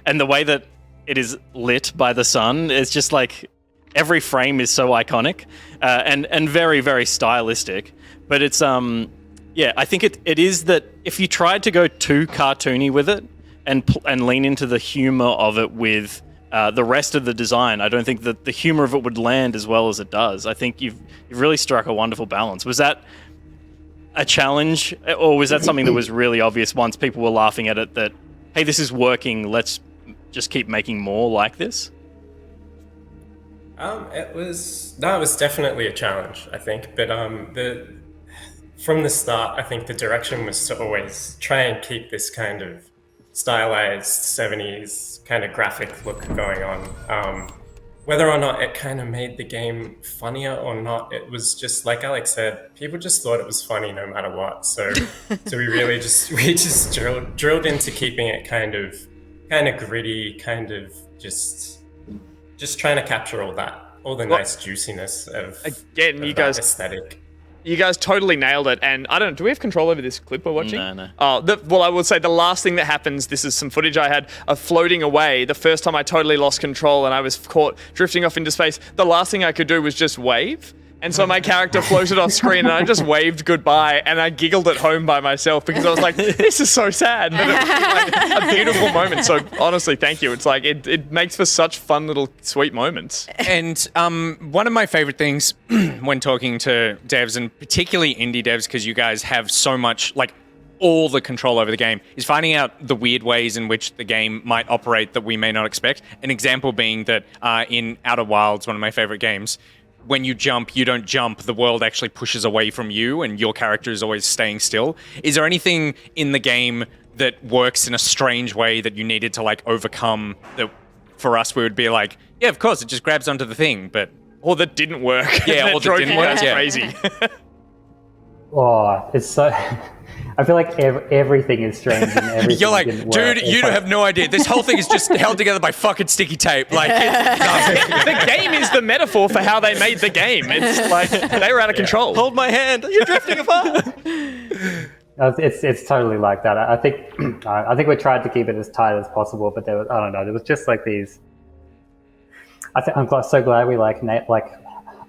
and the way that it is lit by the sun, it's just like every frame is so iconic and very, very stylistic. But it's I think it is that if you tried to go too cartoony with it and lean into the humor of it with the rest of the design, I don't think that the humor of it would land as well as it does. I think you've really struck a wonderful balance. Was that a challenge, or was that something that was really obvious once people were laughing at it that, hey, this is working, let's just keep making more like this? It was definitely a challenge, I think. But from the start, I think the direction was to always try and keep this kind of stylized 70s kind of graphic look going on. Whether or not it kind of made the game funnier or not, it was just, like Alex said, people just thought it was funny no matter what. So we really just drilled into keeping it kind of gritty, kind of just trying to capture all the nice juiciness of you guys aesthetic. You guys totally nailed it, and I don't. Do we have control over this clip we're watching? No. Well, I would say the last thing that happens. This is some footage I had of floating away. The first time I totally lost control and I was caught drifting off into space. The last thing I could do was just wave. And so my character floated off screen and I just waved goodbye and I giggled at home by myself because I was like, this is so sad. But it was like a beautiful moment. So honestly, thank you. It's like, it makes for such fun little sweet moments. And one of my favorite things when talking to devs, and particularly indie devs, because you guys have so much, like, all the control over the game, is finding out the weird ways in which the game might operate that we may not expect. An example being that in Outer Wilds, one of my favorite games, when you jump, you don't jump. The world actually pushes away from you and your character is always staying still. Is there anything in the game that works in a strange way that you needed to, like, overcome that for us we would be like, yeah, of course, it just grabs onto the thing, but... Or that didn't work. Yeah, or that didn't work. That's yeah. crazy. Oh, it's so... I feel like everything is strange and everything You're like, didn't work. dude, It's you like, have no idea. This whole thing is just held together by fucking sticky tape. Like, The game is the metaphor for how they made the game. It's like, they were out of control. Hold my hand. You're drifting apart. It's totally like that. I think we tried to keep it as tight as possible, but there was, I don't know, there was just like these. I'm so glad we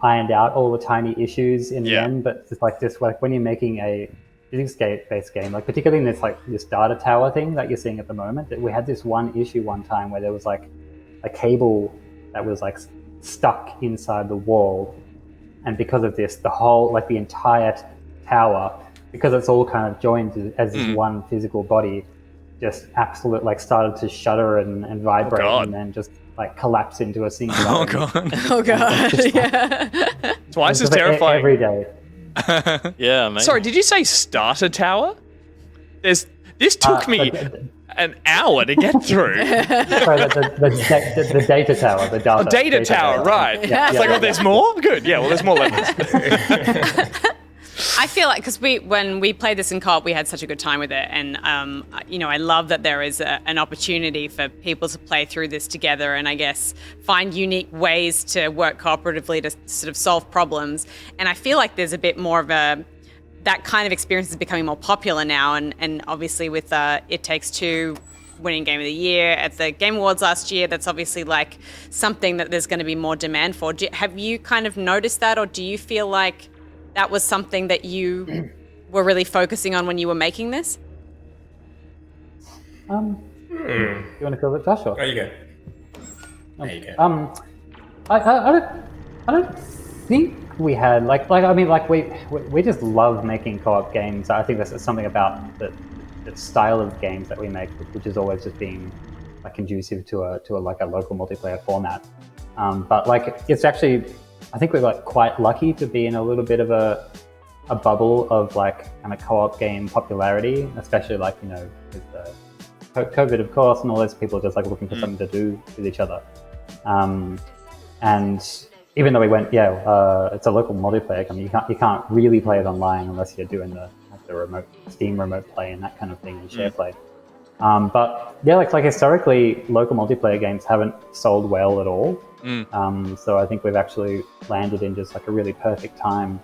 ironed out all the tiny issues in the end. But it's like when you're making a physics-based game, like particularly in this data tower thing that you're seeing at the moment, that we had this one issue one time where there was like a cable that was like stuck inside the wall, and because of this, the whole, like the entire tower, because it's all kind of joined as this one physical body, just absolutely like started to shudder and vibrate, and then just like collapse into a single. oh god. Oh god. Yeah. Twice as like terrifying. every day. Yeah, man. Sorry, did you say starter tower? This took me an hour to get through. Sorry, the data tower, the data. Data tower, right. It's like, there's more? Good, yeah, well, there's more levels. I feel like, because when we played this in co-op, we had such a good time with it, and I love that there is an opportunity for people to play through this together, and I guess find unique ways to work cooperatively to sort of solve problems. And I feel like there's a bit more of that kind of experience is becoming more popular now, and obviously with It Takes Two winning Game of the Year at the Game Awards last year, that's obviously like something that there's going to be more demand for. Have you kind of noticed that, or do you feel like that was something that you were really focusing on when you were making this? You want to fill it, Josh? Or? There you go. There you go. I don't think we had we just love making co-op games. I think that's something about the style of games that we make, which is always just being like conducive to a local multiplayer format. But like it's actually, I think we're like quite lucky to be in a little bit of a bubble of like kind of co-op game popularity, especially like, you know, with the COVID, of course, and all those people just like looking for something to do with each other. And even though we went, it's a local multiplayer game, you can't really play it online unless you're doing the remote Steam remote play and that kind of thing, and share play. But yeah, like historically, local multiplayer games haven't sold well at all. So I think we've actually landed in just like a really perfect time.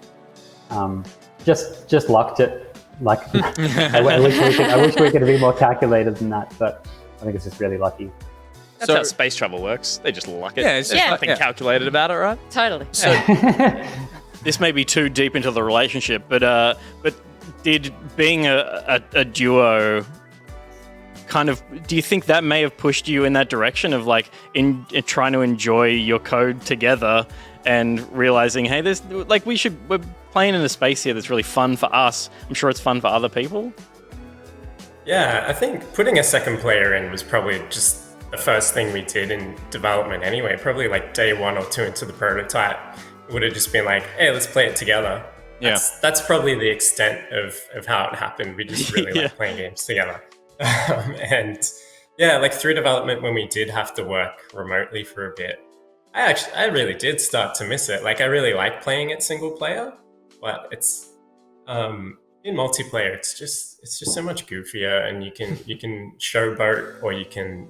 Just lucked it. Like I wish we could be more calculated than that, but I think it's just really lucky. That's how space travel works. They just luck it. Yeah, it's There's just nothing calculated about it, right? Totally. So this may be too deep into the relationship, but did being a duo kind of, do you think that may have pushed you in that direction of like in trying to enjoy your code together and realizing, hey, there's like we're playing in a space here that's really fun for us. I'm sure it's fun for other people. Yeah, I think putting a second player in was probably just the first thing we did in development anyway. Probably like day 1 or 2 into the prototype, it would have just been like, hey, let's play it together. Yeah. That's probably the extent of how it happened. We just really like playing games together. And yeah, like through development, when we did have to work remotely for a bit, I really did start to miss it. Like I really like playing it single player, but it's in multiplayer, it's just so much goofier, and you can showboat, or you can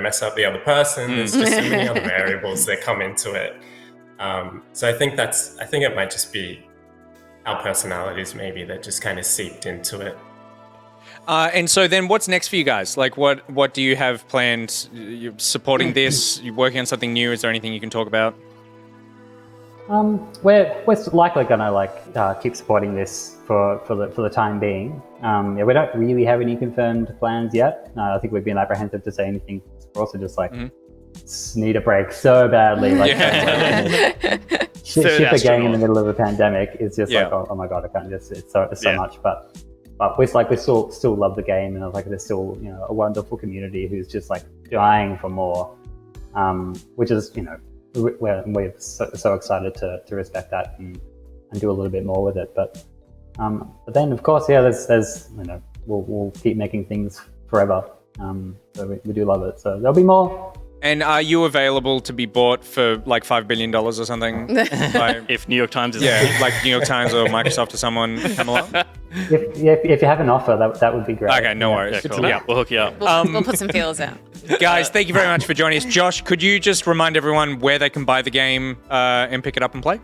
mess up the other person. There's just so many other variables that come into it. So I think it might just be our personalities maybe that just kind of seeped into it. And so then what's next for you guys? Like what do you have planned? You're supporting this? You're working on something new? Is there anything you can talk about? We're likely gonna keep supporting this for the time being. We don't really have any confirmed plans yet. I think we've been apprehensive to say anything. We're also just like need a break so badly. Like ship a gang in the middle of a pandemic is just like oh my god, I can't just it's so much. But we still love the game, and like there's still a wonderful community who's just like dying for more, which is we're so excited to respect that and do a little bit more with it. But then of course there's we'll keep making things forever. So we do love it. So there'll be more. And are you available to be bought for like $5 billion or something? If New York Times is like New York Times or Microsoft or someone come along? If you have an offer, that would be great. Okay, no worries. Yeah, cool. We'll hook you up. We'll put some feelers out. Guys, thank you very much for joining us. Josh, could you just remind everyone where they can buy the game and pick it up and play?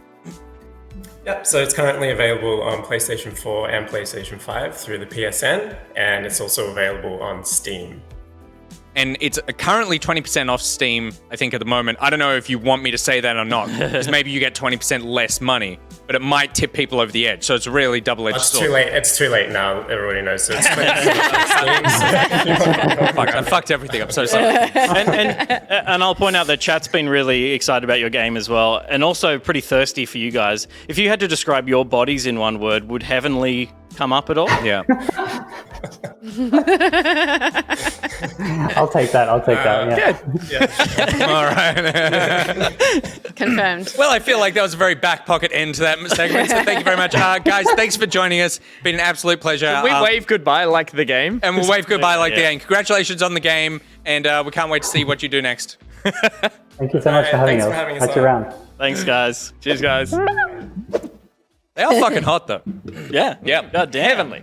Yep, so it's currently available on PlayStation 4 and PlayStation 5 through the PSN, and it's also available on Steam. And it's currently 20% off Steam, I think, at the moment. I don't know if you want me to say that or not, because maybe you get 20% less money, but it might tip people over the edge. So it's a really double-edged sword. Too late. It's too late now. Everybody knows. So it's 20% Fuck, I fucked everything up. So sorry. And I'll point out that chat's been really excited about your game as well, and also pretty thirsty for you guys. If you had to describe your bodies in one word, would heavenly come up at all? Yeah. I'll take that. Yeah. All right. Confirmed. Well, I feel like that was a very back pocket end to that segment, so thank you very much. Guys, thanks for joining us. Been an absolute pleasure. We wave goodbye like the game. And we'll wave goodbye like the game. Congratulations on the game, and we can't wait to see what you do next. Thank you so much for having us. Catch you around. Thanks, guys. Cheers, guys. They are fucking hot, though. Yeah. God damn. Heavenly.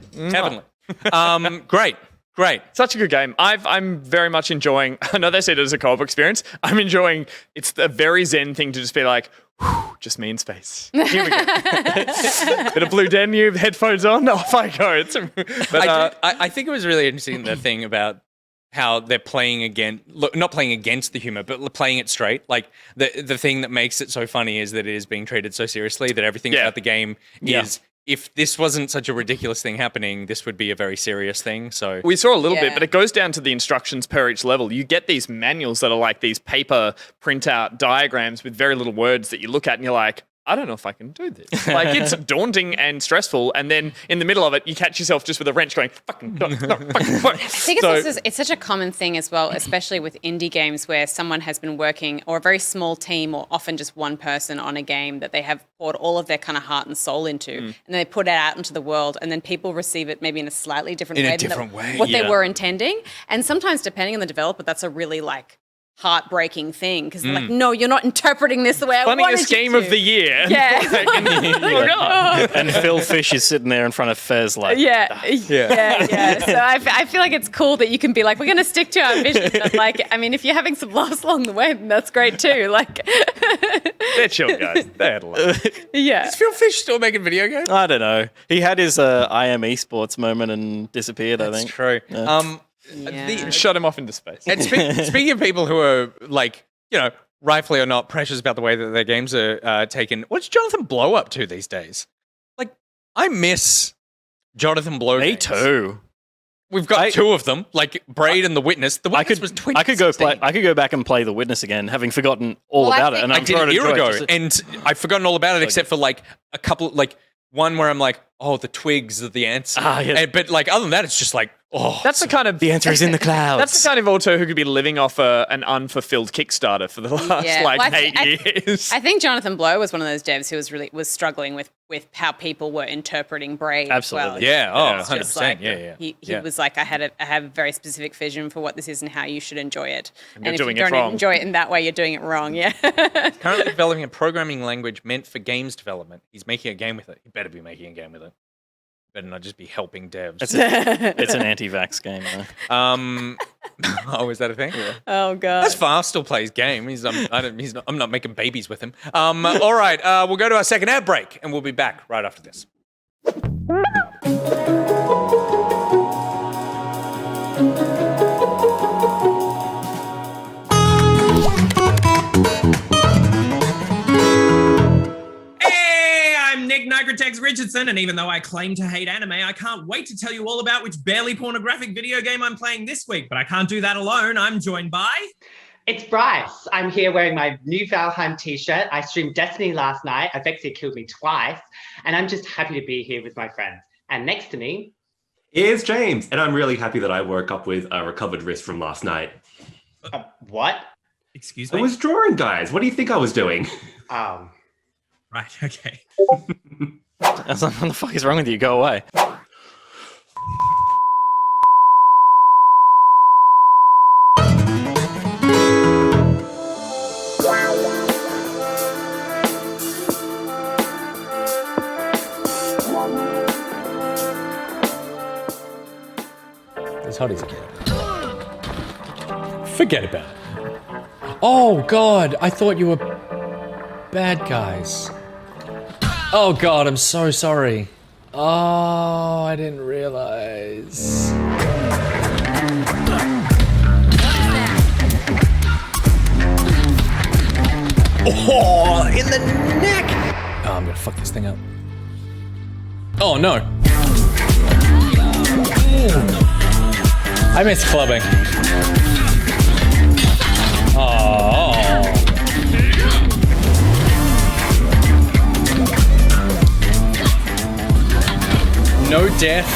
Great. Such a good game. I'm very much enjoying. I know they said it was a co-op experience. I'm enjoying. It's a very zen thing to just be like, just me in space. Here we go. Bit of Blue Danube, headphones on, off I go. I think it was really interesting, the thing about how they're not playing against the humor, but playing it straight. Like the thing that makes it so funny is that it is being treated so seriously that everything about the game is. If this wasn't such a ridiculous thing happening, this would be a very serious thing. So we saw a little bit, but it goes down to the instructions per each level. You get these manuals that are like these paper printout diagrams with very little words that you look at and you're like, I don't know if I can do this. Like, it's daunting and stressful. And then in the middle of it, you catch yourself just with a wrench going, fucking. I think it's such a common thing as well, especially with indie games where someone has been working, or a very small team, or often just one person on a game that they have poured all of their kind of heart and soul into, and they put it out into the world, and then people receive it maybe in a slightly different way than what they were intending. And sometimes, depending on the developer, that's a really heartbreaking thing, because they're like, no, you're not interpreting this the way I wanted you to. Funniest game of the year. Yeah. Oh, God. And Phil Fish is sitting there in front of Fez like, yeah. So I feel like it's cool that you can be like, we're going to stick to our vision. But if you're having some laughs along the way, then that's great too. They're chill guys. They had a laugh. Yeah. Is Phil Fish still making video games? I don't know. He had his I am esports moment and disappeared, I think. That's true. Yeah. Shut him off into space. And speaking of people who are rightfully or not precious about the way that their games are taken, what's Jonathan Blow up to these days? I miss Jonathan Blow Me games. too. We've got two of them, like Braid and The Witness. The Witness was 2016. I could go back and play The Witness again, having forgotten all about it. And I I'm did trying a to year enjoy ago, it. and I've forgotten all about it except for like a couple, like one where I'm like, oh, the twigs are the answer. Yeah. But like other than that, it's just like, oh. That's the kind of The answer is in the clouds. That's the kind of author who could be living off an unfulfilled Kickstarter for the last Yeah, well, 8 years. I think Jonathan Blow was one of those devs who was struggling with how people were interpreting Braid. Absolutely. As well. Yeah, oh, It's 100%. just like, Yeah. He Yeah. was like, I have a very specific vision for what this is and how you should enjoy it. And you're if doing you it don't wrong. enjoy it in that way, you're doing it wrong. Yeah. Currently developing a programming language meant for games development. He's making a game with it. He better be making a game with it. Better not just be helping devs. It's an anti-vax game, though. Oh, is that a thing? Yeah. Oh god. That's fine. I'll still play his game. I'm not making babies with him. All right. We'll go to our second ad break, and we'll be back right after this. Hey, I'm Nick Nicrotex Richardson, and even though I claim to hate anime, I can't wait to tell you all about which barely pornographic video game I'm playing this week. But I can't do that alone. I'm joined by... It's Bryce. I'm here wearing my new Valheim t-shirt. I streamed Destiny last night. Vexia killed me twice. And I'm just happy to be here with my friends. And next to me... Here's James. And I'm really happy that I woke up with a recovered wrist from last night. What? Excuse me? I was drawing, guys. What do you think I was doing? Right, okay. That's not, what the fuck is wrong with you? Go away. As hot as you can. Forget about it. Oh, God. I thought you were bad guys. Oh, God. I'm so sorry. Oh, I didn't realize. Oh, in the neck. Oh, I'm going to fuck this thing up. Oh, no. I miss clubbing. Oh. No death,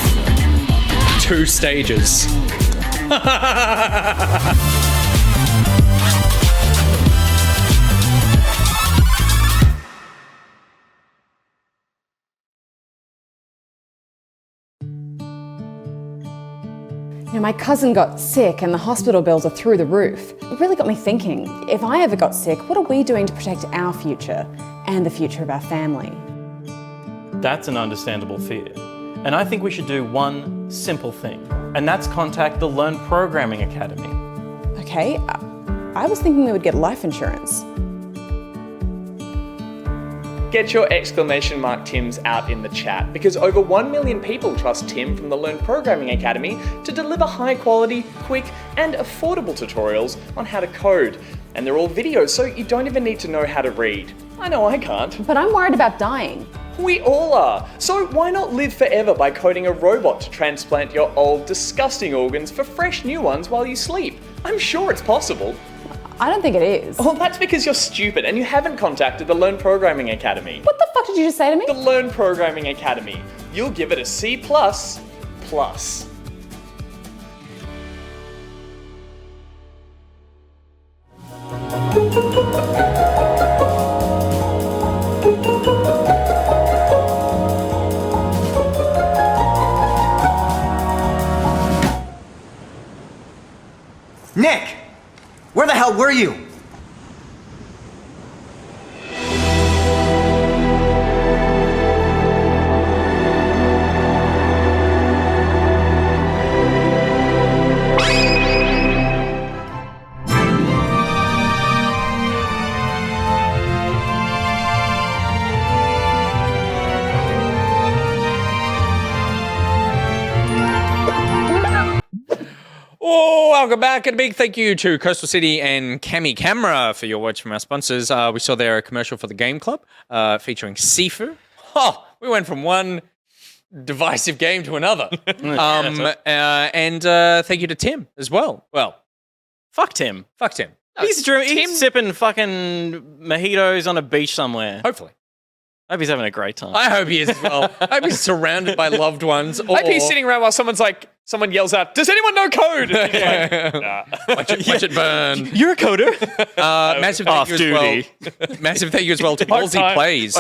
2 stages. You know, my cousin got sick and the hospital bills are through the roof. It really got me thinking, if I ever got sick, what are we doing to protect our future and the future of our family? That's an understandable fear. And I think we should do one simple thing, and that's contact the Learn Programming Academy. Okay, I was thinking we would get life insurance. Get your exclamation mark Tims out in the chat, because over 1 million people trust Tim from the Learn Programming Academy to deliver high quality, quick and affordable tutorials on how to code. And they're all videos, so you don't even need to know how to read. I know I can't. But I'm worried about dying. We all are. So why not live forever by coding a robot to transplant your old, disgusting organs for fresh new ones while you sleep? I'm sure it's possible. I don't think it is. Well, that's because you're stupid and you haven't contacted the Learn Programming Academy. What the fuck did you just say to me? The Learn Programming Academy. You'll give it a C++. Nick! Where the hell were you? Oh, welcome back, and a big thank you to Coastal City and CamyCamera for your words from our sponsors. We saw their commercial for the Game Club featuring Sifu. Oh, we went from one divisive game to another. And thank you to Tim as well. Well, fuck Tim. Fuck Tim. He's sipping fucking mojitos on a beach somewhere. Hopefully. I hope he's having a great time. I hope he is as well. I hope he's surrounded by loved ones. I hope he's sitting around while someone yells out, "Does anyone know code?" And he's like, nah. Watch it burn. You're a coder. Massive thank you as well. Massive thank you as well to Wolsey Plays.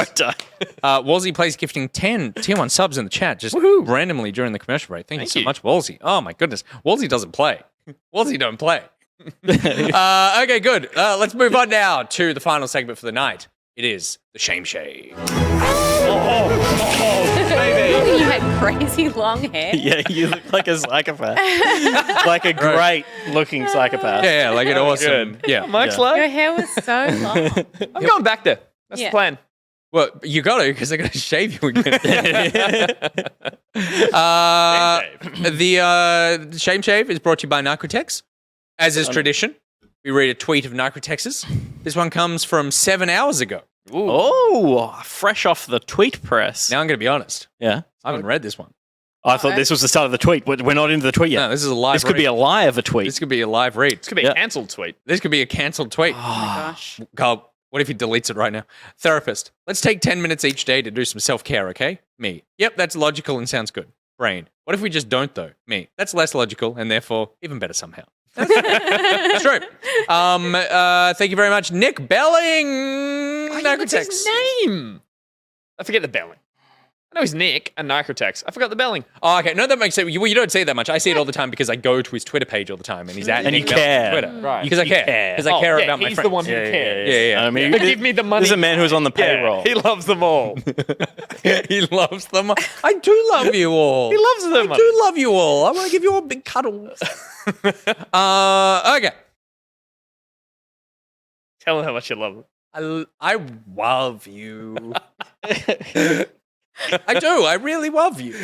Wolsey Plays gifting 10 tier 1 subs in the chat just randomly during the commercial break. Thank you so much, Wolsey. Oh my goodness. Wolsey doesn't play. Wolsey don't play. Okay, good. Let's move on now to the final segment for the night. It is the Shame Shave. You had crazy long hair. Yeah, you look like a psychopath. Like a great looking psychopath. Yeah, like an awesome. Yeah. Mike's live. Your hair was so long. I'm going back there. That's the plan. Well, you got to because they're going to shave you again. The Shame Shave is brought to you by Nicrotex. As is tradition, we read a tweet of Nicrotex's. This one comes from 7 hours ago. Ooh. Oh, fresh off the tweet press. Now I'm going to be honest. Yeah. I haven't read this one. I thought this was the start of the tweet. We're not into the tweet yet. No, this is a live This could be a live tweet. This could be a live read. This could be a cancelled tweet. This could be a cancelled tweet. Oh my gosh. Carl, what if he deletes it right now? Therapist, let's take 10 minutes each day to do some self-care, okay? Me. Yep, that's logical and sounds good. Brain. What if we just don't, though? Me. That's less logical and therefore even better somehow. That's true. Thank you very much, Nick Belling. What's his name? I forget the Belling. I know he's Nick and Nicrotex. I forgot the Belling. Oh, okay. No, that makes sense. You don't see that much. I see it all the time because I go to his Twitter page all the time and he's at And Nick you Belling care. on Twitter. Right. Because I care. Because I care about my friends. He's the one who cares. Yeah. I mean, Give me the money. This is a man who's on the payroll. He loves them all. He loves them. I do love you all. He loves them. I do love you all. I want to give you all big cuddles. Okay. Tell him how much you love him. I love you. I do. I really love you.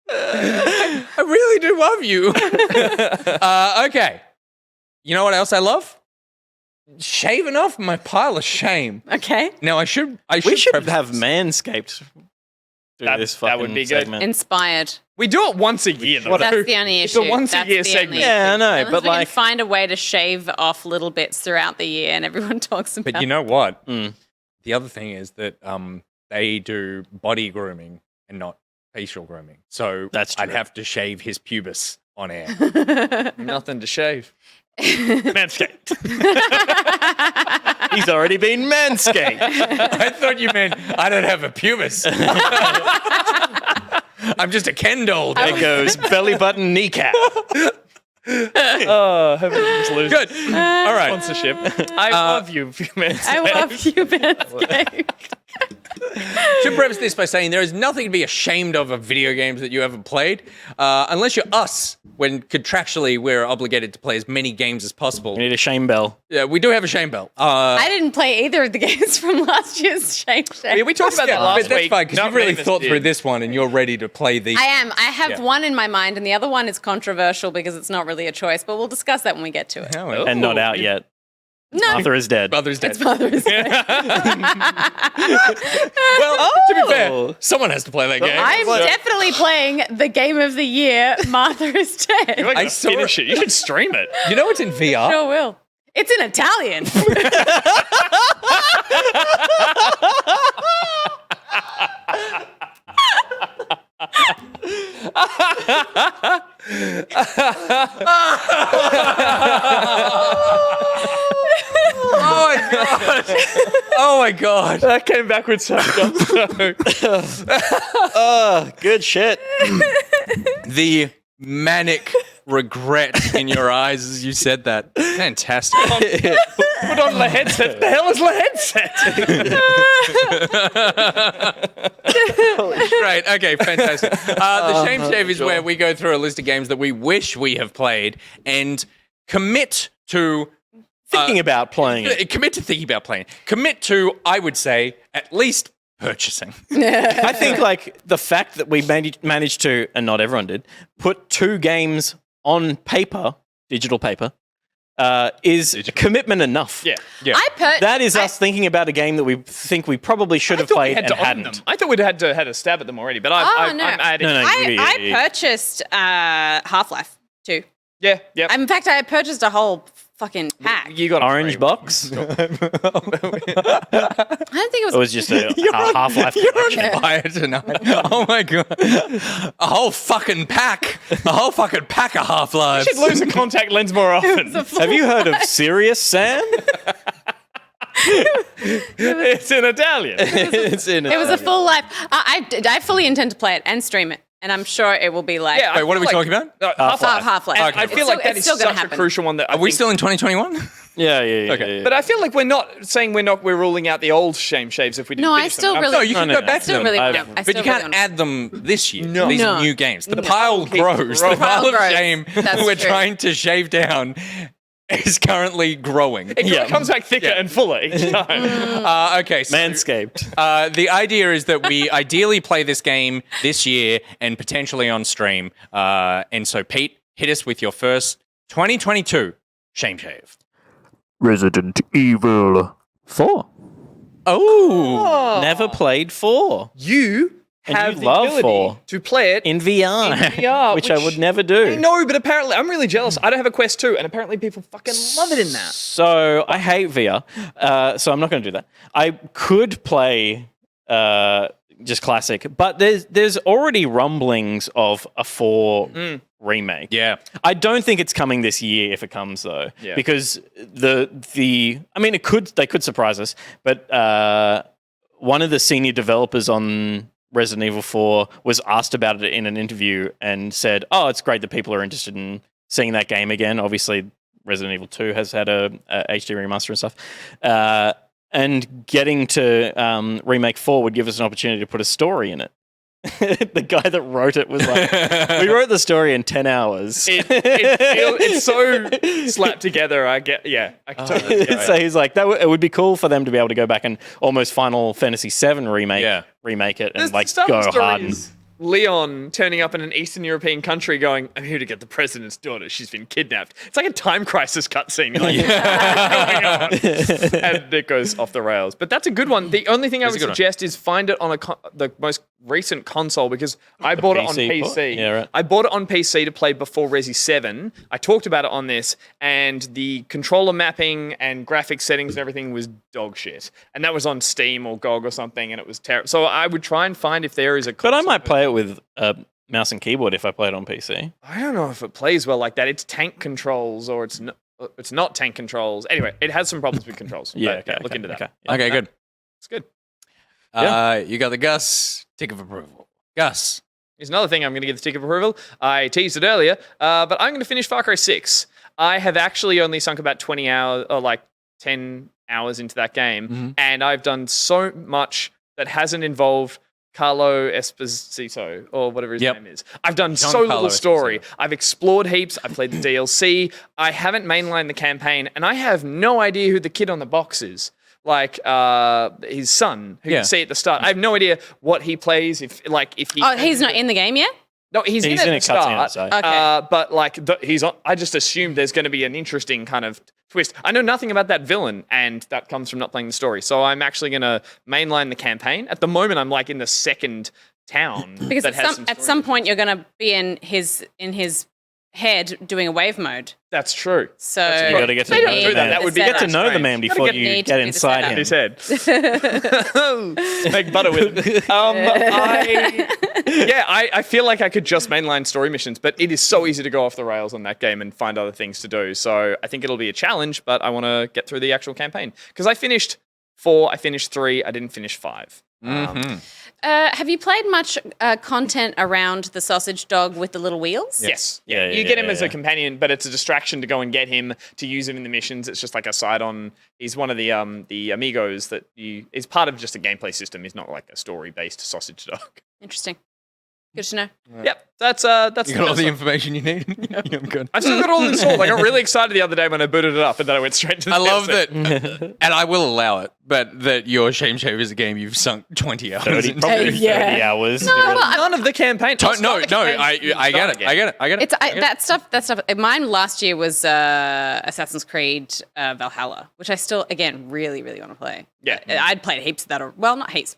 I really do love you. Okay. You know what else I love? Shaving off my pile of shame. Okay. Now we should have Manscaped do this fucking that would be good. segment. Inspired. We do it once a year, though. That's the only issue. It's a once-a-year That's the segment. only Yeah, I issue. know, Unless but we can like- find a way to shave off little bits throughout the year, and everyone talks about. But you know what? The other thing is that they do body grooming and not facial grooming. So I'd have to shave his pubis on air. Nothing to shave. Manscaped. He's already been Manscaped. I thought you meant I don't have a pubis. I'm just a Ken doll. There goes belly button kneecap. Oh, hope we just lose. Good. All right. Sponsorship. I love you, Manscaped. I love you, Manscaped. Should preface this by saying there is nothing to be ashamed of video games that you haven't played, unless you're us, when contractually we're obligated to play as many games as possible. We need a shame bell. Yeah, we do have a shame bell. I didn't play either of the games from last year's Shame Shame. Yeah, we talked about that last but that's week. fine, because Not you've really many of us thought through did. this one and you're ready to play these. I am. I have Yeah. one in my mind, and the other one is controversial because it's not really a choice, but we'll discuss that when we get to it. And not out yet. No. Mother is dead. Mother's dead. It's Mother's Day. Well, to be fair, someone has to play that game. I'm definitely playing the game of the year, Martha is Dead. You're like, finish it. You should stream it. You know it's in VR? Sure will. It's in Italian. Oh my god! Oh my god! That came backwards so Oh, good shit. The manic regret in your eyes as you said that. Fantastic. Put on the headset. The hell is the headset? Great. Okay, fantastic. The Shame Shave is where we go through a list of games that we wish we have played and commit to Thinking about playing it. Commit to thinking about playing. Commit to, I would say, at least purchasing. I think like the fact that we managed to, and not everyone did, put two games on paper, digital paper, is commitment enough? Yeah. That is us thinking about a game that we think we probably should have played and hadn't. I thought we'd had a stab at them already, but I'm adding. I purchased Half-Life 2. Yeah. In fact, I purchased a whole fucking pack. You got orange box. I don't think it was. It was just a Half-Life collection. You're on fire tonight. Oh my god! A whole fucking pack. A whole fucking pack of Half-Lives. You should lose a contact lens more often. Have you heard of Serious Sam? It's in Italian. It was a full life. I fully intend to play it and stream it. And I'm sure it will be like. Yeah, wait, what are we talking about? Half-Life. And I feel like that is such a crucial one. That are we still in 2021? Yeah. Okay. But I feel like we're not saying we're ruling out the old shame shaves if we didn't. No, I finish still them. really. No, you can go back to them. But you can't add them this year. No. These are new games. The pile grows. The pile of shame That's we're true. trying to shave down is currently growing. It comes back thicker and fuller each time. Okay, so Manscaped. the idea is that we ideally play this game this year and potentially on stream. And so, Pete, hit us with your first 2022 shame shave. Resident Evil 4. Oh, never played 4. You And have you the love ability 4 to play it in VR, which I would never do. I know, but apparently I'm really jealous. I don't have a Quest 2, and apparently people fucking love it in that. So I hate VR, so I'm not going to do that. I could play just classic, but there's already rumblings of a 4 remake. Yeah, I don't think it's coming this year. If it comes though, because they could surprise us, but one of the senior developers on Resident Evil 4 was asked about it in an interview and said, "Oh, it's great that people are interested in seeing that game again. Obviously, Resident Evil 2 has had a HD remaster and stuff, and getting to remake 4 would give us an opportunity to put a story in it." The guy that wrote it was like, "We wrote the story in 10 hours." It's so slapped together. I can totally get it. So he's like, it would be cool for them to be able to go back and almost Final Fantasy VII remake it and go hard. And Leon turning up in an Eastern European country going, "I'm here to get the president's daughter. She's been kidnapped." It's like a time crisis cutscene. You're like, what's going on? And it goes off the rails. But that's a good one. The only thing I would suggest is find it on the most recent console, because I bought it on PC. Yeah, right. I bought it on PC to play before Resi 7. I talked about it on this, and the controller mapping and graphics settings and everything was dog shit. And that was on Steam or GOG or something, and it was terrible. So I would try and find if there is a console. But I might play it with a mouse and keyboard if I play it on PC. I don't know if it plays well like that. It's tank controls, or it's not tank controls. Anyway, it has some problems with controls. Look into that. Okay, good. It's good. You got the Gus tick of approval. Gus. Here's another thing I'm going to give the tick of approval. I teased it earlier, but I'm going to finish Far Cry 6. I have actually only sunk about 20 hours, or like 10 hours into that game, and I've done so much that hasn't involved Carlo Esposito, or whatever his name is. I've done so little story. I've explored heaps. I've played the DLC. I haven't mainlined the campaign, and I have no idea who the kid on the box is. Like his son, who you see at the start. I have no idea what he plays. If he. Oh, he's not in the game yet? No, he's in it at the start. Okay. But like he's on. I just assumed there's going to be an interesting kind of twist. I know nothing about that villain, and that comes from not playing the story. So I'm actually going to mainline the campaign. At the moment, I'm like in the second town. Because that has at some point you're going to be in his head doing a wave mode. That's true. So you got to get to know the man. That would be get to know the man before you get inside him. His head. Make butter with him. I feel like I could just mainline story missions, but it is so easy to go off the rails on that game and find other things to do. So I think it'll be a challenge, but I want to get through the actual campaign. Because I finished 4, I finished 3, I didn't finish 5. Have you played much content around the sausage dog with the little wheels? Yes. You get him as a companion, but it's a distraction to go and get him, to use him in the missions. It's just like a side on. He's one of the amigos that is part of just a gameplay system. He's not like a story-based sausage dog. Interesting. Good to know. Yep, that's You got all first the one. information you need. I'm good. I've still got all installed. I got really excited the other day when I booted it up, and then I went straight to the I love testing. that, and I will allow it, but that your Shame Shave is a game you've sunk 20 hours 30, into. probably 30 Yeah. hours. None of the campaign. No, I get it. I get it. It's that stuff. Mine last year was Assassin's Creed Valhalla, which I still, again, really, really want to play. Yeah. I'd played heaps of that. Well, not heaps.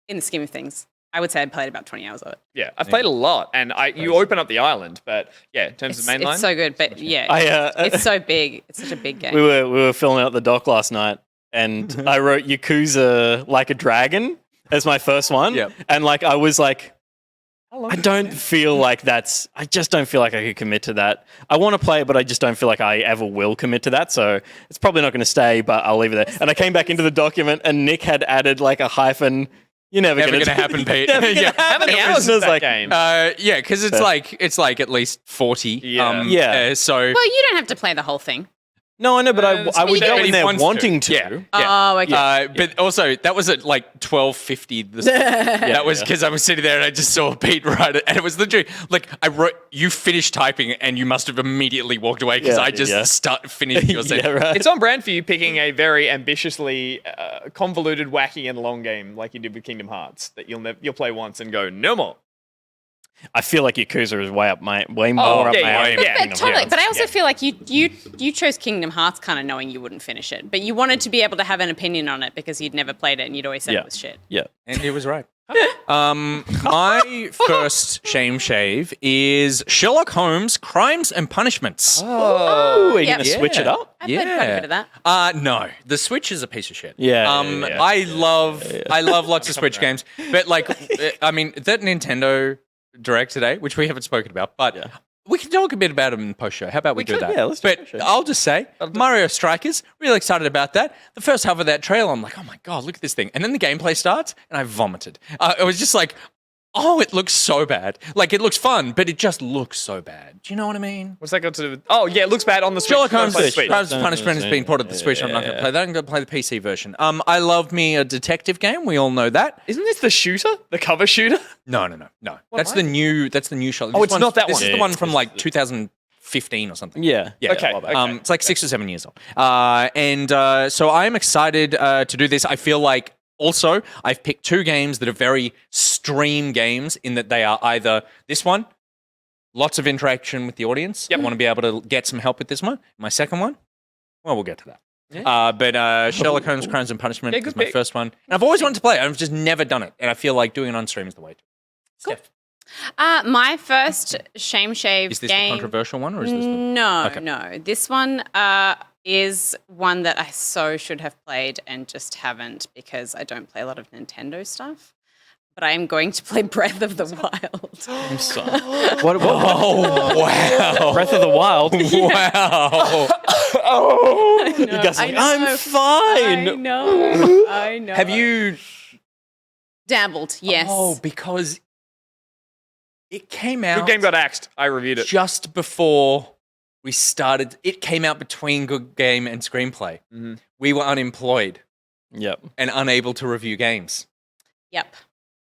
In the scheme of things, I would say I'd played about 20 hours of it. Yeah, I've played a lot, and you open up the island, but yeah, in terms of mainline, It's so good, but yeah, it's so big. It's such a big game. We were filling out the doc last night, and I wrote Yakuza Like a Dragon as my first one. Yep. And like I was like, I don't feel like I just don't feel like I could commit to that. I want to play it, but I just don't feel like I ever will commit to that. So it's probably not going to stay, but I'll leave it there. And I came back into the document, and Nick had added like a hyphen. You're never going to happen, Pete. How many hours is that game? Yeah, because it's like at least 40. Yeah. So Well, you don't have to play the whole thing. No, I know, but I would go in there wanting to. Yeah. Oh, okay. But also, that was at like 12:50. That was because I was sitting there and I just saw Pete write it, and it was literally like I wrote. You finished typing, and you must have immediately walked away because I just finished your sentence. Right. It's on brand for you picking a very ambitiously convoluted, wacky, and long game like you did with Kingdom Hearts that you'll play once and go no more. I feel like Yakuza is way more up my alley. But totally. But I also feel like you chose Kingdom Hearts kind of knowing you wouldn't finish it, but you wanted to be able to have an opinion on it because you'd never played it and you'd always said it was shit. Yeah. And he was right. My first shame shave is Sherlock Holmes: Crimes and Punishments. Oh, are you going to switch it up? I played quite a bit of that. No, the Switch is a piece of shit. Yeah. I love lots of Switch games, but like, I mean, that Nintendo Direct today, which we haven't spoken about, but we can talk a bit about them in the post show. How about we do that? Yeah, let's do But I'll just say, Mario Strikers, really excited about that. The first half of that trailer, I'm like, oh my God, look at this thing. And then the gameplay starts, and I vomited. It was just like, oh, it looks so bad. Like, it looks fun, but it just looks so bad. Do you know what I mean? What's that got to do with? Oh, yeah, it looks bad on the Switch. Sherlock Holmes: Switch. Crimes and Punishment has been ported to the Switch. I'm not going to play that. I'm going to play the PC version. I love me a detective game. We all know that. Isn't this the shooter? The cover shooter? No. That's the new Sherlock. Oh, it's not that one. This is the one from like 2015 or something. Yeah. Okay. It's like 6 or 7 years old. So I'm excited to do this. I feel like also I've picked two games that are very stream games in that they are either this one, lots of interaction with the audience. I want to be able to get some help with this one. My second one, well, we'll get to that. But Sherlock Holmes: Crimes and Punishment is my first one. And I've always wanted to play it. I've just never done it. And I feel like doing it on stream is the way to. Cool. My first shame shave Is this game. the controversial one, or is this the... No. This one is one that I so should have played and just haven't because I don't play a lot of Nintendo stuff. But I am going to play Breath of the Wild. I'm sorry. What? Oh, wow. Breath of the Wild? Wow. You guys are like, I'm fine. I know. Have you... Dabbled, yes. Oh, because it came out... Good Game got axed. I reviewed it. Just before we started. It came out between Good Game and Screenplay. Mm-hmm. We were unemployed. Yep. And unable to review games. Yep.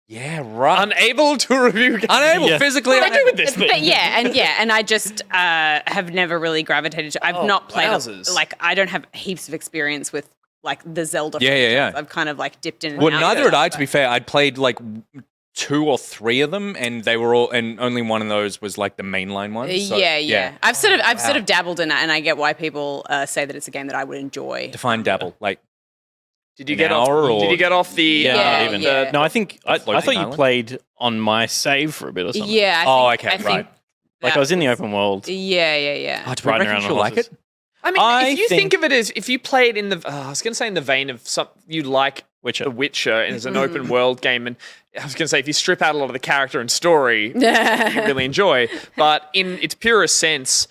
Yeah, right. Unable to review games. Unable, physically What do I do unable. with this thing? But and I just have never really gravitated to. I've not played I don't have heaps of experience with like the Zelda. Yeah. I've kind of like dipped in. And Well, out neither of had it, I. To be fair, I'd played like 2 or 3 of them, and they were all, and only one of those was like the mainline one. So, yeah. I've sort of dabbled in it, and I get why people say that it's a game that I would enjoy. Define dabble, like. Did you get off? Did you get off the? Not even. Yeah. No, I think I thought you island? played on my save for a bit or something. Yeah. I think Like I was in the open world. Yeah. Oh, do we reckon she'll like it? I mean, if you think of it as if you play it in the, I was going to say in the vein of some you like The Witcher as an open world game, and I was going to say if you strip out a lot of the character and story, you really enjoy. But in its purest sense,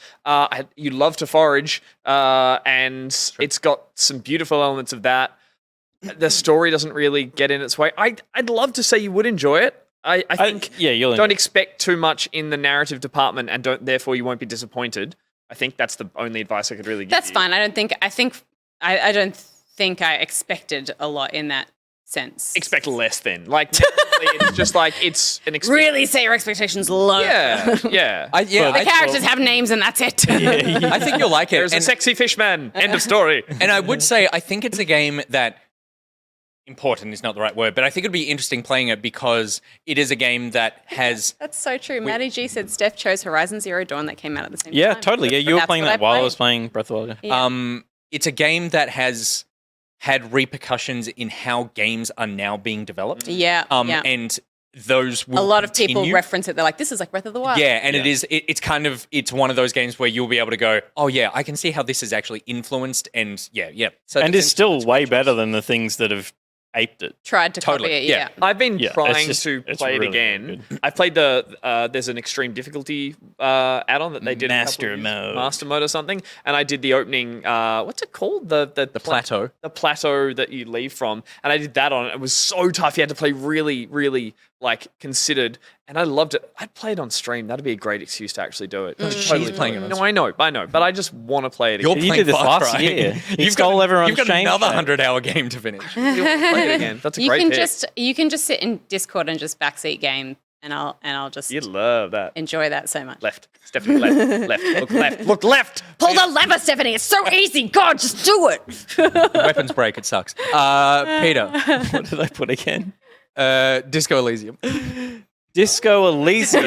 you love to forage, and it's got some beautiful elements of that. The story doesn't really get in its way. I'd love to say you would enjoy it. I think don't expect too much in the narrative department, and therefore you won't be disappointed. I think that's the only advice I could really give. That's fine. I don't think I expected a lot in that sense. Expect less then. Like, technically, it's just like, it's an Really set your expectations low. Yeah, yeah. The characters have names and that's it. I think you'll like it. There's a sexy fishman. End of story. And I would say, I think it's a game that important is not the right word, but I think it'd be interesting playing it because it is a game that has. That's so true. Maddie G said Steph chose Horizon Zero Dawn that came out at the same time. Yeah, totally. Yeah, you were That's playing what that while I played. was playing Breath of the Wild. Yeah. It's a game that has had repercussions in how games are now being developed. Yeah. And those will a lot of people continue. reference it. They're like, this is like Breath of the Wild. Yeah, and it's kind of, it's one of those games where you'll be able to go, oh yeah, I can see how this is actually influenced, and yeah. So And it's still way better than the things that have aped it. Tried to Totally, copy it, yeah. I've been trying it's to it's play it really, again. really good. I played there's an extreme difficulty add-on that they did. Master mode. Master mode or something. And I did the opening, what's it called? The plateau. The plateau that you leave from. And I did that on. It was so tough. You had to play really, really like considered. And I loved it. I'd play it on stream. That'd be a great excuse to actually do it. She's playing it on No, I know. But I just want to play it again. You're You playing did this Far last Cry. year. You You've stole got, everyone's You've got chain another shot. 100-hour game to finish. You'll play it again. That's a great pick. You can just sit in Discord and just backseat game, and I'll just You'd love that. enjoy that so much. Left. Stephanie, left. Look left. Look left. Pull the lever, Stephanie. It's so easy. God, just do it. Weapons break. It sucks. Peter, What did I put again? Disco Elysium. Disco Elysium.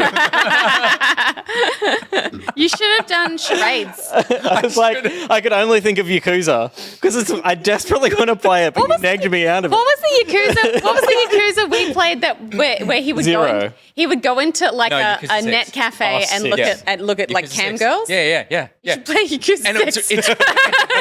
You should have done charades. I was like, I could only think of Yakuza because I desperately want to play it, but you nagged me out of it. What was the Yakuza? What was the Yakuza we played that where he would Zero. he would go into like No, a Yakuza 6. net cafe and six. look at like Yakuza cam 6. girls? Yeah. Play Yakuza And 6. it's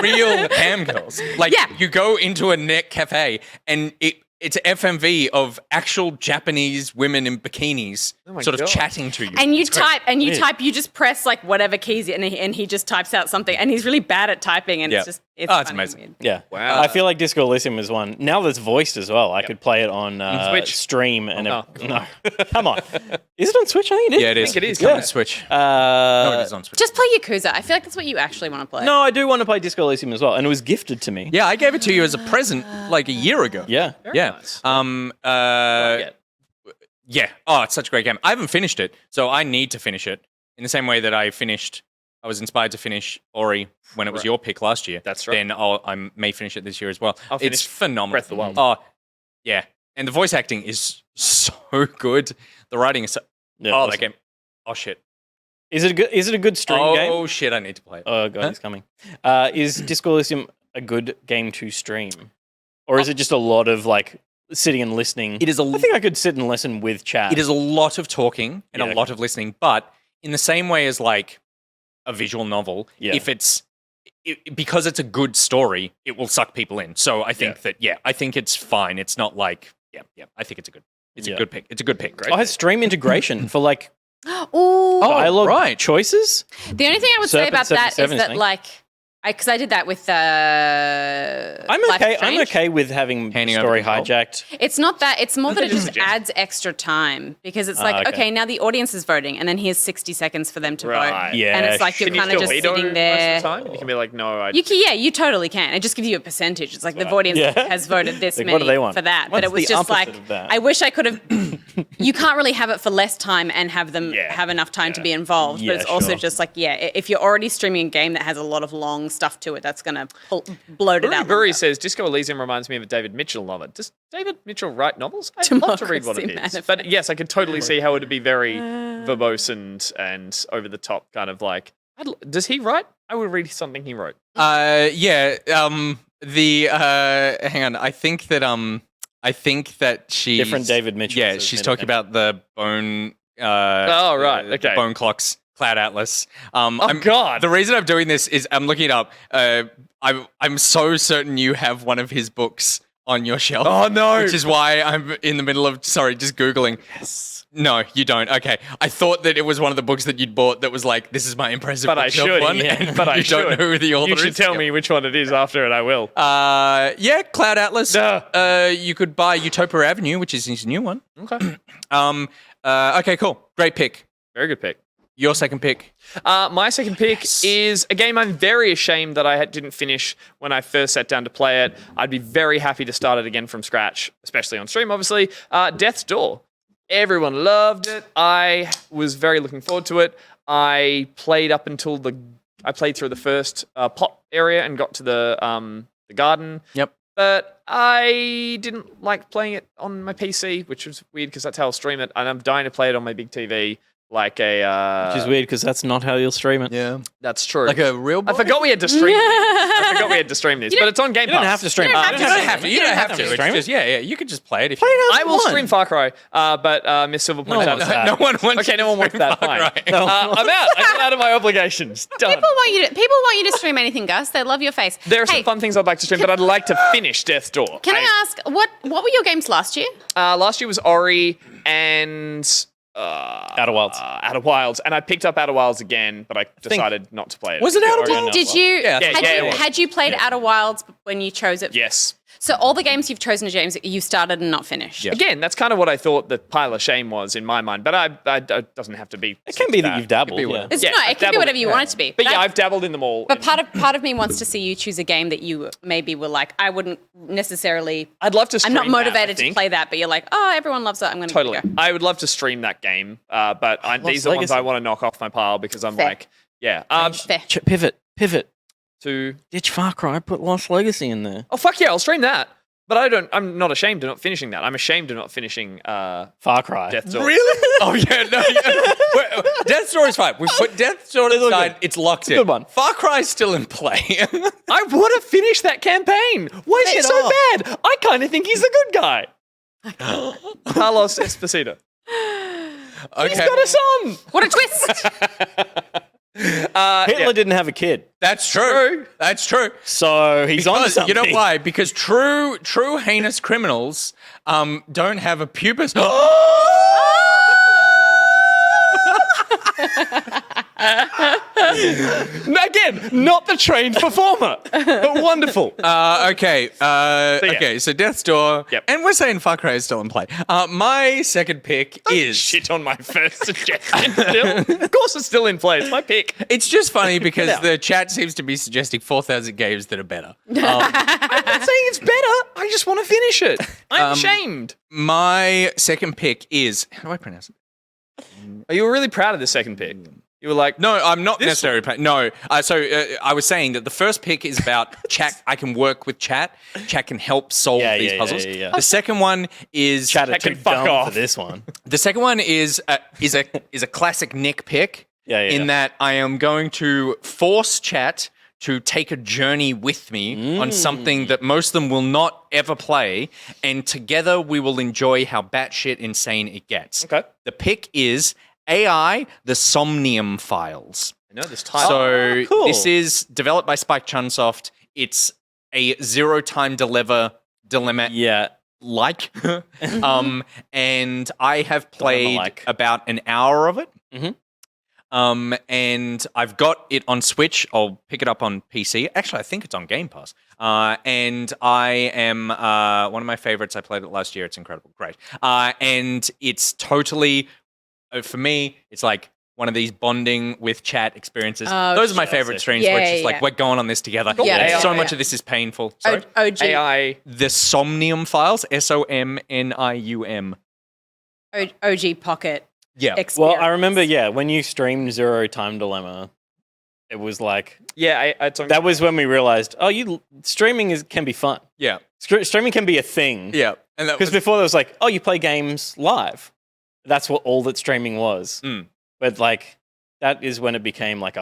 real cam girls. Like, Yeah. you go into a net cafe and it's FMV of actual Japanese women in bikinis my sort of God. chatting to you. And you It's great. type, you just press like whatever keys and he just types out something, and he's really bad at typing, and Yeah. it's It's funny and amazing. weird. Yeah. Wow. I feel like Disco Elysium is one. Now there's voiced as well. I could play it on Switch? stream. And Oh, no. Come on. Is it on Switch? I think it is. Yeah, it is. I think it is. It's coming Yeah. to Switch. No, it is on Switch. Just play Yakuza. I feel like that's what you actually want to play. No, I do want to play Disco Elysium as well. And it was gifted to me. Yeah, I gave it to you as a present like a year ago. Yeah. Yeah. nice. Yeah. Oh, it's such a great game. I haven't finished it, so I need to finish it. In the same way that I was inspired to finish Ori when it was your pick last year. That's right. Then I may finish it this year as well. I'll It's finish phenomenal. Breath of the Wild. Oh, yeah. And the voice acting is so good. The writing is so... Yeah, that awesome. game. Oh, shit. Is it a good stream game? Oh, shit, I need to play it. Oh, God, it's coming. Is Disco Elysium a good game to stream? Or is it just a lot of, like, sitting and listening? It is I think I could sit and listen with chat. It is a lot of talking and Yeah, a lot of listening, but in the same way as, like, a visual novel, if because it's a good story, it will suck people in. So I think I think it's fine. It's not like, I think it's a good pick. It's a good pick. Great. Oh, it has stream integration for, like, Ooh. dialogue choices? The only thing I would say about that is 77 that thing. like because I did that with I'm Life is okay. I'm Strange. okay with having the Handing over story control. hijacked. It's not that. It's more that it just adds extra time because it's like, okay. okay, now the audience is voting, and then here's 60 seconds for them to Right. vote. Yeah, and it's like you're Can you kind of still just veto sitting most there. of the time? You can be like, no, You totally can. It just gives you a percentage. It's like the audience Yeah. has voted this Like, many what do they want? for that. What's but it was the just opposite like, of that? I wish I could have. You can't really have it for less time and have them have enough time to be involved. Yeah, but it's also sure. just like, if you're already streaming a game that has a lot of long stuff to it, that's going to bloat it out. BuriBuri says Disco Elysium reminds me of a David Mitchell novel. Does David Mitchell write novels? I'd love to read what it Democracy is. But yes, I could totally see how it would be very verbose and over the top, kind of like. Does he write? I would read something he wrote. Hang on. I think that she's Different David Mitchell. Yeah, says she's Minute talking Man. about the bone. Oh, right, the okay. Bone Clocks Cloud Atlas. God. The reason I'm doing this is I'm looking it up. I'm so certain you have one of his books on your shelf. Oh, no. Which is why I'm in the middle of just Googling. Yes. No, you don't. Okay. I thought that it was one of the books that you'd bought that was like, this is my impressive But I bookshelf should. one. Yeah. And But I you don't know who the author You is. should tell Yeah. me which one it is after, and I will. Yeah, Cloud Atlas. You could buy Utopia Avenue, which is his new one. Okay. Okay, cool. Great pick. Very good pick. Your second pick? My second pick is a game I'm very ashamed that I didn't finish when I first sat down to play it. I'd be very happy to start it again from scratch, especially on stream, obviously. Death's Door. Everyone loved it. I was very looking forward to it. I played through the first pot area and got to the garden. Yep. But I didn't like playing it on my PC, which was weird because that's how I'll stream it. And I'm dying to play it on my big TV. Like Which is weird because that's not how you'll stream it. Yeah. That's true. Like a real boy? I forgot we had to stream this. But it's on Game Pass. You don't have to stream it. You don't have to. You don't have to. It's stream just, it. yeah. You can just play it if you I will stream Far Cry, but Miss Silver points out no one wants okay, no one wants that. Fine. No. I'm out. I got out of my obligations. Done. People want you to stream anything, Gus. They love your face. There are some fun things I'd like to stream, but I'd like to finish Death's Door. Can I ask, what were your games last year? Last year was Ori and Outer Wilds. Outer Wilds, and I picked up Outer Wilds again, but I decided not to play it. Was it Outer Wilds? Did you? Yeah, had you played Outer Wilds when you chose it? Yes. So all the games you've chosen, James, you started and not finished. Yeah. Again, that's kind of what I thought the pile of shame was in my mind, but it doesn't have to be. It can be that you've dabbled. It can be whatever you want it to be. But yeah, I've dabbled in them all. But part of me wants to see you choose a game that you maybe were like, I wouldn't necessarily. I'd love to. I'm not stream motivated that, I to play that, but you're like, oh, everyone loves it. I'm going to totally. Go. I would love to stream that game, but these are the ones I want to knock off my pile because I'm Fair. like, yeah. Fair. Pivot. To ditch Far Cry, put Lost Legacy in there. Oh fuck yeah, I'll stream that. But I'm not ashamed of not finishing that. I'm ashamed of not finishing Far Cry. Death's Door. Really? Oh yeah, no. Yeah. Death's Door is fine. We put Death's Door aside. It's locked in. Good one. Far Cry's still in play. I want to finish that campaign. Why is it so bad? I kind of think he's a good guy. Carlos Esposito. Okay. He's got a son. What a twist! Hitler didn't have a kid. That's true. That's true. So he's on something. You know why? Because true heinous criminals don't have a pubis. Again, not the trained performer, but wonderful. Okay. So Death's Door. Yep. And we're saying Far Cry is still in play. My second pick is... Shit on my first suggestion still. Of course it's still in play. It's my pick. It's just funny because the chat seems to be suggesting 4,000 games that are better. I'm not saying it's better. I just want to finish it. I'm ashamed. My second pick is... How do I pronounce it? Oh, you were really proud of the second pick. You were like, no, I'm not necessarily. No, I was saying that the first pick is about chat. I can work with chat. Chat can help solve these puzzles. Yeah. The second one is Chat can fuck off for this one. The second one is a classic Nick pick. In that I am going to force chat to take a journey with me on something that most of them will not ever play, and together we will enjoy how batshit insane it gets. Okay. The pick is AI, the Somnium Files. I know this title. So cool. This is developed by Spike Chunsoft. It's a zero-time dilemma. Yeah. And I have played about an hour of it. Mm-hmm. And I've got it on Switch. I'll pick it up on PC. Actually, I think it's on Game Pass. And I am one of my favorites. I played it last year. It's incredible. Great. And it's totally, for me, it's like one of these bonding with chat experiences. Those are my favorite streams where it's just like, we're going on this together. So much of this is painful. Sorry? OG. AI. The Somnium Files, SOMNIUM. OG Pocket. Yeah. Experience. Well, I remember, when you streamed Zero Time Dilemma, it was like... Yeah, that was when we realized, streaming can be fun. Yeah. Streaming can be a thing. Yeah. Because before there was like, you play games live. That's all that streaming was. But like, that is when it became like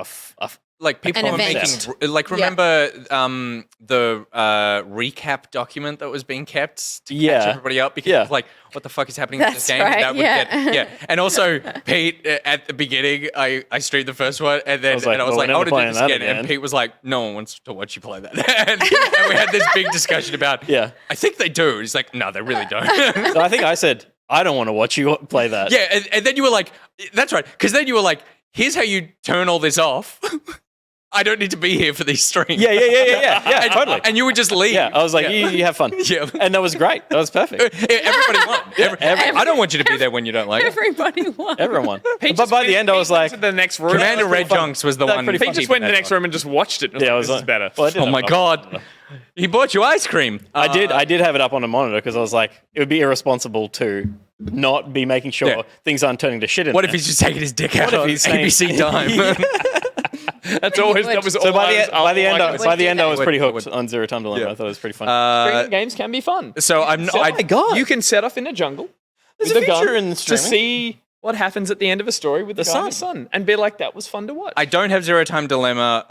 like people were making, like remember the recap document that was being kept to catch everybody up because it was like, what the fuck is happening in this game? Right, That would get And also Pete at the beginning, I streamed the first one and then I was like, I want to do this again. And Pete was like, no one wants to watch you play that. and we had this big discussion about, I think they do. He's like, no, they really don't. So I think I said, I don't want to watch you play that. Yeah, and then you were like, that's right. Because then you were like, here's how you turn all this off. I don't need to be here for these streams. Yeah, totally. And you would just leave. Yeah, I was like, you have fun. Yeah. And that was great. That was perfect. Everybody won. I don't want you to be there when you don't like it. Everybody won. Everyone won. But by the end, I was like, to the next room. Commander Red Junks was the one. He just went in the next room and just watched it. Yeah, I was this like, is better. well, I did Oh have my it up. God. He bought you ice cream. I did have it up on a monitor because I was like, it would be irresponsible to not be making sure things aren't turning to shit in What there. if he's just taking his dick out What if on he's saying- ABC time? That was So by the end, I was pretty Would- hooked on Zero Time Dilemma. I thought it was pretty fun. Streaming games can be fun. So I'm not. oh my God. You can set off in a jungle There's with a a gun feature in to streaming. see what happens at the end of a story with the guy in the sun and be like, that was fun to watch. I don't have Zero Time Dilemma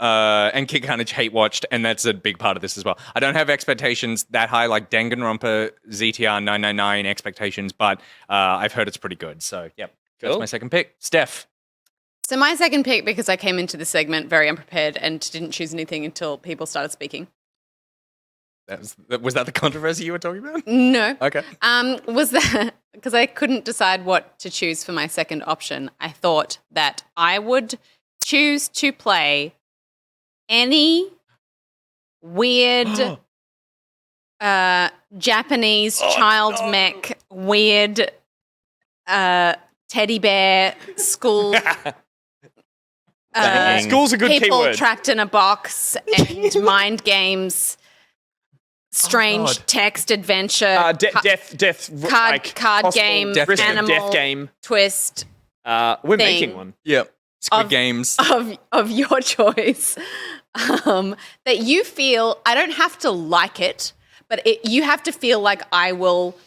and Kid Carnage hate watched, and that's a big part of this as well. I don't have expectations that high like Danganronpa ZTR 999 expectations, but I've heard it's pretty good. So, yep, that's Cool. my second pick. Steph. So my second pick, because I came into the segment very unprepared and didn't choose anything until people started speaking. Was that the controversy you were talking about? No. Okay. Was that because I couldn't decide what to choose for my second option? I thought that I would choose to play any weird Japanese child mech, weird teddy bear school. School's a good people keyword. trapped in a box and mind games. Strange text adventure, death, card possible game, risk of animal death game. twist We're thing. making one. Yep. Squid Games. of your choice that you feel. I don't have to like it, but you have to feel like I will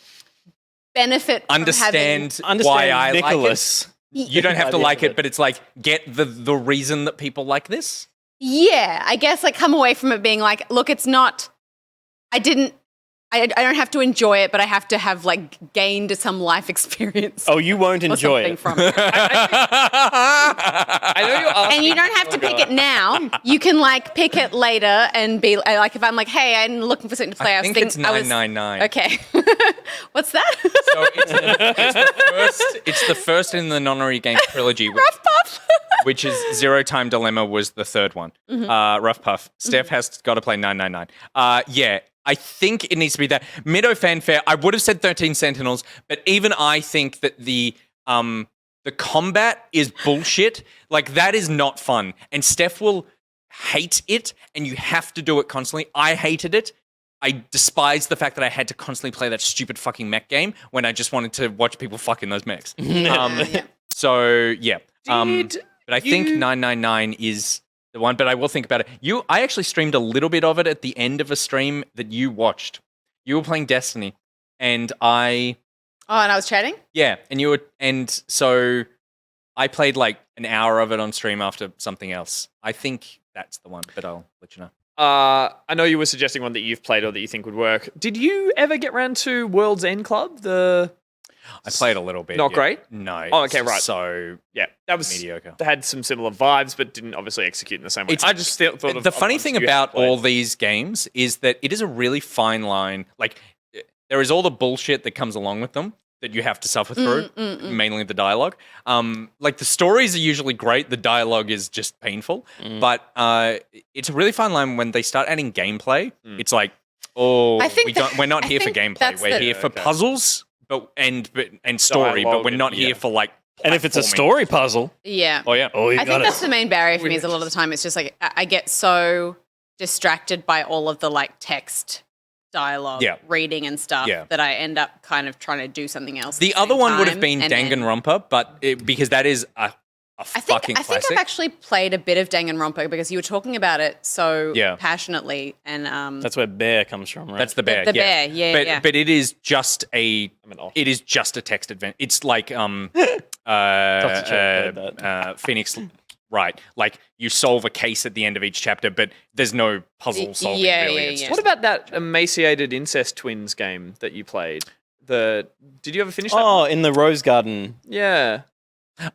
benefit from Understand why I Nicholas. like it. You don't have to like it, but it's like, get the reason that people like this. Yeah, I guess like come away from it being like, look, it's not. I don't have to enjoy it, but I have to have like gained some life experience. Oh, you won't or enjoy something it. from it. I know you're asking. And you don't have to pick it now. You can like pick it later and be like, if I'm like, hey, I'm looking for something to play. I think it's 999. Okay. What's that? So it's the first in the Nonary game trilogy, Rough Puff. which is Zero Time Dilemma was the third one. Rough Puff. Steph has got to play 999. Yeah, I think it needs to be that. Mido Fanfare, I would have said 13 Sentinels, but even I think that the combat is bullshit. Like, that is not fun. And Steph will hate it, and you have to do it constantly. I hated it. I despise the fact that I had to constantly play that stupid fucking mech game when I just wanted to watch people fuck in those mechs. So, yeah. But I think 999 is the one, but I will think about it. I actually streamed a little bit of it at the end of a stream that you watched. You were playing Destiny, and I... Oh, and I was chatting? Yeah, and so I played like an hour of it on stream after something else. I think that's the one, but I'll let you know. I know you were suggesting one that you've played or that you think would work. Did you ever get around to World's End Club? I played a little bit. Not yeah. great? No. Oh, okay, right. So yeah, that was mediocre. They had some similar vibes, but didn't obviously execute in the same way. I just thought of the funny ones thing you about haven't played. all these games is that it is a really fine line. Like, there is all the bullshit that comes along with them that you have to suffer through, mainly the dialogue. Like, the stories are usually great. The dialogue is just painful. But it's a really fine line when they start adding gameplay. It's like, we're not here for gameplay. We're here for puzzles and story, Dialogue but we're not here for like. And if it's a story puzzle, Yeah. Oh yeah. oh, you I got think it. that's the main barrier for me is a lot of the time it's just like I get so distracted by all of the like text dialogue reading and stuff that I end up kind of trying to do something else. The other one would have been Danganronpa, but because that is a fucking I think classic. I've actually played a bit of Danganronpa because you were talking about it so Yeah. passionately, and That's where bear comes from, right? That's the bear. The bear, yeah, but, yeah. But it is just a text adventure. It's like Phoenix, right? Like, you solve a case at the end of each chapter, but there's no puzzle solving. Really. It's just- What about that emaciated incest twins game that you played? Did you ever finish that? Oh, in the Rose Garden. Yeah.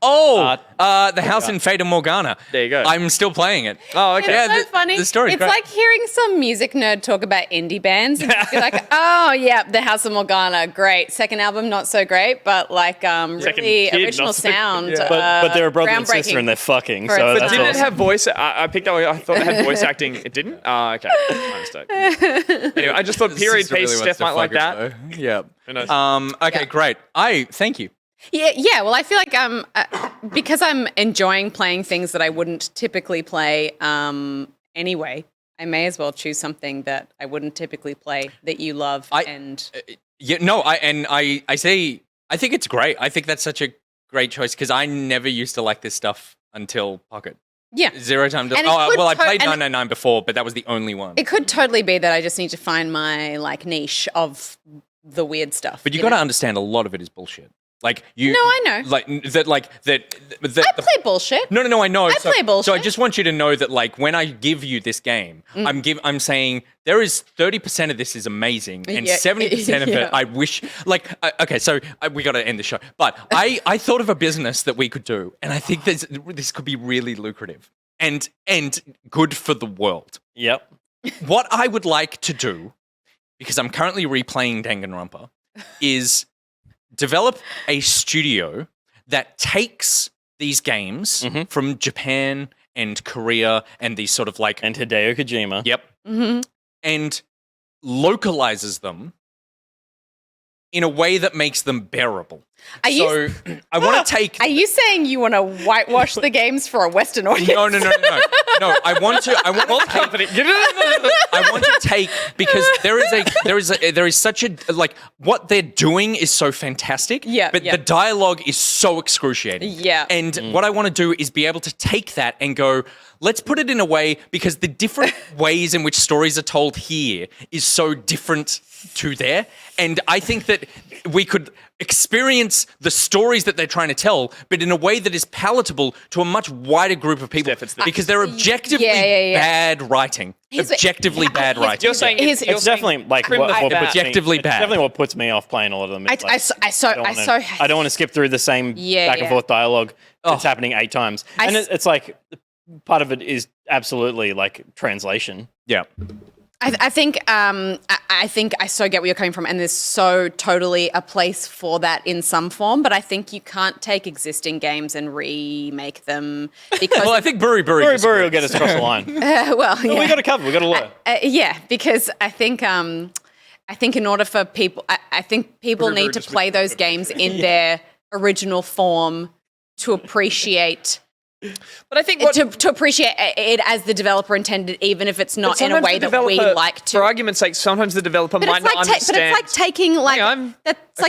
Oh, the house in Fata Morgana. There you go. I'm still playing it. Oh, okay. It's so funny. The story's it's great. like hearing some music nerd talk about indie bands. And just be like, oh, yeah, the House of Morgana, great. Second album, not so great, but like really kid, original not so- sound. yeah. But they're a brother and groundbreaking sister and they're fucking. for So its that's Didn't awesome. it have voice? I picked up. I thought it had voice acting. It didn't. Oh, okay. I understand. Anyway, I just thought period This is really piece what's Steph might like the that. fucker, though. Yeah. Who knows? Okay, great. Thank you. Yeah. Well, I feel like because I'm enjoying playing things that I wouldn't typically play anyway. I may as well choose something that I wouldn't typically play that you love. I say I think it's great. I think that's such a great choice because I never used to like this stuff until Pocket. Yeah. Zero Time to. And it Oh, could well, I played and 999 before, but that was the only one. it could totally be that I just need to find my like niche of the weird stuff. But you got to understand, a lot of it is bullshit. Like you. No, I know. Like that. I play bullshit. No, I know. I play bullshit. So I just want you to know that, like, when I give you this game, I'm saying there is 30% of this is amazing, and Yeah. 70% of Yeah. it I wish. Like, okay, so we got to end the show. But I thought of a business that we could do, and I think this could be really lucrative and good for the world. Yep. What I would like to do, because I'm currently replaying Danganronpa, is develop a studio that takes these games from Japan and Korea and these sort of like... And Hideo Kojima. Yep. And localizes them in a way that makes them bearable. I want to take... Are you saying you want to whitewash the games for a Western audience? No. No, I want to take, because there is such a, like, what they're doing is so fantastic. But the dialogue is so excruciating. Yeah. And what I want to do is be able to take that and go, let's put it in a way, because the different ways in which stories are told here is so different to there. And I think that we could experience the stories that they're trying to tell, but in a way that is palatable to a much wider group of people, because they're objectively bad writing. Objectively bad writing. You're saying it's definitely like objectively it's bad. definitely what puts me off playing a lot of them. It's I I don't want to skip through the same back and forth dialogue that's happening 8 times, and it's like part of it is absolutely like translation. Yeah. I think I so get where you're coming from, and there's so totally a place for that in some form. But I think you can't take existing games and remake them because. Well, I think BuriBuri will get us across the line. We got to cover. We got to learn. Yeah, because I think in order for people, I think people need to play those games in their original form to appreciate. But I think to appreciate it as the developer intended, even if it's not in a way that we like to. For argument's sake, sometimes the developer might not understand. But it's like taking like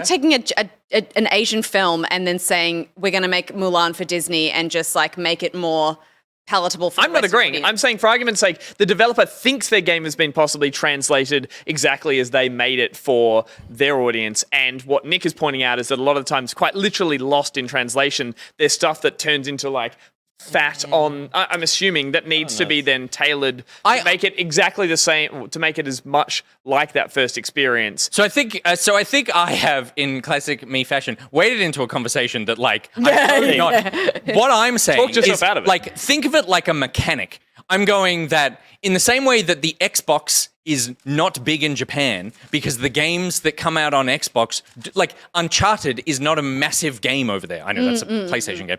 taking an Asian film and then saying we're going to make Mulan for Disney and just like make it more palatable for. I'm not agreeing. I'm saying, for argument's sake, the developer thinks their game has been possibly translated exactly as they made it for their audience. And what Nick is pointing out is that a lot of the times, quite literally lost in translation, there's stuff that turns into like fat on, I'm assuming, that needs to be then tailored to make it exactly the same, to make it as much like that first experience. So I think I have, in classic me fashion, waded into a conversation that, like, what I'm saying Talk yourself is, out of it. like, think of it like a mechanic. I'm going that in the same way that the Xbox is not big in Japan because the games that come out on Xbox, like Uncharted is not a massive game over there. I know that's a PlayStation game.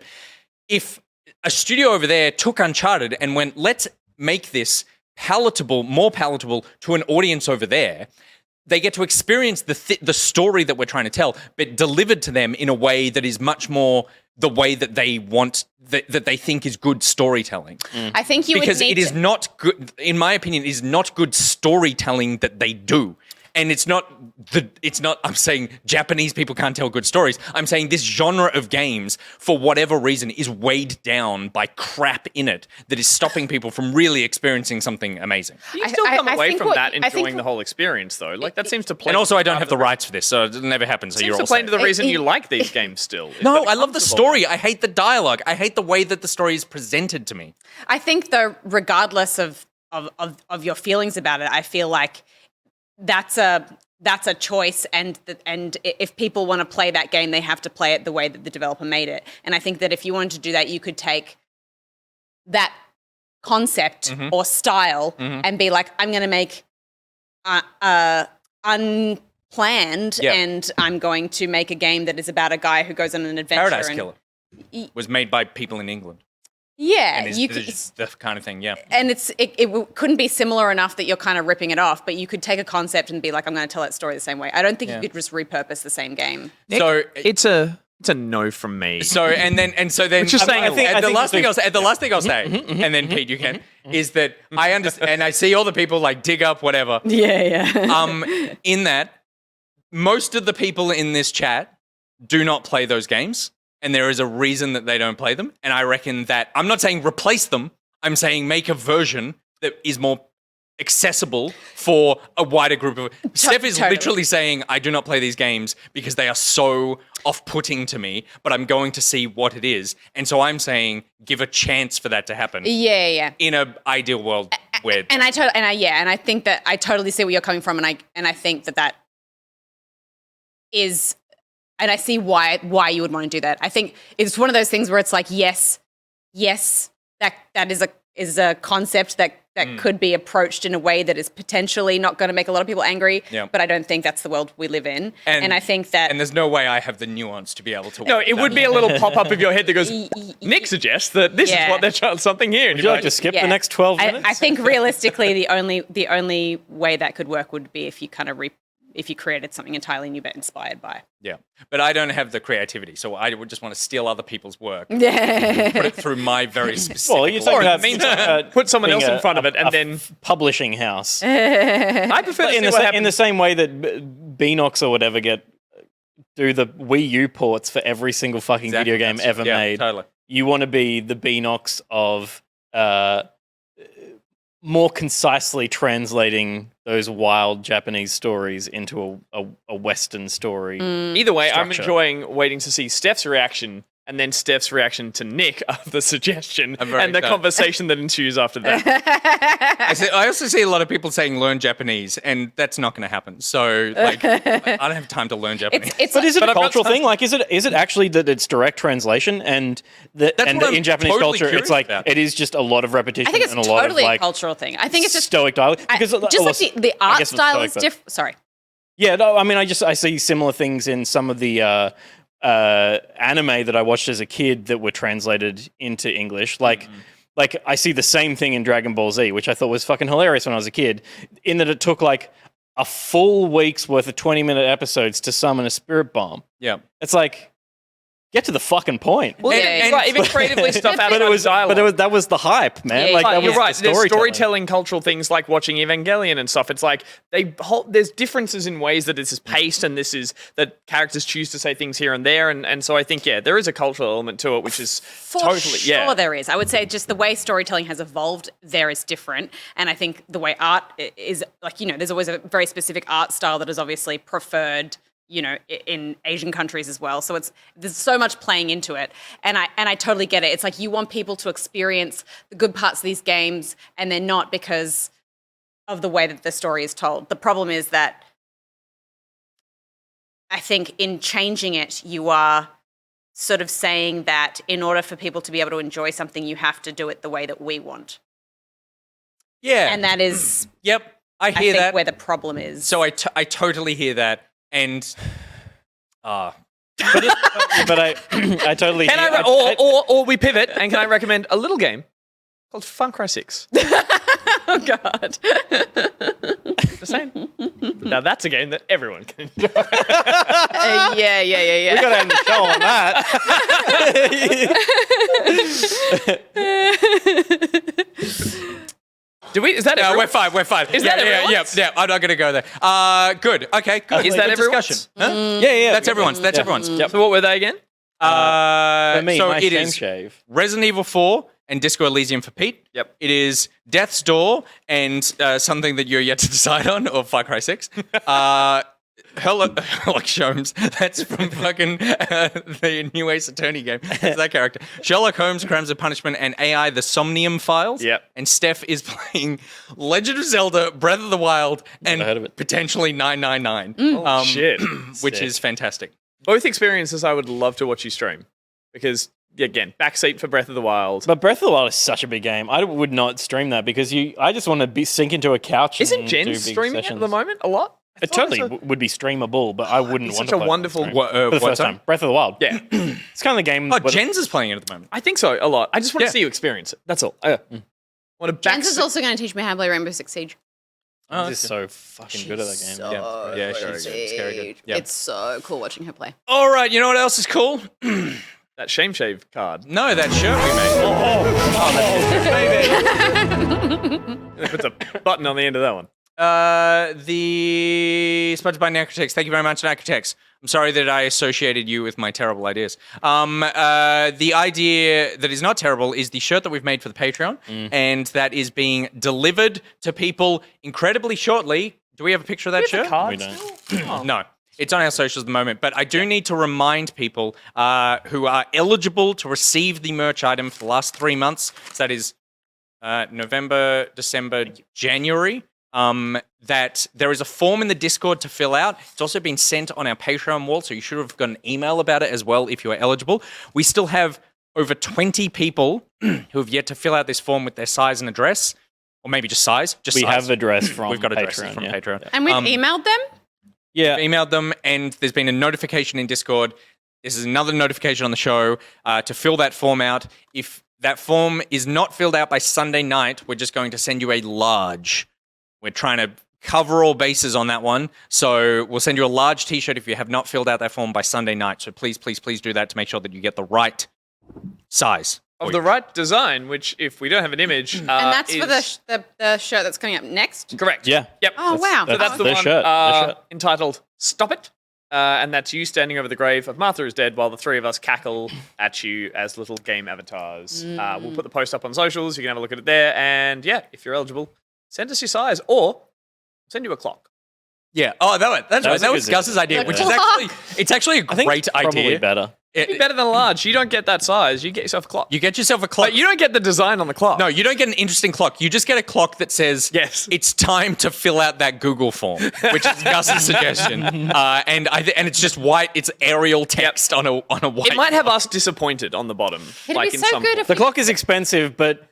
If a studio over there took Uncharted and went, let's make this more palatable to an audience over there, they get to experience the story that we're trying to tell, but delivered to them in a way that is much more the way that they want, that they think is good storytelling. I think you because would need it is not good, in my opinion, it is not good storytelling that they do. And it's not, I'm saying Japanese people can't tell good stories. I'm saying this genre of games, for whatever reason, is weighed down by crap in it that is stopping people from really experiencing something amazing. You still come away from that enjoying the whole experience, though. Like, that seems to play. And also, I don't have the rights for this, so it never happens. So Seems to play into the reason you like these games still. No, I love the story. I hate the dialogue. I hate the way that the story is presented to me. I think, though, regardless of your feelings about it, I feel like that's that's a choice, and if people want to play that game, they have to play it the way that the developer made it. And I think that if you wanted to do that, you could take that concept or style and be like, I'm going to make unplanned, and I'm going to make a game that is about a guy who goes on an adventure. Paradise Killer was made by people in England. Yeah, And it's the kind of thing, yeah. And it couldn't be similar enough that you're kind of ripping it off, but you could take a concept and be like, I'm going to tell that story the same way. I don't think you could just repurpose the same game. Nick, so it's a no from me. So then, just saying, the last thing I'll say, and then Pete, you can, is that I understand, and I see all the people like dig up whatever. Yeah. In that, most of the people in this chat do not play those games. And there is a reason that they don't play them. And I reckon that, I'm not saying replace them, I'm saying make a version that is more accessible for a wider group of... Steph is literally saying, I do not play these games because they are so off-putting to me, but I'm going to see what it is. And so I'm saying, give a chance for that to happen. Yeah. In an ideal world where... And I think that I totally see where you're coming from, and I think that is... And I see why you would want to do that. I think it's one of those things where it's like, yes, that is a concept that could be approached in a way that is potentially not going to make a lot of people angry. Yeah. But I don't think that's the world we live in. And I think that... And there's no way I have the nuance to be able to... No, it would be a little pop-up of your head that goes, Nick suggests that this is what they're trying, something here. Would you like to skip the next 12 minutes? I think realistically, the only way that could work would be if you kind of if you created something entirely new but inspired by. Yeah, but I don't have the creativity, so I would just want to steal other people's work. Yeah. Put it through my very specific... Well, you're talking about put someone else in front of it and then... publishing house. I prefer to see what happens. In the same way that Beanox or whatever do the Wii U ports for every single fucking video game ever made. Totally. You want to be the Beanox of more concisely translating those wild Japanese stories into a Western story. Either way, I'm structure. enjoying waiting to see Steph's reaction and then Steph's reaction to Nick of the suggestion and the excited. Conversation that ensues after that. I also see a lot of people saying learn Japanese, and that's not going to happen. So, I don't have time to learn Japanese. But is it a cultural thing? Like, is it actually that it's direct translation and that in Japanese totally culture, it's like about. it is just a lot of repetition I think it's and a lot of totally like a cultural thing. I think it's just stoic dialogue. Because the art style is different. Sorry. Yeah, no, I mean, I see similar things in some of the anime that I watched as a kid that were translated into English. Like I see the same thing in Dragon Ball Z, which I thought was fucking hilarious when I was a kid, in that it took like a full week's worth of 20-minute episodes to summon a spirit bomb. Yeah. It's like, get to the fucking point. Well, right, even creatively stuff out of dialogue. That was the hype, man. Yeah, like that was you're right. the There's storytelling. storytelling cultural things like watching Evangelion and stuff. It's like there's differences in ways that this is paced and this is that characters choose to say things here and there. And so I think, there is a cultural element to it, which is Sure, there is. I would say just the way storytelling has evolved there is different. And I think the way art is, there's always a very specific art style that is obviously preferred, in Asian countries as well. So there's so much playing into it. And I totally get it. It's like you want people to experience the good parts of these games and they're not because of the way that the story is told. The problem is that I think in changing it, you are sort of saying that in order for people to be able to enjoy something, you have to do it the way that we want. Yeah. And that is... Yep, I hear think that. where the problem is. So I totally hear that. And... but I totally can hear, or we pivot and can I recommend a little game called Far Cry 6? Oh God. Just saying. Now that's a game that everyone can enjoy. Yeah. We got to end the show on that. Is that everyone? We're fine. Is that everyone's? Yeah, I'm not going to go there. Good. Okay, good. Is that Good everyone's? discussion? Huh? Yeah. That's everyone's. That's everyone's. Yep. So what were they again? For me, so my it shame is shave. Resident Evil 4 and Disco Elysium for Pete. Yep. It is Death's Door and something that you're yet to decide on, or Far Cry 6. Sherlock Holmes. That's from fucking the new Ace Attorney game. That's that character. Sherlock Holmes, Crimes of Punishment, and AI, the Somnium Files. Yep. And Steph is playing Legend of Zelda, Breath of the Wild, and potentially 999. Shit. Which is fantastic. Both experiences I would love to watch you stream. Because, again, backseat for Breath of the Wild. But Breath of the Wild is such a big game. I would not stream that because I just want to sink into a couch. Isn't Jen streaming it at the moment a lot? It totally would be streamable, but I wouldn't It's want such to a play wonderful- for the first time. Breath of the Wild. Yeah. It's kind of the game. Oh, Jens is playing it at the moment. I think so, a lot. I just want to see you experience it. That's all. What a Jens is also going to teach me how to play Rainbow Six Siege. Oh, just so fucking good at that game. Yeah, she's very good. Yeah. It's so cool watching her play. All right, you know what else is cool? That Shame Shave card. No, that shirt we made. They put the button on the end of that one. The sponsored by Nicrotex. Thank you very much, Nicrotex. I'm sorry that I associated you with my terrible ideas. The idea that is not terrible is the shirt that we've made for the Patreon, and that is being delivered to people incredibly shortly. Do we have a picture of that shirt? We don't. No. It's on our socials at the moment, but I do need to remind people who are eligible to receive the merch item for the last 3 months. So that is November, December, January. That there is a form in the Discord to fill out. It's also been sent on our Patreon wall, so you should have got an email about it as well if you are eligible. We still have over 20 people who have yet to fill out this form with their size and address, or maybe just size. We have address from We've got addresses Patreon, from yeah. Patreon. And we've emailed them? Yeah. We've emailed them, and there's been a notification in Discord. This is another notification on the show to fill that form out. If that form is not filled out by Sunday night, we're just going to send you a large. We're trying to cover all bases on that one. So we'll send you a large t-shirt if you have not filled out that form by Sunday night. So please, please, please do that to make sure that you get the right size. Of the right design, which if we don't have an image, And that's for the shirt that's coming up next? Correct. Yeah. Yep. Oh, wow. So that's the one shirt. entitled Stop It. And that's you standing over the grave of Martha is dead while the three of us cackle at you as little game avatars. We'll put the post up on socials. You can have a look at it there. And yeah, if you're eligible, send us your size or send you a clock. Yeah. Oh, that's right. That was good Gus's idea, The which is clock. it's actually a great idea. Probably better. It'd be better than a large. You don't get that size. You get yourself a clock. You get yourself a clock. But you don't get the design on the clock. No, you don't get an interesting clock. You just get a clock that says, yes, it's time to fill out that Google form, which is Gus's suggestion. And it's just white. It's Arial text on a white. It might have us disappointed on the bottom. It'd like be in so some good form. if The clock is expensive, but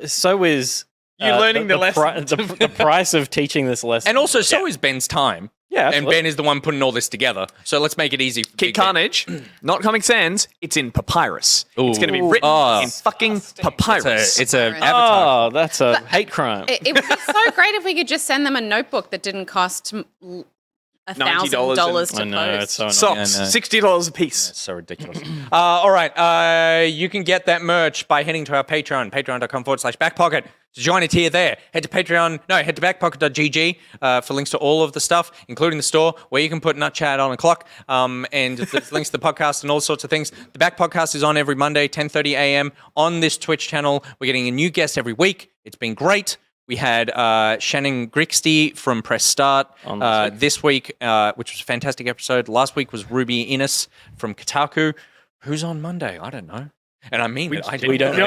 so is you learning the lesson. the price of teaching this lesson. And also, so is Ben's time. Yeah, and absolutely. Ben is the one putting all this together. So let's make it easy. for Kid Big Ben. Carnage, not Comic Sans. It's in papyrus. It's going to be Ooh. written Oh. in fucking papyrus. It's a avatar. Oh, that's a hate crime. It would be so great if we could just send them a notebook that didn't cost $1,000 to I know, post. it's so annoying. Socks, $60 a piece. It's so ridiculous. All right. You can get that merch by heading to our Patreon, patreon.com/backpocket. To join a tier there, head to backpocket.gg for links to all of the stuff, including the store, where you can put Nut Chat on a clock, and there's links to the podcast and all sorts of things. The Back Podcast is on every Monday, 10:30 a.m. on this Twitch channel. We're getting a new guest every week. It's been great. We had Shannon Grixty from Press Start this week, which was a fantastic episode. Last week was Ruby Innes from Kotaku. Who's on Monday? I don't know. And I mean, we actually don't know.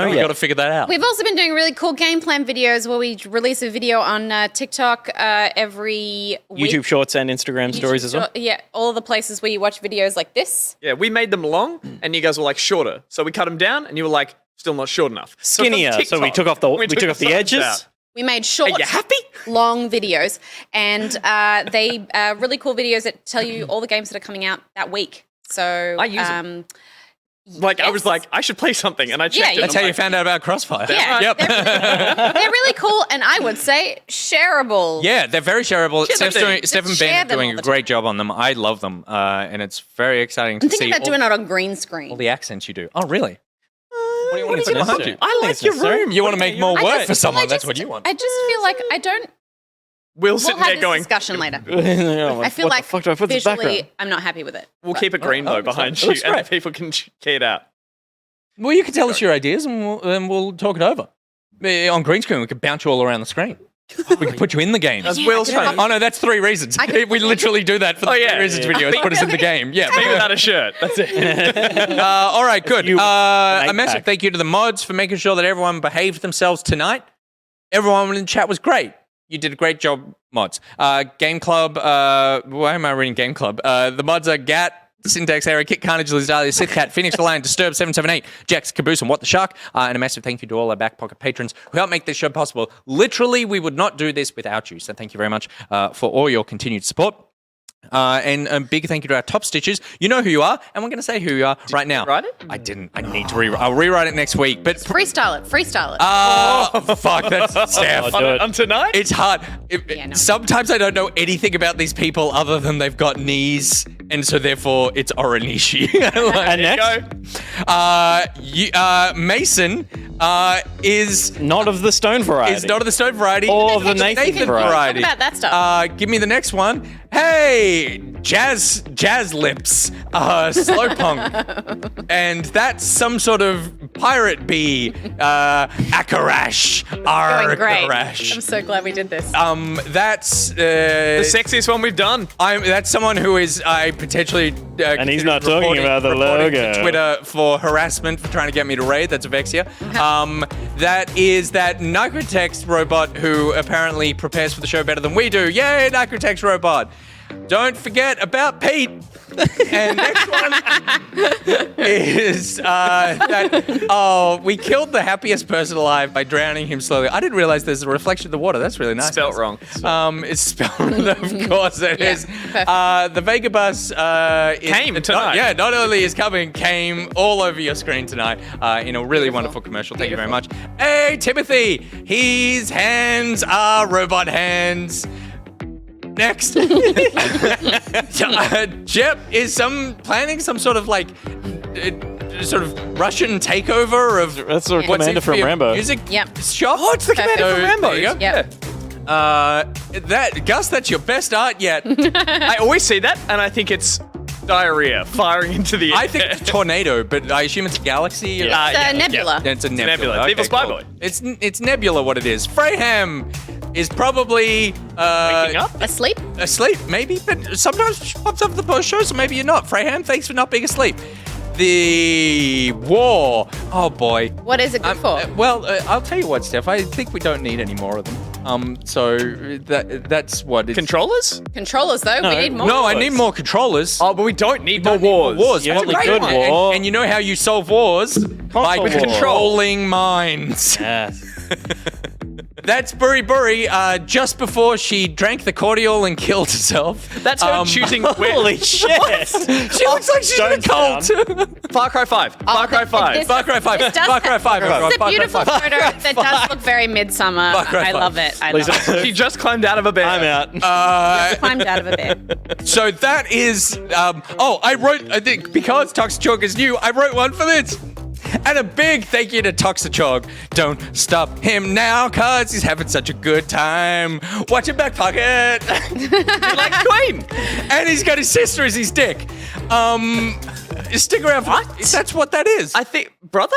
We've got to figure that out. We've also been doing really cool game plan videos where we release a video on TikTok every week. YouTube Shorts and Instagram Stories as well. Yeah, all the places where you watch videos like this. Yeah, we made them long, and you guys were like shorter. So we cut them down, and you were like, still not short enough. Skinnier. So we took off the edges. Out. We made short, Are you happy? long videos, and they really cool videos that tell you all the games that are coming out that week. So I use them. I was like, I should play something, and I checked it. That's how you found out about Crossfire. Yeah, Yep. they're really cool, and I would say shareable. Yeah, they're very shareable. Share them. Steph and Share Ben are them doing all a the great job on them. I love them, and it's very exciting to I'm thinking see about doing it on green screen. all the accents you do. Oh, really? What do you want It's to put behind necessary. you? I like your room. You want to make more I work just- for someone. I That's just- what you want. I just feel like I don't. We'll We'll sit have there this going, discussion later. I I feel like the fuck do I put this visually, background? I'm not happy with it. we'll But- keep a green though behind it you, looks and great. people can key it out. Well, you can tell us your ideas, and we'll talk it over. On green screen, we could bounce you all around the screen. We can put you in the game. That's Will's phone. Oh no, that's 3 reasons. We literally do that for the 3 reasons video. Put us in the game. Yeah. Me without a shirt. That's it. All right, good. A massive thank you to the mods for making sure that everyone behaved themselves tonight. Everyone in the chat was great. You did a great job, mods. Game Club. Why am I reading Game Club? The mods are Gat, Syntax Error, Kit Carnage, Lizalia, Sith Cat, Phoenix the Lion, Disturb 778, Jax, Caboose, and What the Shark. And a massive thank you to all our back pocket patrons who helped make this show possible. Literally, we would not do this without you. So thank you very much for all your continued support. And a big thank you to our top stitchers. You know who you are, and we're going to say who you are right now. Write it? I didn't. I need to rewrite. I'll rewrite it next week. But Freestyle it. fuck, that's Steph. On tonight? It's hard. Sometimes I don't know anything about these people other than they've got knees, and so therefore it's Oranishi. And next? Mason is not of the stone variety. Is not of the stone variety. Or of the Nathan variety. Talk about that stuff. Give me the next one. Hey, Jazz Lips, Slowpunk. And that's some sort of pirate bee, Akarash. Going great. Akarash. I'm so glad we did this. That's the sexiest one we've done. That's someone who is potentially and he's not talking about the logo. To Twitter for harassment for trying to get me to raid. That's Avexia. That is that Nicrotex robot who apparently prepares for the show better than we do. Yay, Nicrotex robot. Don't forget about Pete. And next one is we killed the happiest person alive by drowning him slowly. I didn't realize there's a reflection of the water. That's really nice. Spelt wrong. It's spelled of course it is. The VegaBus came tonight. Not only is coming, came all over your screen tonight in a really wonderful commercial. Thank you very much. Hey, Timothy. His hands are robot hands. Next. Jep is planning some sort of Russian takeover of that's the commander from Rambo. Music shop. Oh, it's the commander from Rambo. There you go. Gus, that's your best art yet. I always see that, and I think it's diarrhea firing into the air. I think it's a tornado, but I assume it's a galaxy. It's a nebula. Yeah, it's a nebula. It's Evil Spy Boy. It's nebula. What it is? Fraham is probably waking up, asleep, maybe. But sometimes she pops up at the post show, so maybe you're not. Fraham, thanks for not being asleep. The war. Oh boy. What is it good for? I'll tell you what, Steph. I think we don't need any more of them. So that's what it's... Controllers? Controllers, though. We need more. No, I need more controllers. Oh, but we don't need more wars. You want a good war. And you know how you solve wars? By controlling minds. Yes. That's BuriBuri just before she drank the cordial and killed herself. That's her choosing where. Holy shit. She looks like she's in a cult. Far Cry 5. Far Cry 5. Far Cry 5. This does Far Cry 5. It's a beautiful photo that does look very midsummer. Cry I 5. love it. I love it. She just climbed out of a bed. I'm out. Just climbed out of a bed. So that is... I wrote... I think because Toxichalk is new, I wrote one for this. And a big thank you to Toxichalk. Don't stop him now, cause he's having such a good time. Watch your back pocket. Like Queen. And he's got his sister as his dick. Stick around for... What? That's what that is. I think... Brother?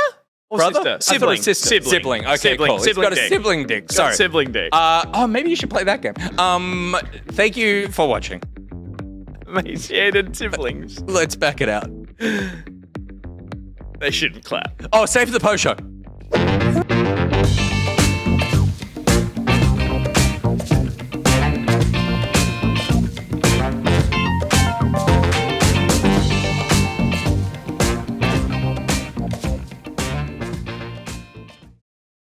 Or Brother? sister? I thought it was sister. Sibling. Okay, cool. He's got a sibling dick. Sorry. Sibling dick. Maybe you should play that game. Thank you for watching. Emaciated siblings. Let's back it out. They shouldn't clap. Oh, save for the post show.